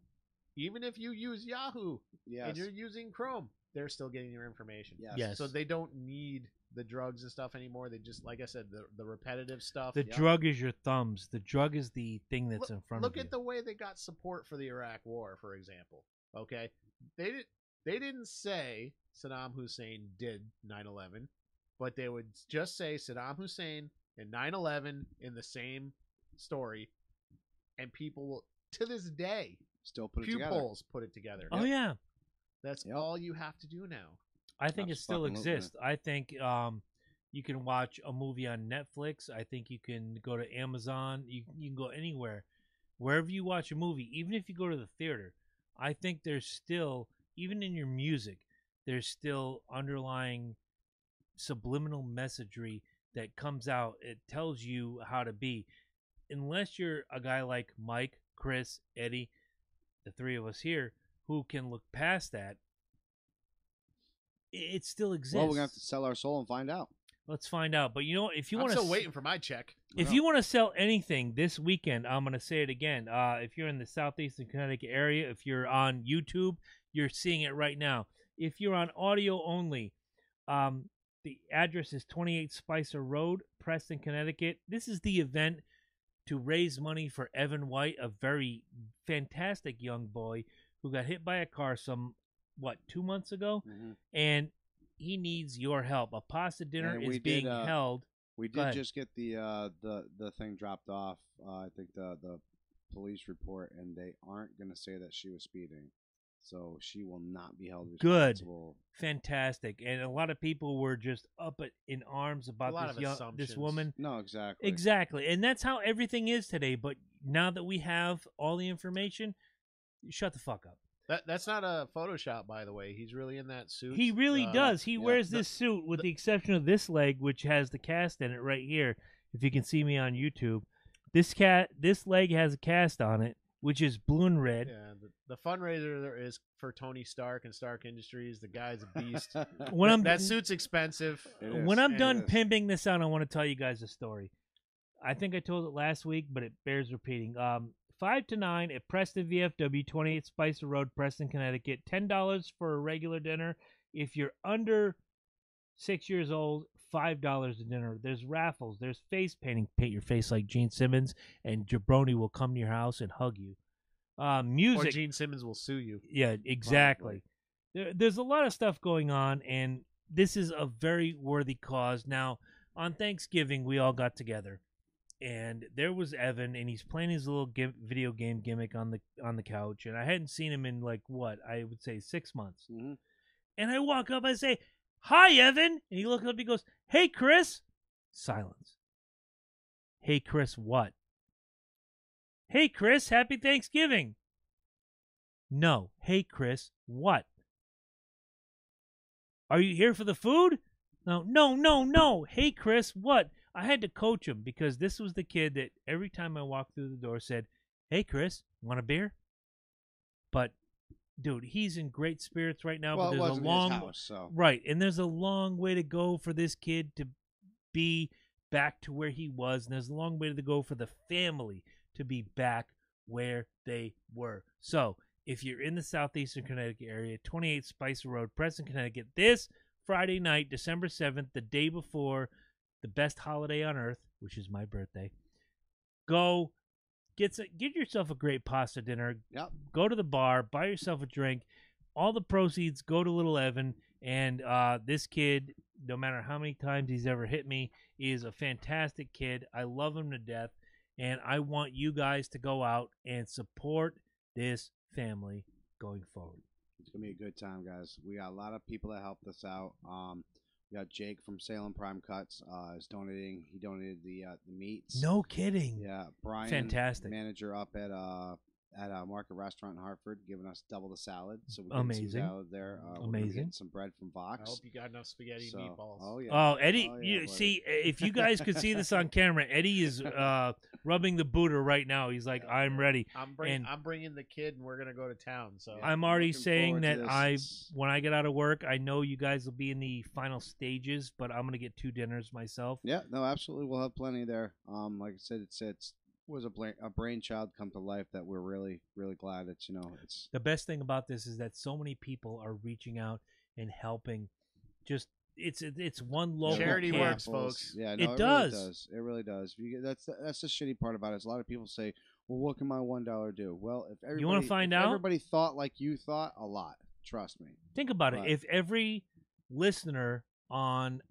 even if you use Yahoo and you're using Chrome, they're still getting your information. Yes. So they don't need the drugs and stuff anymore. They just, like I said, the repetitive stuff. The drug is your thumbs. The drug is the thing that's in front of Look you. at the way they got support for the Iraq War, for example. Okay, they didn't say Saddam Hussein did 9/11, but they would just say Saddam Hussein and 9/11 in the same story, and people to this day Still put it Pew together. polls put it together. Oh, yeah. That's Yep. all you have to do now. I think it still Absolutely. exists. I think you can watch a movie on Netflix. I think you can go to Amazon. You can go anywhere. Wherever you watch a movie, even if you go to the theater, I think there's still, even in your music, there's still underlying subliminal messagery that comes out. It tells you how to be. Unless you're a guy like Mike, Chris, Eddie, the three of us here, who can look past that, it still exists. Well, we're gonna have to sell our soul and find out. Let's find out. But you know, if you I'm want still waiting for my check. if you want to sell anything this weekend, I'm going to say it again. If you're in the southeastern Connecticut area, if you're on YouTube, you're seeing it right now. If you're on audio only, the address is 28 Spicer Road, Preston, Connecticut. This is the event to raise money for Evan White, a very fantastic young boy who got hit by a car 2 months ago, and he needs your help. A pasta dinner And is we being did, held. We Go did ahead. just get the thing dropped off. I think the police report, and they aren't going to say that she was speeding, so she will not be held Good. responsible. Fantastic, and a lot of people were just up in arms A about lot this of this assumptions. woman. No, exactly. Exactly, and that's how everything is today. But now that we have all the information, shut the fuck up. That's not a Photoshop, by the way. He's really in that suit. He really does. He yeah. wears this suit with the exception of this leg, which has the cast in it right here. If you can see me on YouTube, this leg has a cast on it, which is blue and red. Yeah, the fundraiser there is for Tony Stark and Stark Industries. The guy's a beast. That suit's expensive. It is. When I'm It done is. pimping this out, I want to tell you guys a story. I think I told it last week, but it bears repeating. 5 to 9 at Preston VFW, 28 Spicer Road, Preston, Connecticut. $10 for a regular dinner. If you're under 6 years old, $5 a dinner. There's raffles. There's face painting. Paint your face like Gene Simmons, and Jabroni will come to your house and hug you. Music. Or Gene Simmons will sue you. Yeah, exactly. There's a lot of stuff going on, and this is a very worthy cause. Now, on Thanksgiving, we all got together, and there was Evan, and he's playing his little video game gimmick on the couch, and I hadn't seen him in, like, what, I would say 6 months. Mm-hmm. And I walk up, I say, "Hi, Evan," and he looks up, he goes, "Hey, Chris." Silence. "Hey, Chris, what?" "Hey, Chris, happy Thanksgiving." "No. Hey, Chris, what?" "Are you here for the food?" No. "Hey, Chris, what?" I had to coach him because this was the kid that every time I walked through the door said, "Hey, Chris, want a beer?" But, dude, he's in great spirits right now. Well, but it there's wasn't a long his house, so. Right, and there's a long way to go for this kid to be back to where he was, and there's a long way to go for the family to be back where they were. So, if you're in the southeastern Connecticut area, 28 Spicer Road, Preston, Connecticut, this Friday night, December 7th, the day before the best holiday on earth, which is my birthday, go get yourself a great pasta dinner. Yep. Go to the bar, buy yourself a drink. All the proceeds go to little Evan, and this kid, no matter how many times he's ever hit me, is a fantastic kid. I love him to death, and I want you guys to go out and support this family going forward. It's gonna be a good time, guys. We got a lot of people that helped us out. We got Jake from Salem Prime Cuts is donating. He donated the meats. No kidding. Yeah, Brian, Fantastic. manager up at a Market Restaurant in Hartford, giving us double the salad. So we get Amazing. some salad there. We're Amazing. getting some bread from Vox. I hope you got enough spaghetti and meatballs. Oh yeah. Oh, Eddie, Oh, yeah, you buddy. see, if you guys could see this on camera, Eddie is rubbing the booter right now. He's like, "I'm ready." I'm bringing the kid, and we're gonna go to town. So I'm already looking saying forward to that this. when I get out of work, I know you guys will be in the final stages, but I'm gonna get 2 dinners myself. Yeah, no, absolutely. We'll have plenty there. Like I said, it was a brainchild come to life that we're really, really glad it's it's. The best thing about this is that so many people are reaching out and helping. Just it's one local Charity kid. works, folks. Yeah, no, It it does. Really does. It really does. That's the shitty part about it. Is a lot of people say, "Well, what can my $1 do?" Well, if everybody, You wanna find if out? everybody thought like you thought, a lot. Trust me. Think about Right. it. If every listener on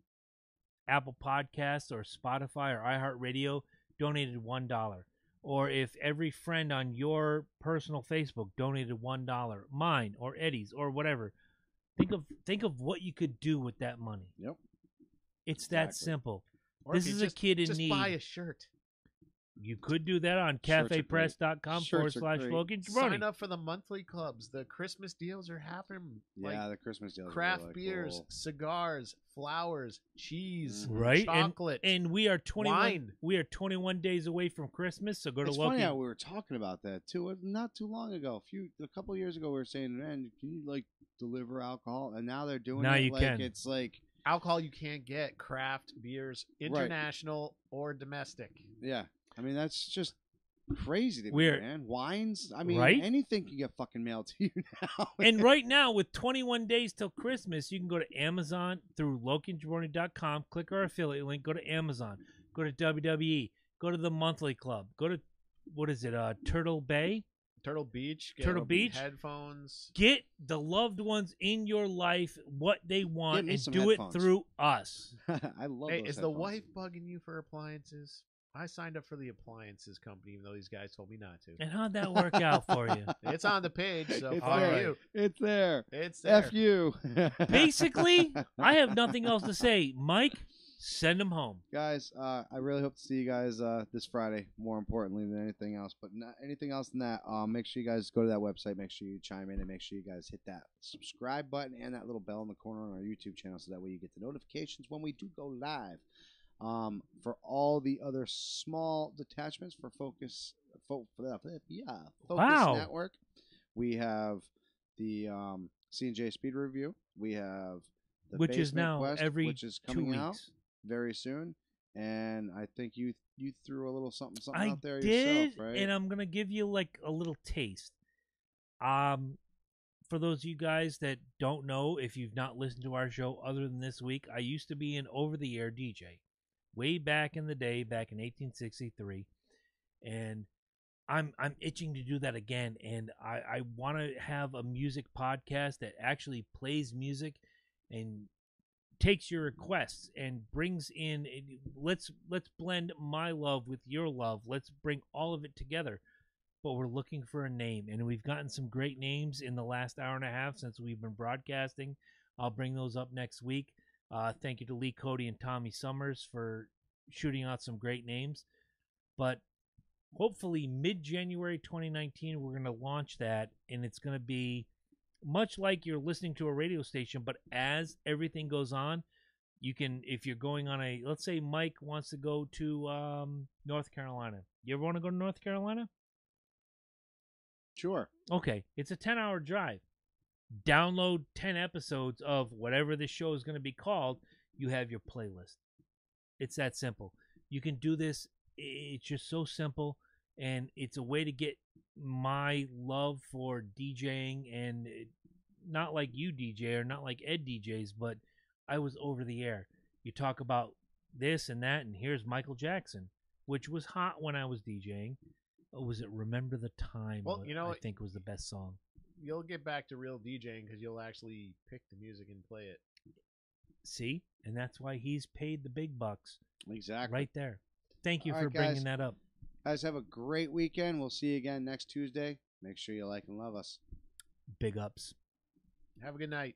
Apple Podcasts or Spotify or iHeartRadio donated $1, or if every friend on your personal Facebook donated $1, mine or Eddie's or whatever, think of what you could do with that money. Yep. It's that Exactly. simple. Or This if you is a kid in just need. buy a shirt. You could do that on Shirts are great. cafepress.com Shirts are great. /Logan Sign Jabroni. up for the monthly clubs. The Christmas deals are happening. Yeah, the Christmas deals. are Craft really beers, cool. cigars, flowers, cheese, Right? chocolate. And we are 21 Wine. we are 21 days away from Christmas, so go to It's Logan. funny how we were talking about that too. Not too long ago, a couple of years ago, we were saying, "Man, can you like deliver alcohol?" And now they're doing Now it you like can. it's like, Alcohol you can't get, craft beers, international or domestic. yeah. I mean, that's just crazy to me, We're- man. Wines. I mean, Right? anything can get fucking mailed to you now. And right now, with 21 days till Christmas, you can go to Amazon through LoganJabroni.com, click our affiliate link, go to Amazon, go to WWE, go to the monthly club, go to, what is it, Turtle Bay? Turtle Beach. Get Turtle Beach? Headphones. Get the loved ones in your life what they want Get me and some do headphones. it through us. I love. Hey, those is the headphones. wife bugging you for appliances? I signed up for the appliances company, even though these guys told me not to. And how'd that work out for you? It's on the page, so It's fuck there. you. It's there. It's there. F you. Basically, I have nothing else to say. Mike, send them home. Guys, I really hope to see you guys this Friday, more importantly than anything else. But not anything else than that, make sure you guys go to that website. Make sure you chime in and make sure you guys hit that subscribe button and that little bell in the corner on our YouTube channel so that way you get the notifications when we do go live. For all the other small detachments for Focus Wow. Network, we have the C&J Speed Review. We have the Which is Basement now Quest, every which is 2 coming out weeks. very soon. And I think you you threw a little something I out there did, yourself, right? and I'm gonna give you like a little taste. For those of you guys that don't know, if you've not listened to our show other than this week, I used to be an over-the-air DJ, way back in the day, back in 1863, and I'm itching to do that again. And I want to have a music podcast that actually plays music and takes your requests and brings in. Let's blend my love with your love. Let's bring all of it together. But we're looking for a name, and we've gotten some great names in the last hour and a half since we've been broadcasting. I'll bring those up next week. Thank you to Lee Cody and Tommy Summers for shooting out some great names. But hopefully mid-January 2019, we're going to launch that, and it's going to be much like you're listening to a radio station, but as everything goes on, you can, if you're going on a, let's say Mike wants to go to North Carolina. You ever want to go to North Carolina? Sure. Okay, it's a 10-hour drive. Download 10 episodes of whatever this show is going to be called. You have your playlist. It's that simple. You can do this. It's just so simple, and it's a way to get my love for DJing, and not like you DJ or not like Ed DJs, but I was over the air. You talk about this and that, and here's Michael Jackson, which was hot when I was DJing. Was it Remember the Time? Well, you know, I think was the best song. You'll get back to real DJing because you'll actually pick the music and play it. See? And that's why he's paid the big bucks. Exactly. Right there. Thank you All for right, guys. bringing that up. Guys, have a great weekend. We'll see you again next Tuesday. Make sure you like and love us. Big ups. Have a good night.